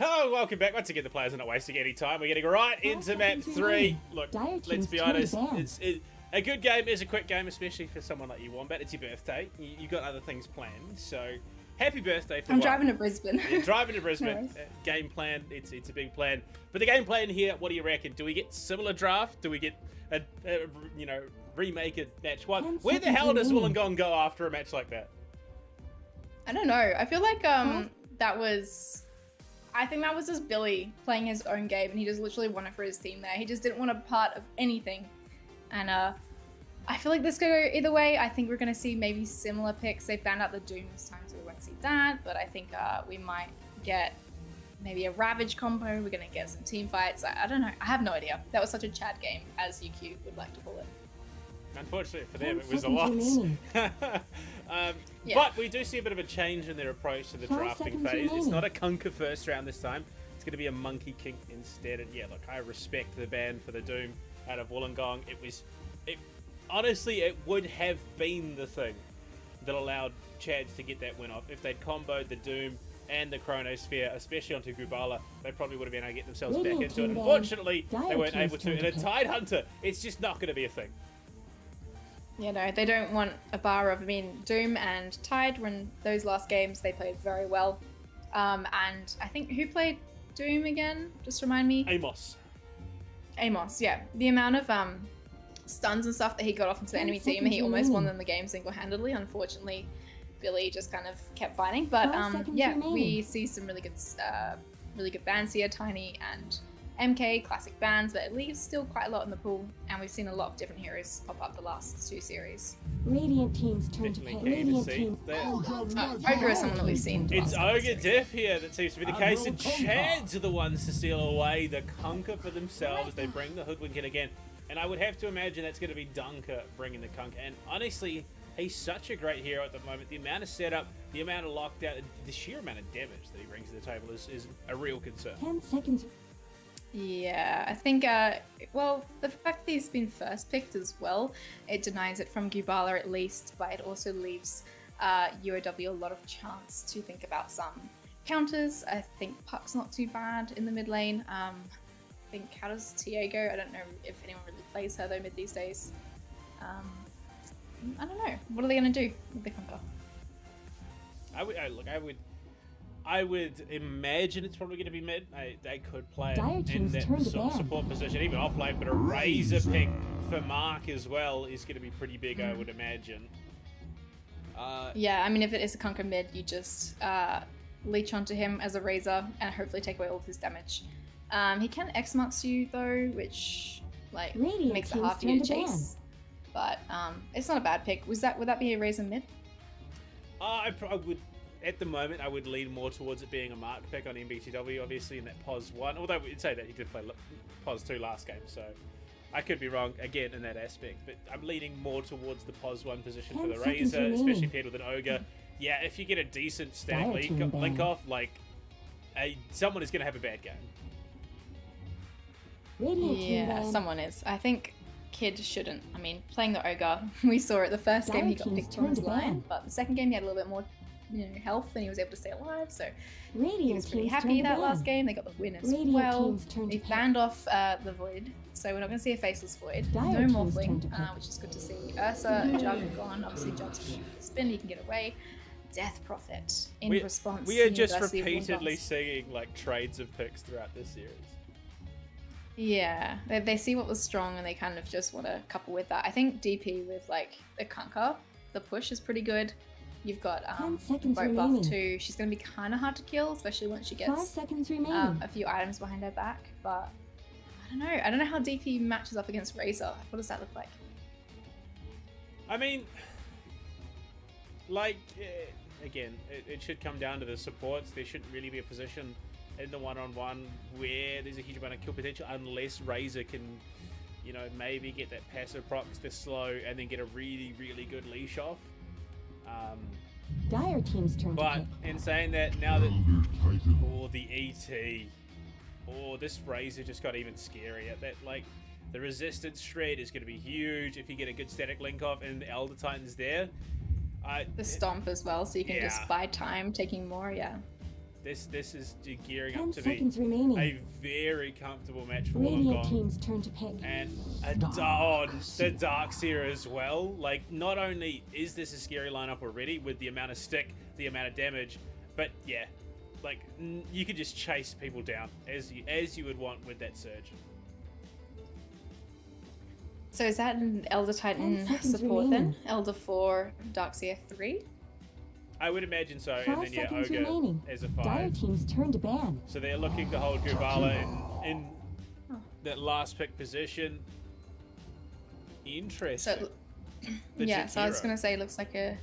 Hello, welcome back. Once again, the players are not wasting any time. We're getting right into map 3. Look, let's be honest, a good game is a quick game, especially for someone like you, Wombat. It's your birthday. You got other things planned, so happy birthday for
I'm driving to Brisbane.
You're driving to Brisbane.
Nice.
Game plan, it's a big plan. But the game plan here, what do you reckon? Do we get similar draft? Do we get a remake of match 1? Where the hell does Wollongong go after a match like that?
I don't know. I feel like I think that was just Billy playing his own game, and he just literally won it for his team there. He just didn't want a part of anything. And I feel like this could go either way. I think we're going to see maybe similar picks. They found out the Doom this time, so we won't see that. But I think we might get maybe a Ravage combo. We're going to get some team fights. I don't know. I have no idea. That was such a Chad game, as UQ would like to call it.
Unfortunately for them, it was a loss.
Yeah.
But we do see a bit of a change in their approach to the drafting phase. It's not a Kunka first round this time. It's going to be a Monkey King instead. And yeah, look, I respect the ban for the Doom out of Wollongong. Honestly, it would have been the thing that allowed Chads to get that win off. If they'd comboed the Doom and the Chronosphere, especially onto Gubala, they probably would have been able to get themselves back into it. Unfortunately, they weren't able to. And a Tide Hunter, it's just not going to be a thing.
You know, they don't want a bar of, Doom and Tide were in those last games. They played very well. And I think, who played Doom again? Just remind me.
Amos,
yeah. The amount of stuns and stuff that he got off into the enemy team, he almost won them the game single-handedly. Unfortunately, Billy just kind of kept fighting. But yeah, we see some really good bans here, Tiny and MK, classic bans, but it leaves still quite a lot in the pool, and we've seen a lot of different heroes pop up the last 2 series.
Radiant team's turn to
definitely
pick.
keen to
Radiant
see.
team.
Ogre is someone that we've seen. the
It's
last couple
Ogre
series.
Diff here that seems to be the case, and Chads are the ones to steal away the Kunka for themselves. They bring the Hoodwink in again, and I would have to imagine that's going to be Dunker bringing the Kunka. And honestly, he's such a great hero at the moment. The amount of setup, the amount of lockdown, the sheer amount of damage that he brings to the table is a real concern.
10 seconds.
Yeah, I think, well, the fact that he's been first picked as well, it denies it from Gubala at least, but it also leaves UOW a lot of chance to think about some counters. I think Puck's not too bad in the mid lane. I think, how does Tia go? I don't know if anyone really plays her though mid these days. I don't know. What are they going to do with the Conquer?
I would imagine it's probably going to be mid. They could play
Dire
it in
team's
that
turn to
sort of
ban.
support position, even offlane, but a Razor pick for Mark as well is going to be pretty big, I would imagine.
Yeah, if it is a Conquer mid, you just leech onto him as a Razor and hopefully take away all of his damage. He can X-Marks you though, which
Radiant
makes it
team's
hard for you
turn
to
to
chase. But it's not a bad pick. Would that be a Razor mid?
I would, at the moment, I would lean more towards it being a Mark pick on MBTW, obviously, in that POS 1. Although we'd say that he did play POS 2 last game, so I could be wrong, again, in that aspect. But I'm leaning more towards the POS 1 position for
10
the
seconds
Razor,
remaining.
especially paired with an Ogre. Yeah, if you get a decent static
Dire team
link
ban.
off, someone is going to have a bad game.
Radiant team
Yeah,
ban.
someone is. I think Kid shouldn't. Playing the Ogre, we saw it the first game he got
Dire
picked
team's
from his
turn to
line,
ban.
but the second game he had a little bit more health and he was able to stay alive, so he
Radiant
was pretty
team's
happy
turn to
that
ban.
last game. They got the win as
Radiant
well.
team's turn to
They
pick.
banned off the Void, so we're not going to see a Faceless Void.
Dire
No
team's
Morphling,
turn to pick.
which is good to see. Ursa, Jug gone. Obviously, Jug's spin, he can get away. Death Prophet in response.
We are
to
just
University of
repeatedly
Wollongong.
seeing trades of picks throughout this series.
Yeah, they see what was strong and they kind of just want to couple with that. I think DP with the Kunkka, the push is pretty good. You've got
10 seconds
Boat Buff
remaining.
too. She's going to be kind of hard to kill, especially once she
5
gets
seconds remaining.
a few items behind her back. But I don't know. I don't know how DP matches up against Razor. What does that look like?
Again, it should come down to the supports. There shouldn't really be a position in the one-on-one where there's a huge amount of kill potential unless Razor can, maybe get that passive procs this slow and then get a really, really good leash off.
Dire team's turn to
But
pick.
in saying that, now that the ET, this Razor just got even scarier. That the resistance shred is going to be huge if you get a good static link off and the Elder Titan's there.
The Stomp as well, so you can
Yeah.
just buy time taking more, yeah.
This is gearing
10
up to be
seconds remaining.
a very comfortable match for
Radiant
Wollongong.
team's turn to pick.
And the Dark Seer as well. Like, not only is this a scary lineup already with the amount of stick, the amount of damage, but yeah, like you could just chase people down as you would want with that surge.
So is that an Elder Titan
10 seconds
support then?
remaining.
Elder 4, Darkseer 3?
I would imagine so,
5
and then yeah,
seconds
Ogre
remaining.
as a
Dire
5.
team's turn to ban.
So they're looking to hold Gubala in that last pick position. Interesting.
So,
The
yeah, so I was
Jakiro.
going to say it looks like a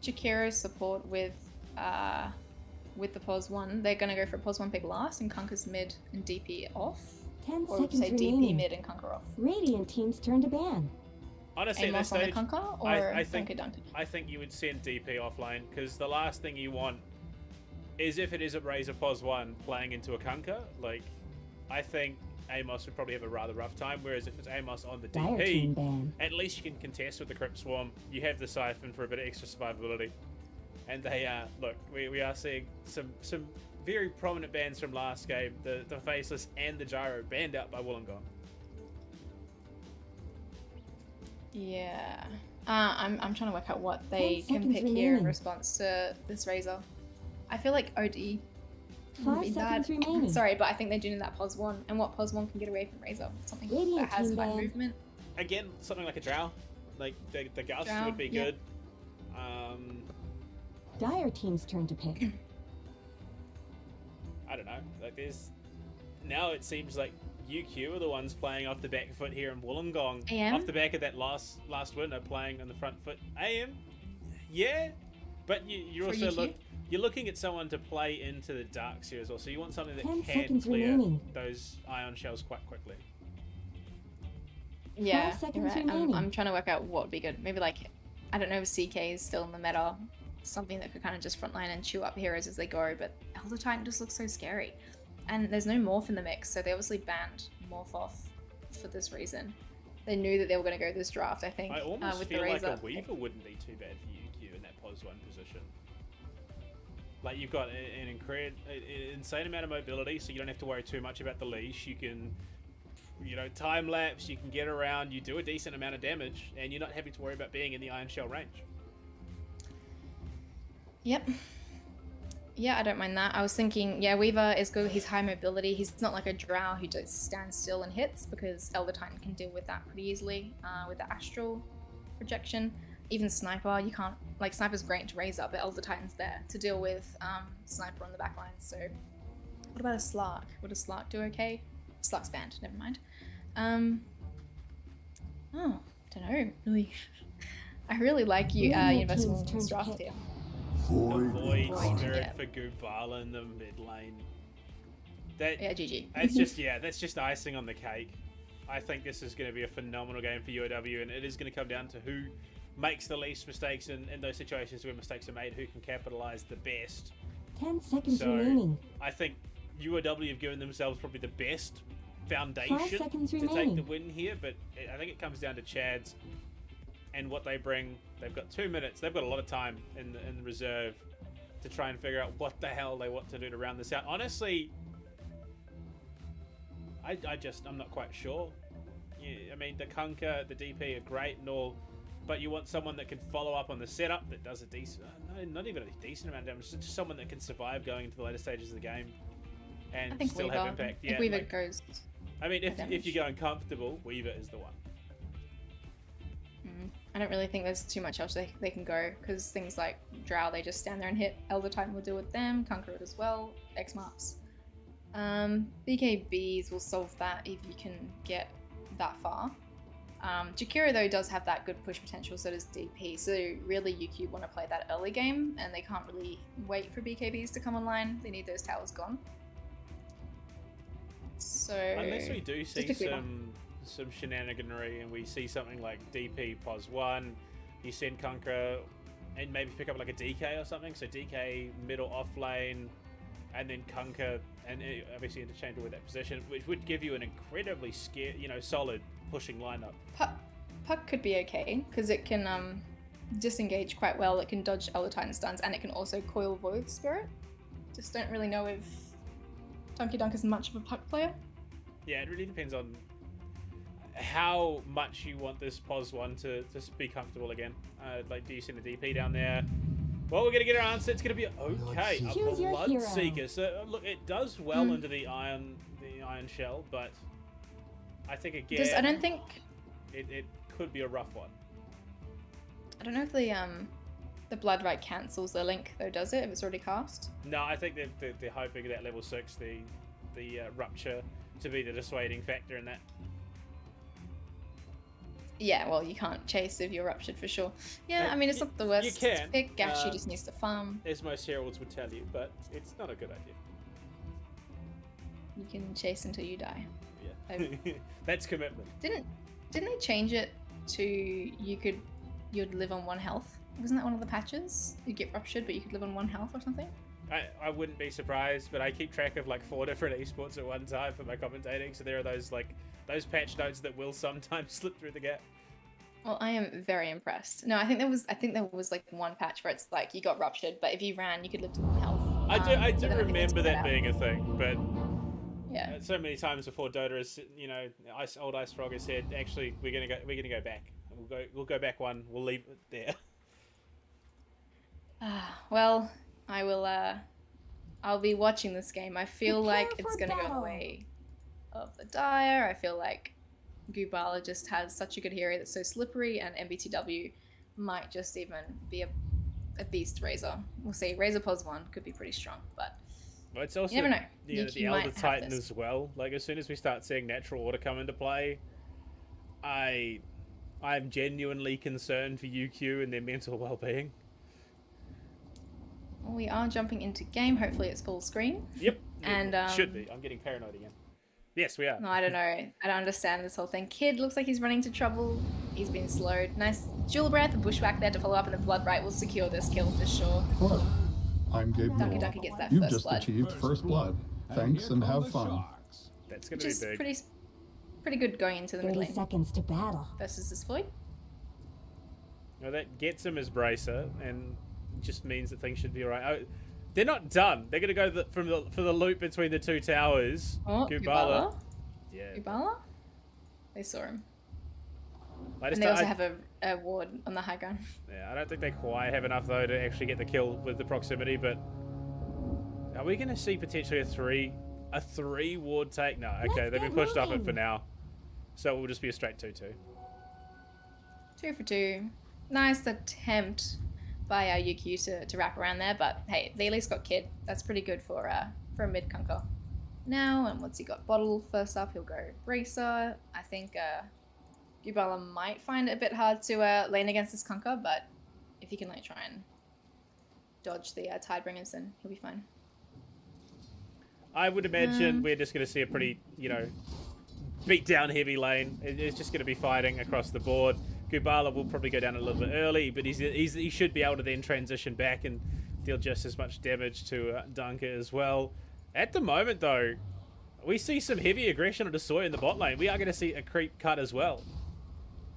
Jakiro support with the pos 1. They're going to go for a pos 1 pick last and Kunker's mid and DP off.
10
Or would you
seconds
say DP
remaining.
mid and Kunker off?
Radiant team's turn to ban.
Honestly, at that
Amos on the
stage,
Kunker or
I think
Dunker?
I think you would send DP offline because the last thing you want is if it is a Razor Pos 1 playing into a Kunker. Like, I think Amos would probably have a rather rough time. Whereas if it's Amos on the
Dire team
DP,
ban.
at least you can contest with the Crypt Swarm. You have the Siphon for a bit of extra survivability. And they look, we are seeing some very prominent bans from last game. The Faceless and the Gyro banned out by Wollongong.
Yeah. I'm trying to work out what they
10
can
seconds
pick here in
remaining.
response to this Razor. I feel like OD would
5
be
seconds
bad.
remaining.
Sorry, but I think they do need that pos 1. And what pos 1 can get away from Razor? Something
Radiant
that has
team
high
ban.
movement.
Again, something like a Drow. Like the Gust
Drow,
would be
yeah.
good.
Dire team's turn to pick.
I don't know. Like now it seems like UQ are the ones playing off the back foot here in Wollongong.
AM?
Off the back of that last win, are playing on the front foot. AM, yeah, but you're
For
also
UQ?
you're looking at someone to play into the Dark Seer as well. So you want something that
10
can
seconds
clear
remaining.
those ion shells quite quickly.
Yeah,
5 seconds
you're right.
remaining.
I'm trying to work out what would be good. Maybe like, I don't know if CK is still in the meta. Something that could kind of just frontline and chew up heroes as they go, but Elder Titan just looks so scary. And there's no morph in the mix, so they obviously banned morph off for this reason. They knew that they were going to go this draft, I think,
I almost
with
feel
the
like
Razor.
a Weaver wouldn't be too bad for UQ in that pos 1 position. Like, you've got an insane amount of mobility, so you don't have to worry too much about the leash. You can, time lapse, you can get around, you do a decent amount of damage, and you're not having to worry about being in the Iron Shell range.
Yep. Yeah, I don't mind that. I was thinking, yeah, Weaver is good. He's high mobility. He's not like a Drow who just stands still and hits, because Elder Titan can deal with that pretty easily with the Astral projection. Even Sniper, you can't, like, Sniper's great to raise up, but Elder Titan's there to deal with Sniper on the back line. So what about a Slark? Would a Slark do okay? Slark's banned, never mind. Oh, don't know, really. I really like you, University of Women's draft here.
The Void
Void,
Spirit
yeah.
for Gubala in the mid lane. That,
Yeah, GG.
that's just icing on the cake. I think this is going to be a phenomenal game for UOW, and it is going to come down to who makes the least mistakes in those situations where mistakes are made, who can capitalize the best.
10 seconds
So,
remaining.
I think UOW have given themselves probably the best
5
foundation
seconds
to take
remaining.
the win here, but I think it comes down to Chads and what they bring. They've got 2 minutes. They've got a lot of time in the reserve to try and figure out what the hell they want to do to round this out. Honestly, I'm not quite sure. Yeah, I mean, the Kunker, the DP are great and all, but you want someone that can follow up on the setup that does a decent, no, not even a decent amount of damage, just someone that can survive going into the later stages of the game and
I think
still
Weaver.
have impact.
If
Yeah,
Weaver
like,
goes.
I mean, if
damage.
you're going comfortable, Weaver is the one.
I don't really think there's too much else they can go, because things like Drow, they just stand there and hit. Elder Titan will deal with them, Conquer it as well, X marks. BKBs will solve that if you can get that far. Jakiro though does have that good push potential, so does DP, so really UQ want to play that early game and they can't really wait for BKBs to come online. They need those towers gone. So
Unless we do see
pick Weaver.
some shenaniganery and we see something like DP pos 1, you send Conqueror and maybe pick up like a DK or something, so DK middle off lane and then Conquer and obviously interchangeable with that position, which would give you an incredibly solid pushing lineup.
Puck could be okay, because it can disengage quite well, it can dodge Elder Titan stuns, and it can also coil Void Spirit. Just don't really know if Donkey Dunk is much of a puck player.
Yeah, it really depends on how much you want this POS 1 to just be comfortable again. Like, do you send a DP down there? Well, we're going to get our answer. It's going to be okay.
Choose
A
your hero.
Bloodseeker. So, look, it does well into the iron shell, but I think, again,
I don't think...
it could be a rough one.
I don't know if the Blood Right cancels the link, though, does it, if it's already cast?
No, I think they're hoping that level 6, the Rupture, to be the dissuading factor in that.
Yeah, well, you can't chase if you're ruptured for sure. Yeah, I mean, it's not the worst
you can.
pick. Gashi just needs to farm.
As most heralds would tell you, but it's not a good idea.
You can chase until you die.
Yeah. That's commitment.
Didn't they change it to you'd live on 1 health? Wasn't that one of the patches? You'd get ruptured, but you could live on 1 health or something?
I wouldn't be surprised, but I keep track of like 4 different esports at one time for my commentating, so there are those patch notes that will sometimes slip through the gap.
Well, I am very impressed. No, I think there was like 1 patch where it's like you got ruptured, but if you ran, you could live to 1 health.
I do
but then I think
remember
it's
that being a thing, but
yeah.
so many times before Dota has, old Ice Frog has said, actually, we're gonna go back. We'll go back 1. We'll leave it there.
Well, I will. I'll be watching this game. I feel
Prepare
like it's
for
gonna go the
battle.
way of the Dire. I feel like Gubala just has such a good hero that's so slippery, and MBTW might just even be a beast Razor. We'll see. Razor POS 1 could be pretty strong, but
Well, it's also
you never know.
the
might
Elder
have
Titan
this.
as well. Like, as soon as we start seeing natural order come into play, I'm genuinely concerned for UQ and their mental well-being.
Well, we are jumping into game. Hopefully, it's full screen.
Yep.
And
it should be. I'm getting paranoid again. Yes, we are.
No, I don't know. I don't understand this whole thing. Kid looks like he's running to trouble. He's been slowed. Nice Jewel Breath, a Bushwhack there to follow up, and the Blood Right will secure this kill for sure.
Hello, I'm Gabe
Donkey
Newell.
Donkey gets that
You've
first
just
blood,
achieved first blood. Thanks
here
and
come
have
the
fun.
Sharks.
That's going
which
to
is
be big.
pretty good going into the mid
30
lane
seconds to battle.
versus this Void.
Well, that gets him as Bracer, and just means that things should be alright. They're not done. They're going to go for the loop between the 2 towers.
Oh,
Gubala. Yeah.
Gubala? They saw him.
I
And they also have a ward on the high ground.
Yeah, I don't think they quite have enough though to actually get the kill with the proximity, but are we going to see potentially a three ward take? No, okay,
Let's
they've been
get
pushed off it
moving.
for now. So it will just be a straight 2-2.
2 for 2. Nice attempt by UQ to wrap around there, but hey, they at least got Kid. That's pretty good for a mid Kunker. Now, and once he got Bottle first up, he'll go Bracer. I think Gubala might find it a bit hard to lane against this Kunker, but if he can like try and dodge the Tidebringers, then he'll be fine.
I would imagine we're just going to see a pretty, beat down heavy lane. It's just going to be fighting across the board. Gubala will probably go down a little bit early, but he should be able to then transition back and deal just as much damage to Dunker as well. At the moment, though, we see some heavy aggression on Soy in the bot lane. We are going to see a creep cut as well.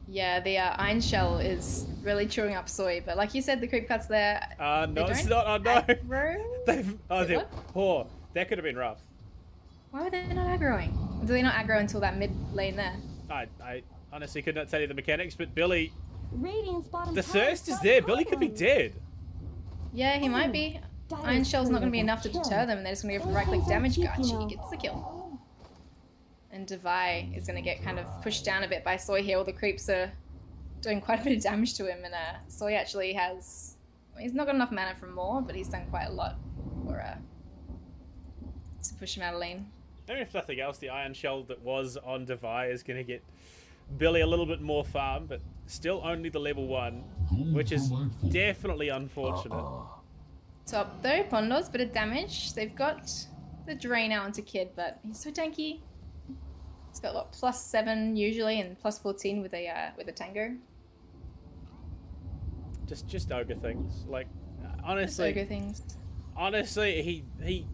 Yeah, the Iron Shell is really chewing up Soy, but like you said, the creep cut's there.
No, it's not. Oh, no.
Aggro?
Oh, that could have been rough.
Why were they not aggroing? Do they not aggro until that mid lane there?
I honestly could not tell you the mechanics, but Billy,
Radiant's bottom
the
tower
thirst is
shot
there. Billy could be
covered.
dead.
Yeah, he might be. Iron Shell's not going to be enough to deter them, and they're just going to go for right-click damage. Gachi gets the kill. And Devi is going to get kind of pushed down a bit by Soy here. All the creeps are doing quite a bit of damage to him, and Soy actually has... He's not got enough mana for more, but he's done quite a lot to push him out of lane.
Maybe if nothing else, the Iron Shell that was on Devi is going to get Billy a little bit more farm, but still only the level 1, which is definitely unfortunate.
Top though, Pondos, bit of damage. They've got the drain out onto Kid, but he's so tanky. He's got what, +7 usually, and +14 with a Tango.
Just ogre things. Like,
Just
honestly,
ogre things.
honestly, he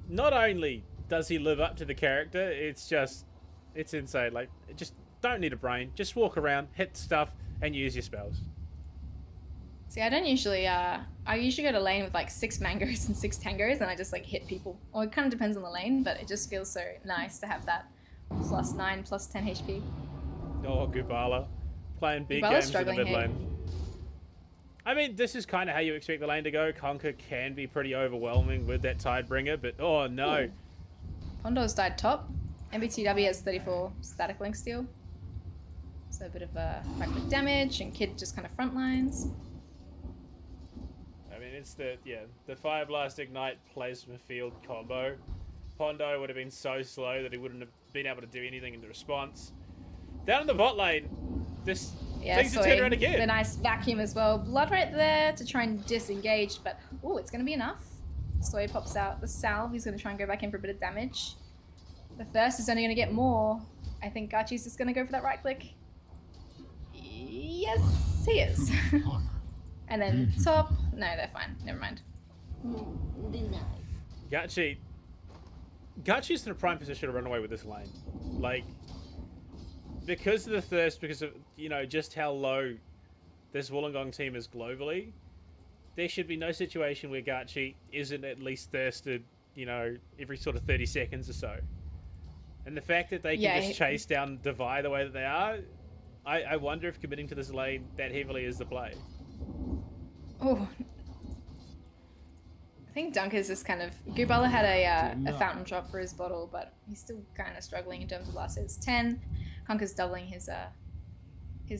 not only does he live up to the character, it's insane. Like, just don't need a brain. Just walk around, hit stuff, and use your spells.
See, I don't usually I usually go to lane with like 6 mangoes and 6 tangos, and I just like hit people. Or it kind of depends on the lane, but it just feels so nice to have that +9, +10 HP.
Oh, Gubala. Playing big
Gubala's
games in the
struggling
mid
here.
lane. I mean, this is kind of how you expect the lane to go. Conquer can be pretty overwhelming with that Tidebringer, but oh no.
Ooh. Pondo's died top. MBTW has 34 static link steal. So a bit of right click damage, and Kid just kind of front lines.
I mean, it's the Fire Blast Ignite Plasma Field combo. Pondo would have been so slow that he wouldn't have been able to do anything in the response. Down in the bot lane, this things to turn around again.
The nice vacuum as well. Blood right there to try and disengage, but oh, it's going to be enough. Soy pops out the salve. He's going to try and go back in for a bit of damage. The thirst is only going to get more. I think Gachi's just going to go for that right click. Yes, he is. And then top. No, they're fine. Never mind.
Gachi's in a prime position to run away with this lane. Like, because of the thirst, because of, you know, just how low this Wollongong team is globally, there should be no situation where Gachi isn't at least thirsted, you know, every sort of 30 seconds or so. And the fact that they can just chase down Devi the way that they are, I wonder if committing to this lane that heavily is the play.
Oh. I think Dunker's just kind of... Gubala had a fountain drop for his bottle, but he's still kind of struggling in terms of last hits. 10. Conker's doubling his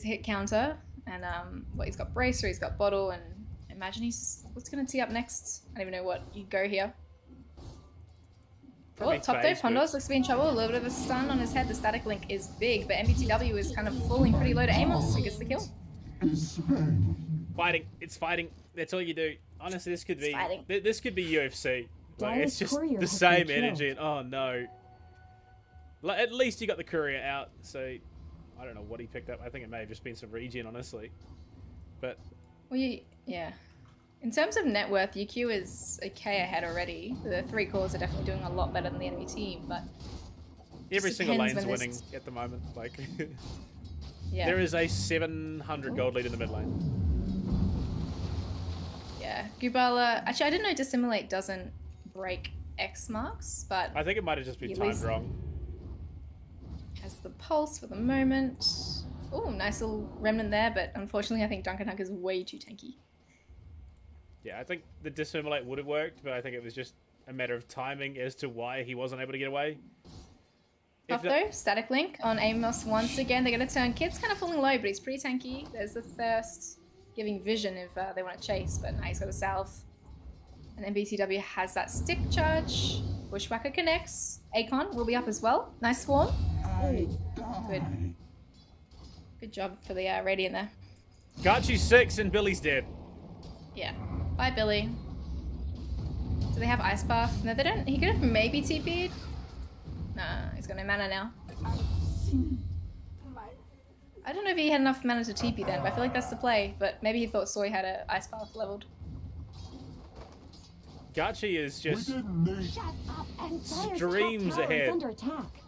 hit counter. And he's got Bracer, he's got bottle, and imagine he's... What's going to tee up next? I don't even know what you go here. Oh, top though, Pondos looks to be in trouble. A little bit of a stun on his head. The static link is big, but MBTW is kind of falling pretty low to Amos, who gets the kill.
Fighting. It's fighting. That's all you do. Honestly, this could be UFC. Like, it's just the same energy. And, oh no. Like, at least you got the courier out. So I don't know what he picked up. I think it may have just been some regen, honestly. But
well, yeah. In terms of net worth, UQ is okay ahead already. The 3 cores are definitely doing a lot better than the enemy team, but
every single lane's winning at the moment. Like, yeah. There is a 700 gold lead in the mid lane.
Yeah, Gubala. Actually, I didn't know Dissimulate doesn't break X marks, but
I think it might have just been timed wrong.
Has the pulse for the moment. Oh, nice little remnant there, but unfortunately, I think Dunker is way too tanky.
Yeah, I think the Dissimulate would have worked, but I think it was just a matter of timing as to why he wasn't able to get away.
Tough though, static link on Amos once again. They're going to turn. Kid's kind of falling low, but he's pretty tanky. There's the thirst, giving vision if they want to chase, but now he's got a salve. And MBTW has that stick charge. Bushwhacker connects. Akon will be up as well. Nice swarm. Good. Good job for the Radiant there.
Gachi's 6 and Billy's dead.
Yeah. Bye, Billy. Do they have Ice Bath? No, they don't. He could have maybe TP'd. Nah, he's got no mana now. I don't know if he had enough mana to TP then, but I feel like that's the play. But maybe he thought Soy had a Ice Bath leveled.
Gachi is just streams ahead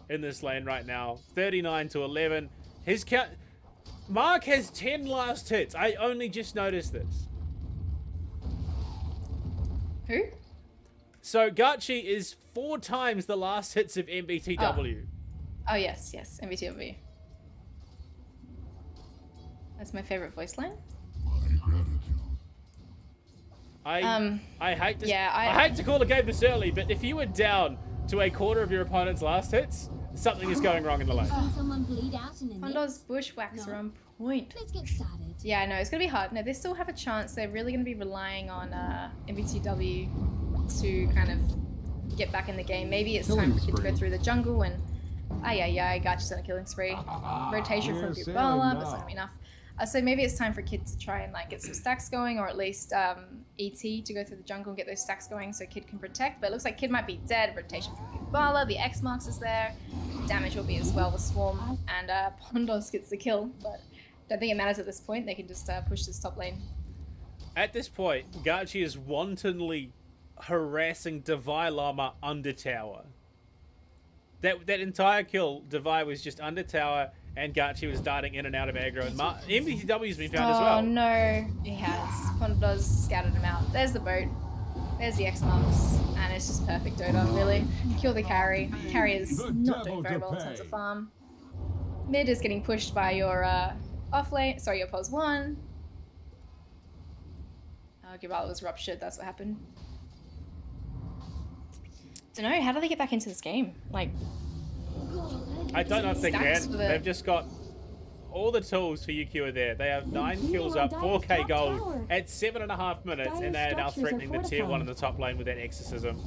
in this lane right now. 39 to 11. His count... Mark has 10 last hits. I only just noticed this.
Who?
So Gachi is 4 times the last hits of MBTW.
Oh yes, MBTW. That's my favorite voice line.
I hate to I hate to call a game this early, but if you were down to a quarter of your opponent's last hits, something is going wrong in the lane.
Hondo's bushwhacks are on point.
Let's get started.
Yeah, no, it's gonna be hard. No, they still have a chance. They're really gonna be relying on MBTW to kind of get back in the game. Maybe it's time for Kid to go through the jungle and Gachi's on a killing spree. Rotation from Gubala, but it's not gonna be enough. So maybe it's time for Kid to try and like get some stacks going, or at least ET to go through the jungle and get those stacks going so Kid can protect. But it looks like Kid might be dead. Rotation from Gubala, the X marks is there. Damage will be as well with Swarm, and Pondos gets the kill. But don't think it matters at this point. They can just push this top lane.
At this point, Gachi is wantonly harassing Devi Llama under tower. That entire kill, Devi was just under tower. and Garchi was darting in and out of aggro, and MBTW's been found as well.
Oh no, he has. Pondo's scouted him out. There's the boat. There's the X-Marks, and it's just perfect Dota, really. Kill the carry. Carry is not doing very well in terms of farm. Mid is getting pushed by your off lane, sorry, your pos 1. Gibala was ruptured, that's what happened. Don't know, how do they get back into this game? Like,
I don't know if they
stacks
can.
for the-
They've just got all the tools for UQ are there. They have 9 kills up, 4k gold at 7.5 minutes, and they are now threatening the tier 1 in the top lane with that exorcism.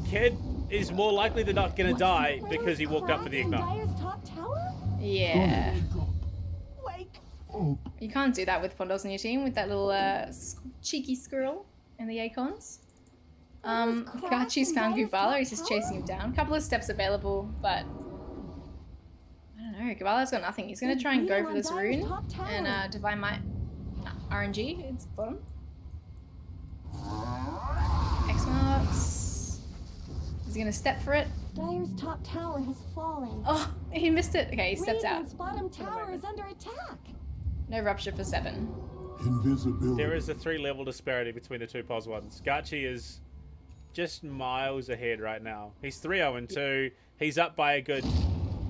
Kid is more likely than not going to die because he walked up for the ignite.
Dire's top tower?
yeah.
Wake.
You can't do that with Pondos on your team with that little cheeky squirrel in the Acons. Gachi's found Gubala, he's just chasing him down. A couple of steps available, but I don't know, Gubala's got nothing. He's gonna try and go for this rune and Divine Might RNG, it's bottom. X-Marks. Is he gonna step for it?
Dire's top tower has fallen.
Oh, he missed it. Okay, he stepped out.
Radiant's bottom tower is under attack.
No rupture for 7.
Invisibility.
There is a 3-level disparity between the two pos 1s. Gachi is just miles ahead right now. He's 3-0-2. He's up by a good...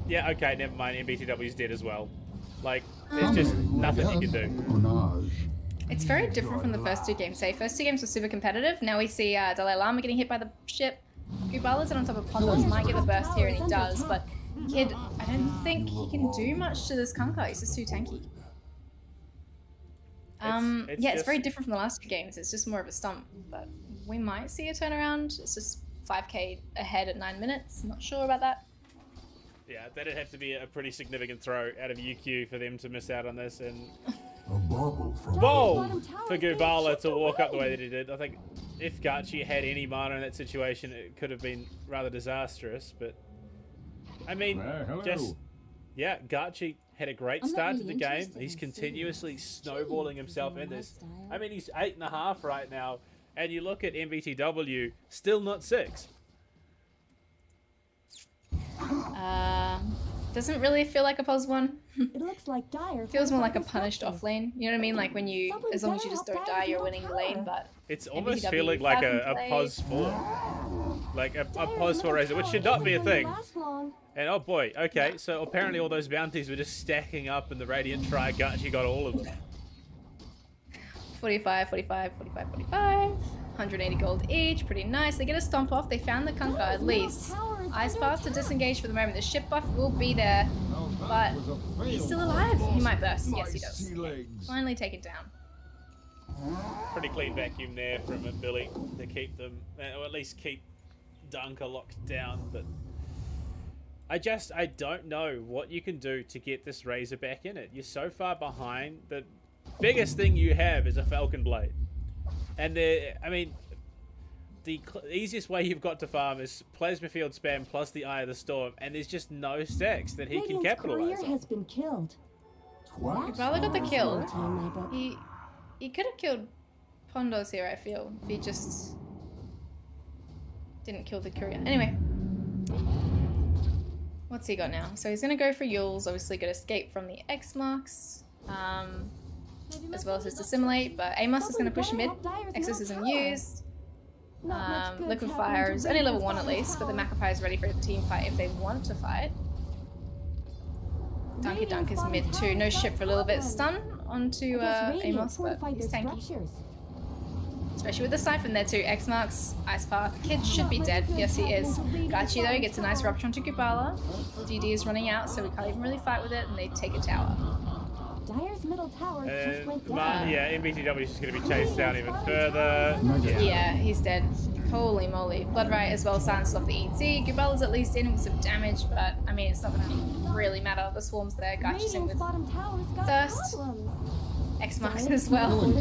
Yeah, okay, never mind. MBTW's dead as well. Like, there's just nothing you can do.
Onage.
It's very different from the first 2 games. Say, first 2 games were super competitive. Now we see Dalai Lama getting hit by the ship. Gubala's on top of Pondos, might get the burst here, and he does, but Kid, I don't think he can do much to this Kunkka. He's just too tanky. It's very different from the last 2 games. It's just more of a stump, but we might see a turnaround. It's just 5k ahead at 9 minutes. Not sure about that.
Yeah, that'd have to be a pretty significant throw out of UQ for them to miss out on this, and
A bubble from
bold for Gubala to walk up the way that he did. I think if Gachi had any mana in that situation, it could have been rather disastrous, but I mean, just, yeah, Gachi had a great
I'm not
start to
really
the game.
interested
He's
in
continuously
seeing
snowballing
changes
himself
in
in this.
lifestyle.
I mean, he's 8.5 right now, and you look at MBTW, still not 6.
Doesn't really feel like a pos 1.
It looks like Dire
Feels more like a
found
punished
something.
off lane. You know what I mean? Like when you,
Someone
as long as
better
you just
help
don't
Dire's
die, you're
top
winning the
tower.
lane, but
It's almost
MBTW
feeling like a
play.
pos 4. Like a
Dire's
pos 4
middle
razor, which
tower
should not be a
isn't gonna
thing.
last long.
And oh boy, okay, so apparently all those bounties were just stacking up and the Radiant Tri Gachi got all of them.
45, 45, 45, 45. 180 gold each, pretty nice. They get a stomp off. They found the Kunkka at least. Ice path to disengage for the moment. The ship buff will be there, but he's still alive. He might burst. Yes, he does. Finally taken down.
Pretty clean vacuum there from Billy to keep them, or at least keep Dunker locked down, but I don't know what you can do to get this Razor back in it. You're so far behind. The biggest thing you have is a Falcon Blade. And I mean, the easiest way you've got to farm is Plasma Field spam plus the Eye of the Storm, and there's just no stacks that he can
Radiant's
capitalize
courier
on.
has been killed.
twice.
Gibala got the kill.
In my book.
He could have killed Pondos here, I feel, if he just didn't kill the courier. Anyway. What's he got now? So he's going to go for Yules, obviously get escape from the X-Marks, as well as his Dissimulate, but Amos is going to push mid. Exorcism used. Liquid Fire is only level 1 at least, but the Macapie is ready for a team fight if they want to fight. Dunky Dunk is mid too. No ship for a little bit. Stun onto Amos, but he's tanky. Especially with the Siphon there too. X marks, Ice Path. Kid should be dead. Yes, he is. Gachi though gets a nice rupture onto Gubala. DD is running out, so we can't even really fight with it, and they take a tower.
Dire's middle tower just went down.
Yeah, MBTW is just going to be chased down even further.
Yeah, he's dead. Holy moly. Bloodright as well silenced off the ET. Gubala's at least in with some damage, but I mean, it's not going to really matter. The swarm's there. Gachi's in with Thirst. X marks as well.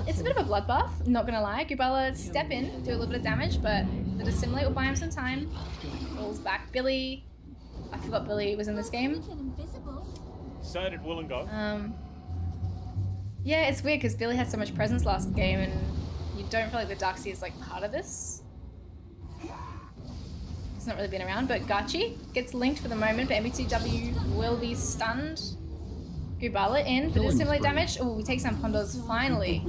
It's a bit of a bloodbath, not gonna lie. Gubala step in, do a little bit of damage, but the Dissimulate will buy him some time. Falls back. Billy, I forgot Billy was in this game.
So did Wollongong.
Yeah, it's weird because Billy had so much presence last game, and you don't feel like the Darkseer is like part of this. not really been around, but Gachi gets linked for the moment, but MBTW will be stunned. Gubala in for the similar damage. Oh, he takes down Pondos finally.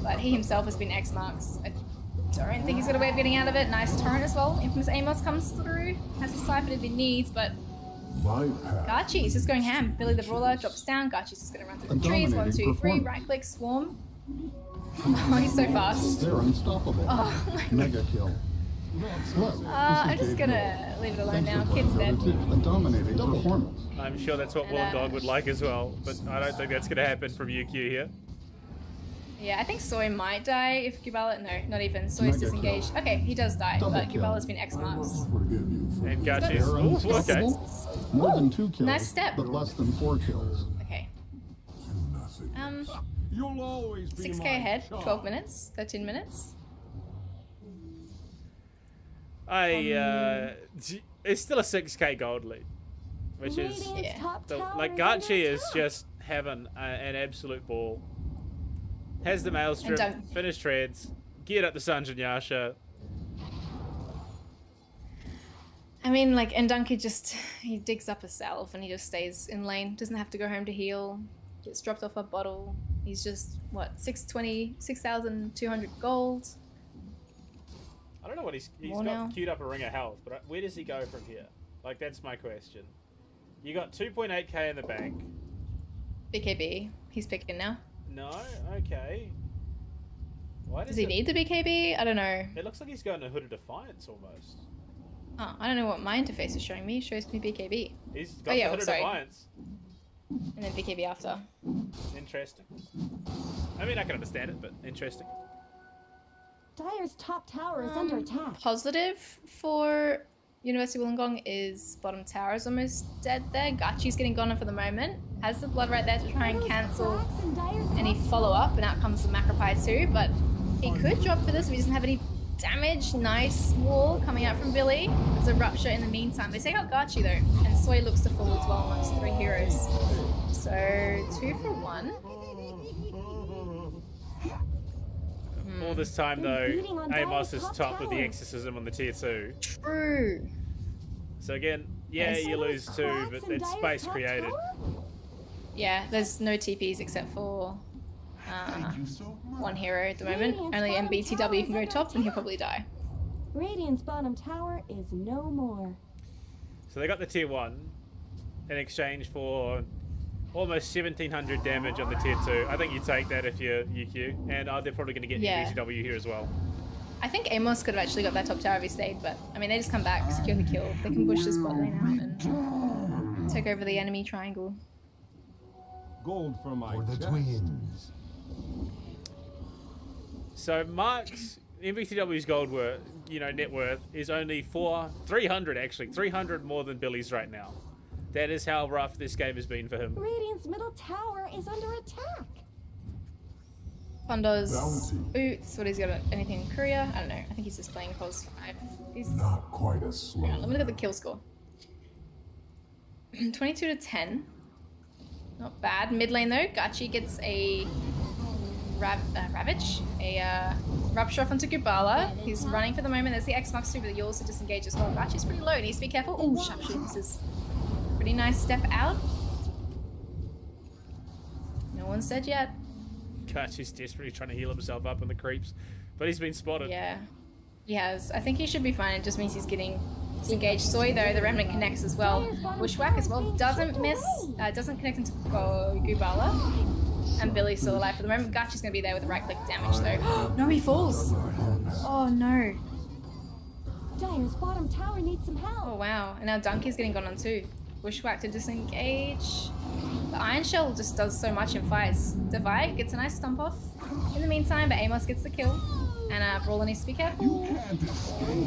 But he himself has been X-marks. I don't think he's got a way of getting out of it. Nice torrent as well. Infamous Amos comes through. Has a siphon if he needs, but Gachi's just going ham. Billy the Brawler drops down. Gachi's just going to run through the trees. 1, 2, 3. Right click, swarm. Oh, he's so fast.
They're unstoppable.
Oh my
Mega kill.
I'm just gonna leave it alone now. Kid's dead.
A dominating performance.
I'm sure that's what Willem Dog would like as well, but I don't think that's going to happen from UQ here.
Yeah, I think Soy might die if Gubala... No, not even. Soy's disengaged. Okay, he does die, but Gubala's been X-marks.
And Gachi's... Ooh, okay.
More than 2 kills,
nice step.
but less than 4 kills.
Okay.
You'll always be
6k ahead, 12 minutes, 13 minutes.
It's still a 6k gold lead, which is... Like, Gachi is just having an absolute ball. Has the Maelstrom, finished treads, geared up the Sanjin Yasha.
I mean, like, Ndunky just... He digs up a salve and he just stays in lane. Doesn't have to go home to heal. Gets dropped off a bottle. He's just, what, 6,200 gold.
I don't know what he's got queued up a ring of health, but where does he go from here? Like, that's my question. You got 2.8k in the bank.
BKB. He's picking now.
No? Okay. Why
does he need the BKB? I don't know.
It looks like he's going to Hood of Defiance almost.
Oh, I don't know what my interface is showing me. It shows me BKB.
He's got the Hood of Defiance.
And then BKB after.
Interesting. I mean, I can understand it, but interesting.
Dire's top tower is under attack.
Positive for University of Wollongong is bottom tower is almost dead there. Gachi's getting gone for the moment. Has the blood right there to try and cancel any follow-up, and out comes the Macropie too, but he could drop for this if he doesn't have any damage. Nice wall coming out from Billy. There's a rupture in the meantime. They take out Gachi though, and Soy looks to fall as well amongst 3 heroes. So 2 for 1.
All this time though, Amos is top with the exorcism on the tier 2.
True.
So again, yeah, you lose 2, but it's space created.
Yeah, there's no TPs except for 1 hero at the moment. Only MBTW can go top and he'll probably die.
Radiant's bottom tower is no more.
So they got the tier 1 in exchange for almost 1700 damage on the tier 2. I think you take that if you're UQ, and they're probably going to get MBTW here as well.
I think Amos could have actually got that top tower if he stayed, but I mean they just come back, secure the kill. They can push this bot lane out and take over the enemy triangle.
Gold for
the twins.
So Mark's MBTW's gold worth, net worth is only 300 actually, 300 more than Billy's right now. That is how rough this game has been for him.
Radiant's middle tower is under attack.
Pondo's boots. What he's got? Anything in Korea? I don't know. I think he's just playing pos 5. He's
not quite as slow.
Let me look at the kill score. 22 to 10. Not bad. Mid lane though, Gachi gets a Ravage, a Rupture off onto Gubala. He's running for the moment. There's the X-Marks too, but you also disengage as well. Gachi's pretty low. Needs to be careful. Oh, sharpshooter misses. Pretty nice step out. No one's dead yet.
Gachi's desperately trying to heal himself up on the creeps, but he's been spotted.
Yeah, he has. I think he should be fine. It just means he's getting disengaged. Soy though, the Remnant connects as well. Bushwhack as well. Doesn't miss. Doesn't connect into Gubala. And Billy's still alive for the moment. Gachi's going to be there with the right-click damage though. No, he falls. Oh no.
Dire's bottom tower needs some help.
Oh wow. And now Dunky's getting gone on too. Bushwhack to disengage. The Iron Shell just does so much in fights. Divide gets a nice stomp off in the meantime, but Amos gets the kill. And Brawler needs to be careful.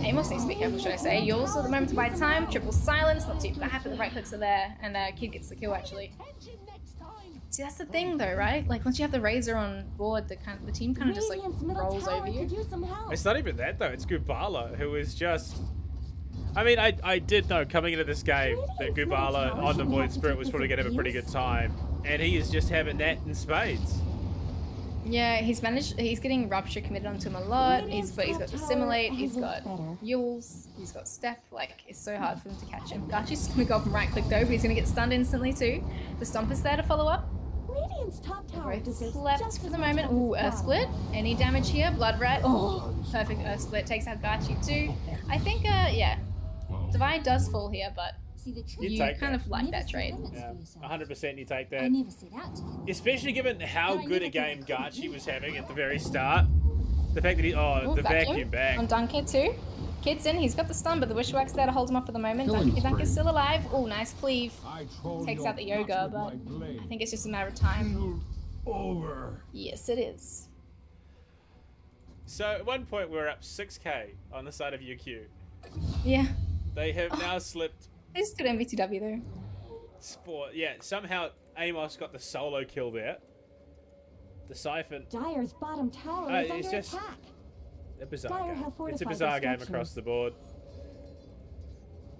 Amos needs to be careful, should I say. You also at the moment to buy time. Triple silence, not too bad, but the right clicks are there. And Kid gets the kill actually. See, that's the thing though, right? Like once you have the Razor on board, the team kind of just like rolls over you.
It's not even that though, it's Gubala who is just... I mean, I did know coming into this game that Gubala on the Void Spirit was probably going to have a pretty good time. And he is just having that in spades.
Yeah, he's getting Rupture committed onto him a lot. He's got Dissimulate, he's got Yules, he's got Step. Like, it's so hard for them to catch him. Garchi's gonna go up and right click though, but he's gonna get stunned instantly too. The Stomper's there to follow up.
Radiant's top tower
Both
deserves
slept
just
for
as
the
much
moment.
love
Ooh,
as
Earth
that.
Split. Any damage here? Blood Rat. Oh, perfect Earth Split. Takes out Garchi too. I think, yeah. Divide does fall here, but
See, the trick
You
you
take
kind
that.
of like
never
that
set
trade.
limits
Yeah,
for yourself.
100% you take
I
that.
never set out to kill
Especially given how
But I
good a
never
game
thought I could
Garchi was
win.
having at the very start. The fact that he,
Ooh,
the vacuum back.
on Dunkit too. Kid's in, he's got the stun, but the Wishwack's there to hold him off for the moment.
Killing
Dunky's
spree.
still alive. Oh, nice cleave.
I troll
Takes
your
out the Yoga,
guts
but
with my blade.
I think it's just a matter of time.
Shield over.
Yes, it is.
So at one point we were up 6k on the side of UQ.
Yeah.
They have now slipped
It's good MVTW though.
sport. Yeah, somehow Amos got the solo kill there. The Siphon.
Dire's bottom tower is
It's
under
just
attack.
a bizarre
Dire
game.
have
It's a
fortified
bizarre
their
game
structures.
across the board.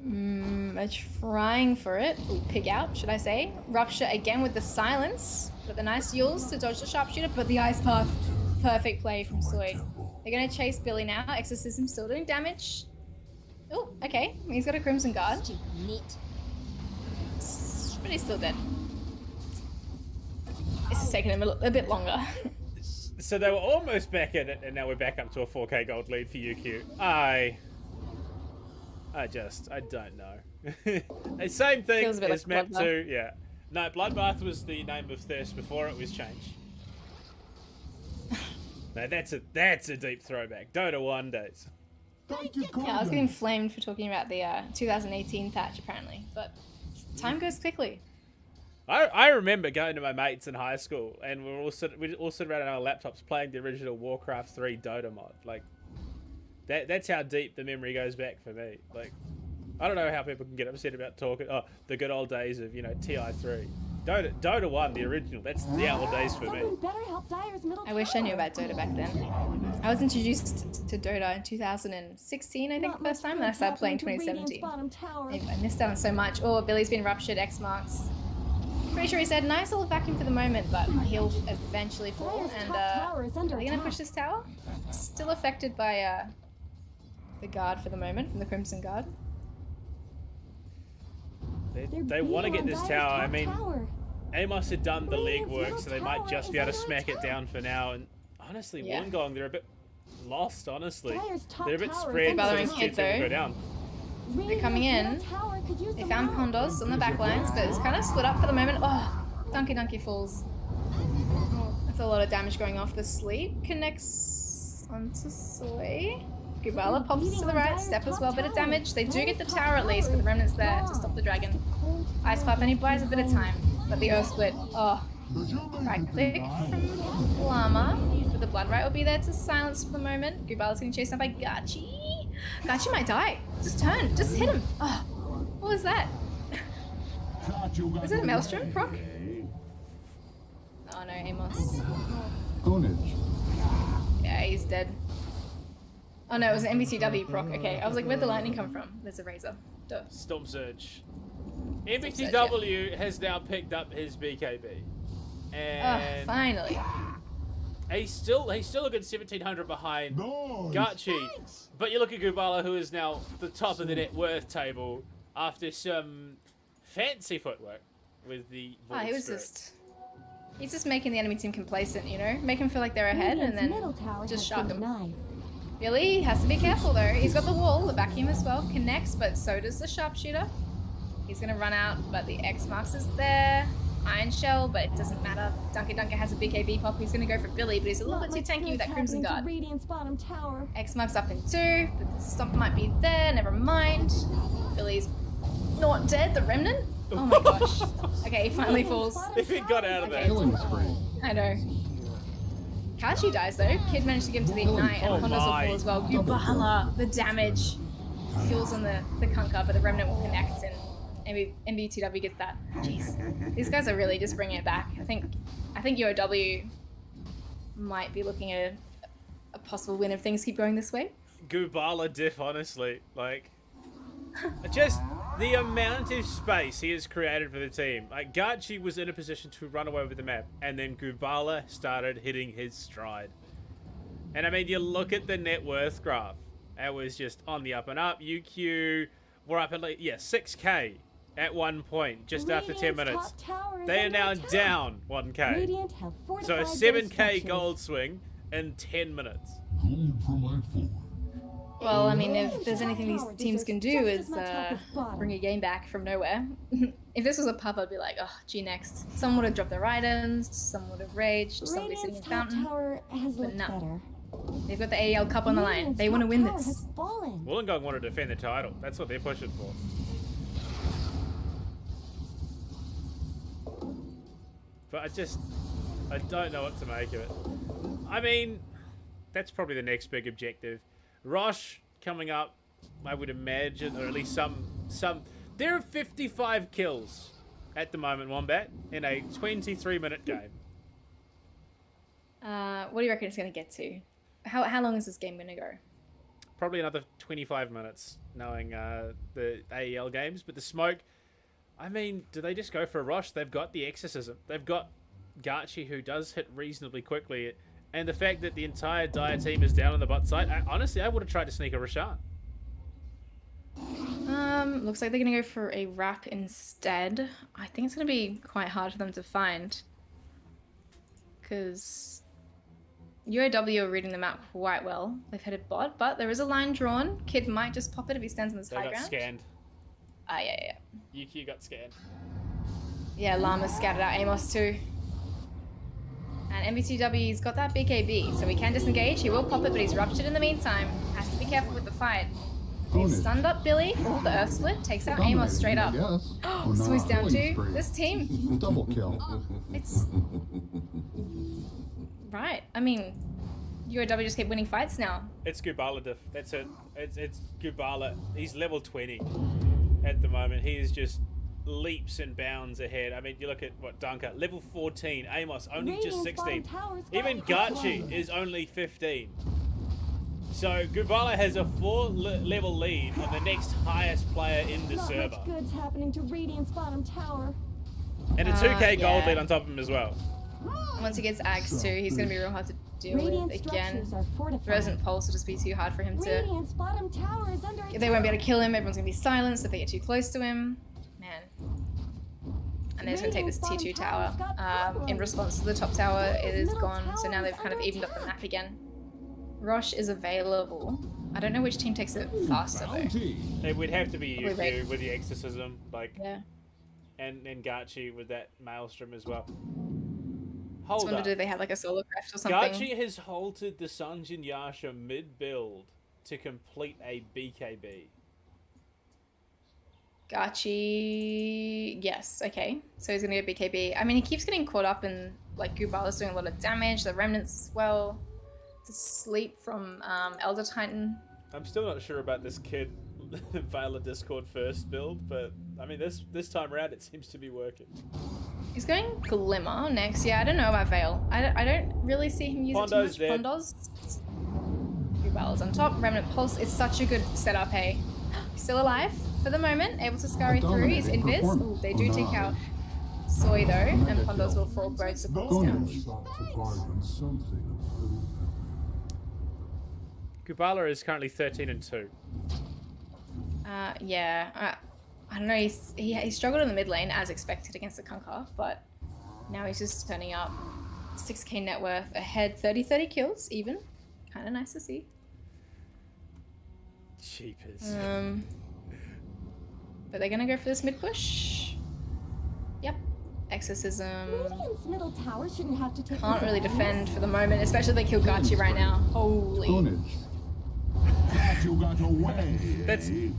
They're trying for it. Ooh, pig out, should I say. Rupture again with the silence. But the nice Yules to dodge the sharpshooter, but the Ice Path. Perfect play from Soy. They're gonna chase Billy now. Exorcism still doing damage. Oh, okay. He's got a Crimson Guard.
Stupid net.
But he's still dead. This is taking him a bit longer.
So they were almost back in it, and now we're back up to a 4k gold lead for UQ. I don't know. The same thing
Feels a bit
as
like
map 2, yeah. No, Bloodbath was the name of Thirst before it was changed. No, that's a deep throwback. Dota 1 days.
Yeah, I was getting flamed for talking about the 2018 patch apparently, but time goes quickly.
I remember going to my mates in high school, and we all sit around on our laptops playing the original Warcraft 3 Dota mod. Like, that's how deep the memory goes back for me. Like, I don't know how people can get upset about talking. Oh, the good old days of TI3, Dota 1, the original. That's the old days for me.
Someone better help Dire's middle
I wish I knew about Dota back then. I was introduced to Dota in 2016, I think,
Not
the first
much
time,
good
and I started playing
happening to Radiant's
2017.
bottom tower.
I missed out on so much. Oh, Billy's been ruptured, X marks. Pretty sure he said nice little vacuum for the moment, but he'll eventually fall.
Dire's
And
top tower is under
are they gonna
attack.
push this tower? Still affected by the guard for the moment, from the Crimson Guard.
They want to get this
Dire's
tower.
top
I mean,
tower.
Amos had done the
Radiant's
legwork,
middle
so they might
tower
just
is
be able to
under
smack it
attack.
down for now. And honestly,
Yeah.
Wollongong, they're a bit lost, honestly.
Dire's top
They're a bit
tower is
spread,
under
so
Bothering
this
attack.
Kid,
kid's gonna
though.
go down.
Radiant's
coming in.
middle tower could use
They
some
found
help.
Pondos on the back lines, but it's kind of split up for the moment. Oh, Donkey falls. Oh, that's a lot of damage going off. The sleep connects onto Soy. Gubala pops to the right, Step as well, bit of damage. They do get the tower at least, but the remnant's there to stop the dragon. Ice Path, and he buys a bit of time. But the Earth Split, oh. Right click from Llama. But the Blood Right will be there to silence for the moment. Gubala's getting chased down by Gachi. Gachi might die. Just turn, just hit him. Oh, what was that? Is it a Maelstrom proc? Oh no, Amos.
Ownage.
Yeah, he's dead. Oh no, it was an MBTW proc. Okay, I was like, where'd the lightning come from? There's a razor. Duh.
Storm Surge. MBTW has now picked up his BKB,
Oh,
and
finally.
he's still a good 1700 behind Gachi. But you look at Gubala, who is now the top of the net worth table after some fancy footwork with the
Oh, he
Void
was
Spirit.
he's just making the enemy team complacent, you know? Make him feel like they're ahead and
Radiant's middle
then
tower
just
has
shock
been
them.
denied.
Billy has to be careful though. He's got the wall, the vacuum as well, connects, but so does the sharpshooter. He's gonna run out, but the X marks is there. Iron Shell, but it doesn't matter. Dunker has a BKB pop. He's gonna go for Billy, but he's a little
Not
bit too
much
tanky with
good's
that Crimson
happening
Guard.
to Radiant's bottom tower.
X marks up in 2, but the stomp might be there, never mind. Billy's not dead, the remnant? Oh my gosh. Okay, he finally falls.
If it got out of there.
Killing spree.
I know. Kachi dies though. Kid managed to get him to the ignite, and
Oh
Hondas will
my.
fall as well. Gubala, the damage. Kills on the Kunkka, but the remnant will connect, and MBTW gets that. Jeez. These guys are really just bringing it back. I think UOW might be looking at a possible win if things keep going this way.
Gubala diff, honestly. Like, just The amount of space he has created for the team. Like, Gachi was in a position to run away with the map, and then Gubala started hitting his stride. And I mean, you look at the net worth graph. It was just on the up and up. UQ were up at like, 6k at one point, just after 10 minutes. They are now down 1k. So a 7k gold swing in 10 minutes.
Gold from my fort.
Well, I mean, if there's anything these teams can do is bring a game back from nowhere. If this was a pub, I'd be like, oh, gee, next. Someone would have dropped their items, someone would have raged, somebody sitting in the fountain. But no. They've got the AEL Cup on the line. They want to win this.
Wollongong want to defend the title. That's what they're pushing for. But I don't know what to make of it. I mean, that's probably the next big objective. Rosh coming up, I would imagine, or at least some. There are 55 kills at the moment, Wombat, in a 23-minute game.
What do you reckon it's going to get to? How long is this game going to go?
Probably another 25 minutes, knowing the AEL games. But the smoke, I mean, do they just go for a Rosh? They've got the Exorcism. They've got Gachi, who does hit reasonably quickly. And the fact that the entire Dire team is down on the bot side, honestly, I would have tried to sneak a Rashan.
Looks like they're going to go for a wrap instead. I think it's going to be quite hard for them to find. Because UOW are reading them out quite well. They've hit a bot, but there is a line drawn. Kid might just pop it if he stands on this high ground.
They got scanned.
Ah, yeah.
UQ got scanned.
Yeah, Llama scattered out Amos too. And MBTW's got that BKB, so he can disengage. He will pop it, but he's ruptured in the meantime. Has to be careful with the fight. They've stunned up Billy. Oh, the Earth Split takes out Amos straight up. So he's down to this team.
Double kill.
It's... Right. I mean, UOW just keep winning fights now.
It's Gubala diff. That's it. It's Gubala. He's level 20 at the moment. He is just leaps and bounds ahead. I mean, you look at what Dunker, level 14, Amos only just 16. Even Gachi is only 15. So Gubala has a 4-level lead on the next highest player in the server.
Good's happening to Radiant's bottom tower.
And a 2k gold lead on top of him as well.
Once he gets Axe too, he's going to be real hard to deal with again. The Resident Pulse will just be too hard for him to...
Radiant's bottom tower is under attack.
They won't be able to kill him, everyone's going to be silenced if they get too close to him. Man. And they're just going to take this T2 tower. In response to the top tower, it is gone, so now they've kind of evened up the map again. Rosh is available. I don't know which team takes it faster though.
It would have to be UQ with the Exorcism, like,
yeah.
and Gachi with that Maelstrom as well.
I wonder, do they have like a solar craft or something?
Gachi has halted the Sanjin Yasha mid-build to complete a BKB.
Gachi, yes, okay. So he's gonna go BKB. I mean, he keeps getting caught up in, like, Gubala's doing a lot of damage, the remnants as well. To sleep from Elder Titan.
I'm still not sure about this kid Violet Discord first build, but I mean, this time around it seems to be working.
He's going Glimmer next. Yeah, I don't know about Veil. I don't really see him use
Pondo's
it too much. Pondo's. Gubala's on top. Remnant Pulse is such a good setup, hey. He's still alive for the moment, able to scurry through. He's invis. Ooh, they do take out Soy though, and Pondos will fall both supports down.
Gubala is currently 13-2.
Yeah. I don't know. He struggled in the mid lane as expected against the Kunkka, but now he's just turning up. 6k net worth ahead, 30 kills even. Kind of nice to see.
Cheapers.
But they're gonna go for this mid push. Yep. Exorcism.
Radiant's middle tower shouldn't have to take.
Can't really defend for the moment, especially if they kill Gachi right now. Holy.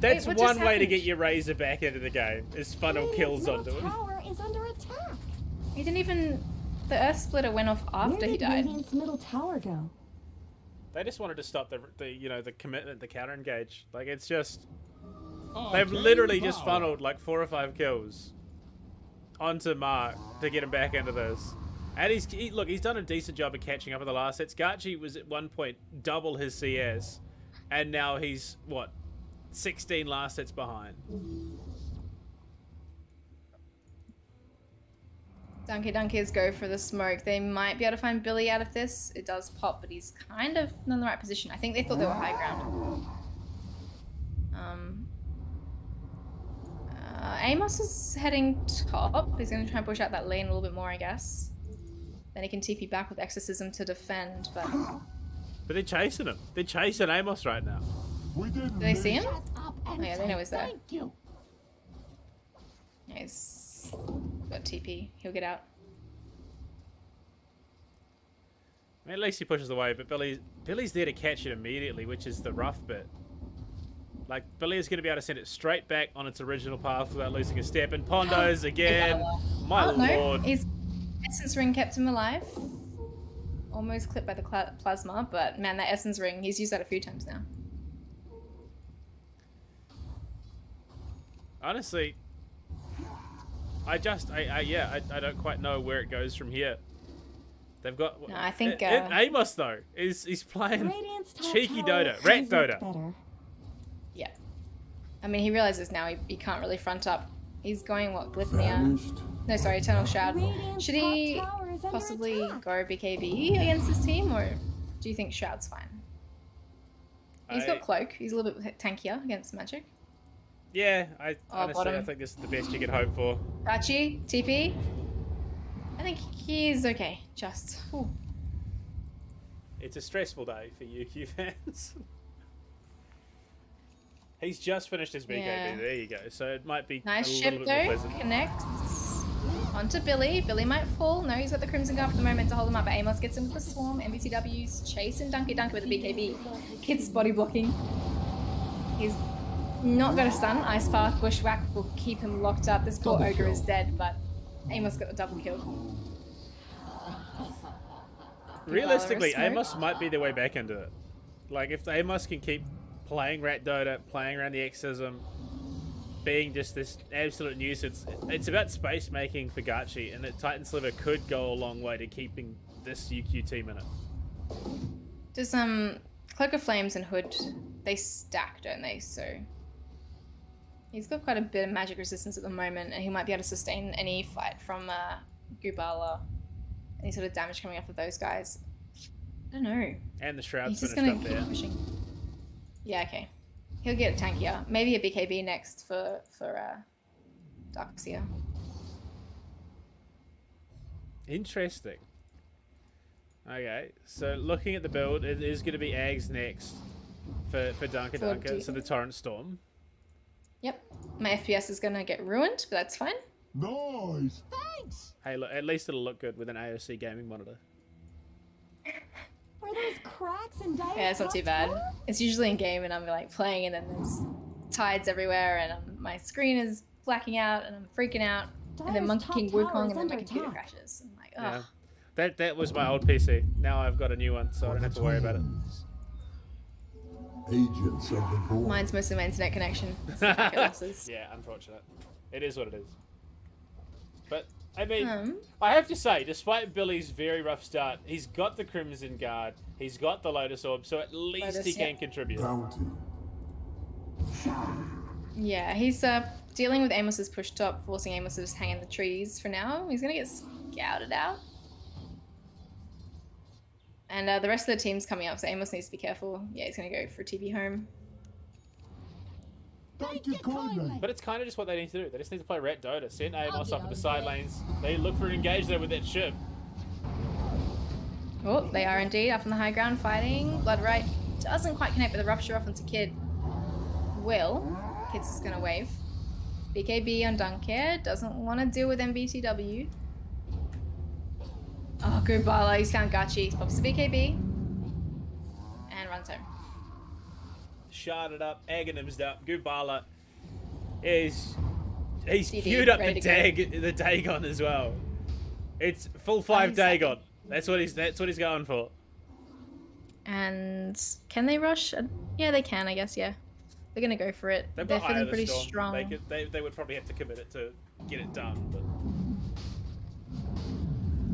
That's one way to get your Razor back into the game, is funnel kills onto him.
Tower is under attack.
He didn't even... The Earth Splitter went off after he died.
Where did Radiant's middle tower go?
They just wanted to stop the commitment, the counter engage. Like, it's just... They've literally just funneled like 4 or 5 kills onto Mark to get him back into this. And he's done a decent job of catching up in the last sets. Gachi was at one point double his CS, and now he's, what, 16 last sets behind.
Dunkers go for the smoke. They might be able to find Billy out of this. It does pop, but he's kind of not in the right position. I think they thought they were high ground. Amos is heading top. He's going to try and push out that lane a little bit more, I guess. Then he can TP back with Exorcism to defend, but
they're chasing him. They're chasing Amos right now.
Do they see him? Oh yeah, they know he's there. Yeah, he's got TP. He'll get out.
I mean, at least he pushes away, but Billy's there to catch it immediately, which is the rough bit. Like, Billy is going to be able to send it straight back on its original path without losing a step. And Pondo's again. My lord.
His Essence Ring kept him alive. Almost clipped by the plasma, but man, that Essence Ring, he's used that a few times now.
Honestly, I don't quite know where it goes from here. They've got...
No, I think...
Amos, though, he's playing cheeky Dota. Rat Dota.
Yeah. I mean, he realizes now he can't really front up. He's going, what, Glyphnia? No, sorry, Eternal Shroud. Should he possibly go BKB against this team, or do you think Shroud's fine? He's got Cloak. He's a little bit tankier against Magic.
Yeah, honestly, I think this is the best you can hope for.
Rachi, TP. I think he's okay, just. Ooh.
It's a stressful day for UQ fans. He's just finished his BKB. Yeah. There you go. So it might be
nice
a
ship
little bit more
though.
pleasant.
Connects onto Billy. Billy might fall. No, he's got the Crimson Guard for the moment to hold him up. But Amos gets into the swarm. MBCW's chasing Dunky with the BKB. Kid's body blocking. He's not got a stun. Ice Path, Bushwhack will keep him locked up. This poor ogre is dead, but Amos got the double kill.
Realistically, Amos might be their way back into it. Like, if Amos can keep playing Rat Dota, playing around the Exorcism, being just this absolute nuisance, it's about space making for Gachi, and that Titan Sliver could go a long way to keeping this UQ team in it.
Does Cloak of Flames and Hood, they stack, don't they? So he's got quite a bit of magic resistance at the moment, and he might be able to sustain any fight from Gubala. Any sort of damage coming off of those guys. I don't know.
And the Shroud's
finished
up there.
Pushing. Yeah, okay. He'll get tankier. Maybe a BKB next for Darkseer.
Interesting. Okay, so looking at the build, it is going to be Ags next for Dunker, so the Torrent Storm.
Yep. My FPS is going to get ruined, but that's fine.
Nice. Thanks.
Hey, look, at least it'll look good with an AOC gaming monitor.
Are those cracks and diamonds?
Yeah, it's not too bad. It's usually in game and I'm like playing and then there's tides everywhere and my screen is blacking out and I'm freaking out. And then Monkey King Wukong and then my computer crashes. I'm like, oh.
Yeah. That was my old PC. Now I've got a new one, so I don't have to worry about it.
Agents of the Void.
Mine's mostly my internet connection.
Yeah, unfortunate. It is what it is. But, I mean, I have to say, despite Billy's very rough start, he's got the Crimson Guard, he's got the Lotus Orb, so at least he can contribute.
Bounty.
Yeah, he's dealing with Amos's push top, forcing Amos to just hang in the trees for now. He's going to get scouted out. And the rest of the team's coming up, so Amos needs to be careful. Yeah, he's going to go for TP home.
Thank you kindly.
But it's kind of just what they need to do. They just need to play Rat Dota. Send Amos up in the side lanes. They look for an engage there with that ship.
Oh, they are indeed up on the high ground fighting. Bloodright doesn't quite connect with the rupture off onto Kid. Kid's just going to wave. BKB on Dunker. Doesn't want to deal with MBTW. Oh, good Bala. He's found Gachi. Pops the BKB. And runs home.
Sharded up, Agonimsed up. Gubala he's queued up the Dagon as well. It's full 5 Dagon. That's what he's going for.
And can they rush? Yeah, they can, I guess. Yeah, they're gonna go for it. They're feeling pretty strong.
They would probably have to commit it to get it done. But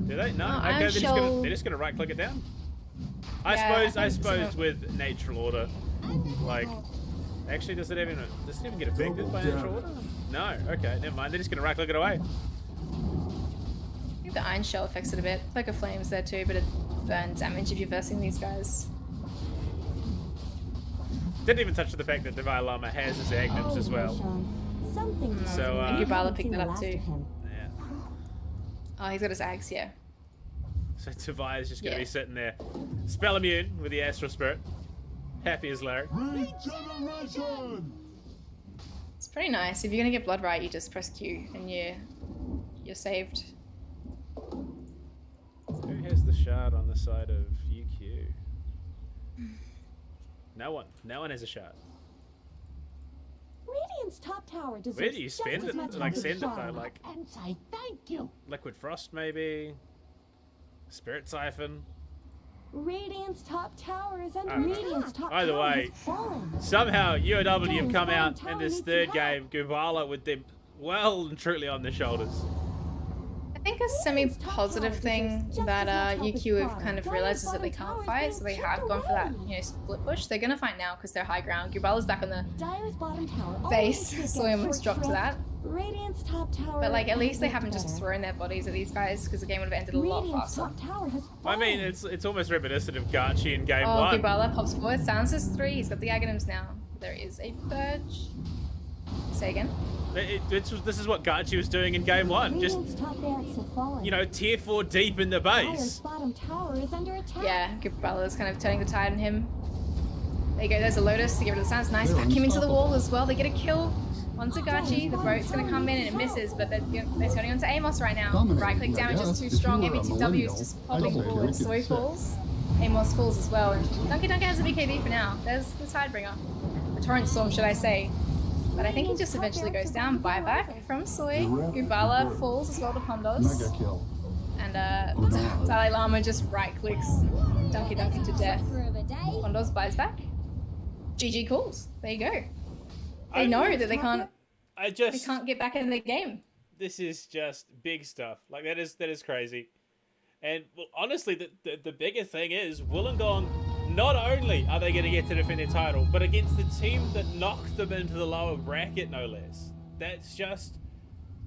do they? No. Okay, they're just gonna right click it down. I suppose with natural order. Like, actually, does it even get affected by natural order? No. Okay, never mind. They're just gonna right click it away.
think the Iron Shell affects it a bit. Like a Flames there too, but it burn damage if you're versing these guys.
Didn't even touch on the fact that Divine Llama has his Agnems as well.
Something tells
So,
me
I
think
we
Gubala
haven't
picked
seen
that
the
up
last
too.
of him.
Yeah.
Oh, he's got his Ags, yeah.
So Tavia's just going to
Yeah.
be sitting there. Spell immune with the Astral Spirit. Happy as Larry.
Regeneration!
It's pretty nice. If you're gonna get blood right, you just press Q and you're saved.
Who has the shard on the side of UQ? No one. No one has a shard.
Radiant's top tower deserves
Where do you
just
spend
as
it?
much
Like
as
send it though,
Charlotte.
like
And say thank you.
Liquid Frost maybe? Spirit Siphon?
Radiant's top tower is under.
I don't know.
Radiant's top
Either
tower
way,
has fallen.
somehow UOW have
James
come
Bond
out
Tower
in this
needs
third
some help.
game, Gubala with them well and truly on their shoulders.
I think a semi-positive thing that UQ have kind of realized is that they can't fight, so they have gone for that, split push. They're gonna fight now because they're high ground. Gubala's back on the
Dire's bottom tower
base,
always
so we
gets
almost
short
dropped to that.
shrift. Radiant's top tower.
But like, at least they
has
haven't just
better.
thrown their bodies at these guys because the game would have ended a lot
Radiant's
faster.
top tower has
I mean,
fallen.
it's almost reminiscent of Garchi in game
Oh,
one.
Gubala pops forward, silences 3, he's got the Aghanims now. There is a purge. Say again?
This is what Garchi was doing in game one. Just,
Radiant's top barracks have fallen.
tier 4 deep in the
Dire's
base.
bottom tower is under attack.
Yeah, Gubala's kind of turning the tide on him. There you go, there's a Lotus to get rid of the Sands. Nice
They're
vacuum into the
unstoppable.
wall as well. They get a kill on Tagachi. The boat's going to come in and it misses, but they're turning onto Amos right now.
Dominating,
Right click
I
damage is
guess.
too
If
strong.
you were a
MBTW is
millennial,
just
I'd
popping
say
forward.
get
Soy
sick.
falls. Amos falls as well. And Donkey has a BKB for now. There's the Tidebringer. The Torrent Storm, should I say. But I think he just eventually goes down. Buyback from Soy. Gubala falls as well to Pondos.
Mega kill.
And Dalai Lama just right clicks Donkey to death. Pondos buys back. GG calls. There you go. They know that they can't get back in the game.
This is just big stuff. Like that is crazy. And well, honestly, the bigger thing is Wollongong. Not only are they going to get to defend their title, but against the team that knocked them into the lower bracket, no less. That's just,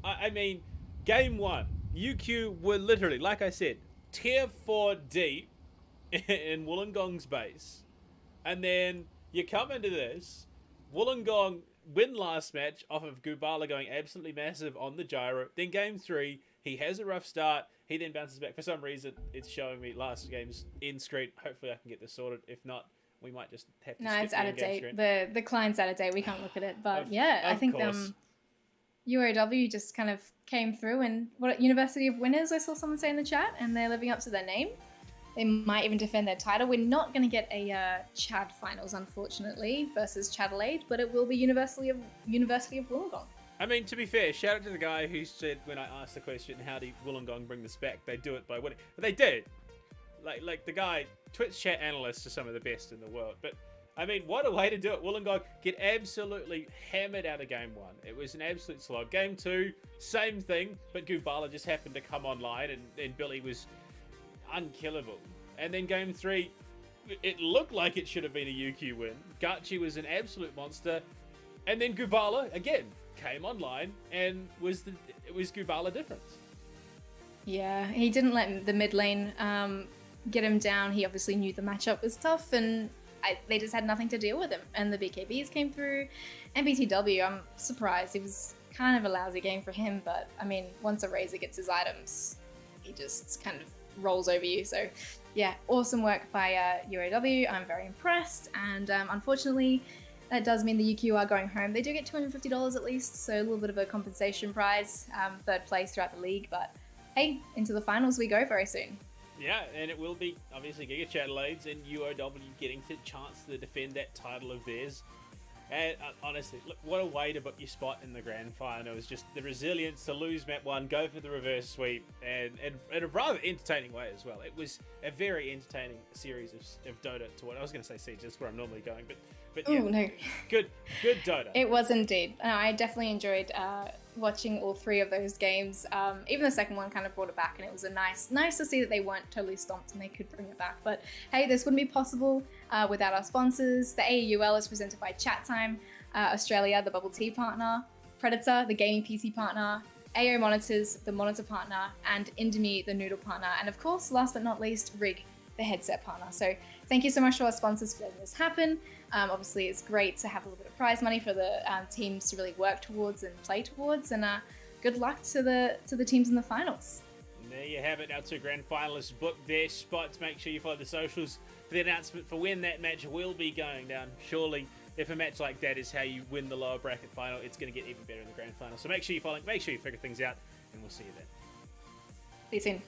I mean, game one, UQ were literally, like I said, tier 4 deep in Wollongong's base, and then you come into this, Wollongong win last match off of Gubala going absolutely massive on the gyro. Then game 3, he has a rough start. He then bounces back. For some reason, it's showing me last game's end screen. Hopefully, I can get this sorted. If not, we might just have to
No,
skip
it's
the
out of
in-game
date.
screen.
The client's out of date. We can't look at it. But
Of
I think
course.
UOW just kind of came through and University of Winners, I saw someone say in the chat, and they're living up to their name. They might even defend their title. We're not going to get a Chad finals, unfortunately, versus Chadelaide, but it will be University of Wollongong.
I mean, to be fair, shout out to the guy who said when I asked the question, how do Wollongong bring this back? They do it by winning. But they did. Like the guy, Twitch chat analysts are some of the best in the world. But, I mean, what a way to do it. Wollongong get absolutely hammered out of game 1. It was an absolute slog. Game 2, same thing, but Gubala just happened to come online and Billy was unkillable. And then game 3, it looked like it should have been a UQ win. Gachi was an absolute monster. And then Gubala, again, came online and it was Gubala difference.
Yeah, he didn't let the mid lane get him down. He obviously knew the matchup was tough, and they just had nothing to deal with him. And the BKBs came through. MBTW, I'm surprised. It was kind of a lousy game for him, but I mean, once a Razor gets his items, he just kind of rolls over you. So yeah, awesome work by UOW. I'm very impressed, and unfortunately, that does mean the UQ are going home. They do get $250 at least, so a little bit of a compensation prize, third place throughout the league. But hey, into the finals we go very soon.
Yeah, and it will be obviously Giga Chadelaides and UOW getting the chance to defend that title of theirs. And honestly, look, what a way to book your spot in the grand final. It was just the resilience to lose map 1, go for the reverse sweep, and in a rather entertaining way as well. It was a very entertaining series of Dota to what I was going to say Siege, that's where I'm normally going, but yeah,
Ooh, no.
good Dota.
It was indeed. I definitely enjoyed watching all 3 of those games. Even the second one kind of brought it back, and it was nice to see that they weren't totally stomped and they could bring it back. But hey, this wouldn't be possible without our sponsors. The AEL is presented by Chatime Australia, the bubble tea partner, Predator, the gaming PC partner, AO Monitors, the monitor partner, and Indomie, the noodle partner, and of course, last but not least, Rig, the headset partner. So thank you so much to our sponsors for letting this happen. Obviously, it's great to have a little bit of prize money for the teams to really work towards and play towards, and good luck to the teams in the finals.
And there you have it. Our 2 grand finalists book their spots. Make sure you follow the socials for the announcement for when that match will be going down. Surely, if a match like that is how you win the lower bracket final, it's going to get even better in the grand final. So make sure you follow, make sure you figure things out, and we'll see you then.
See you soon.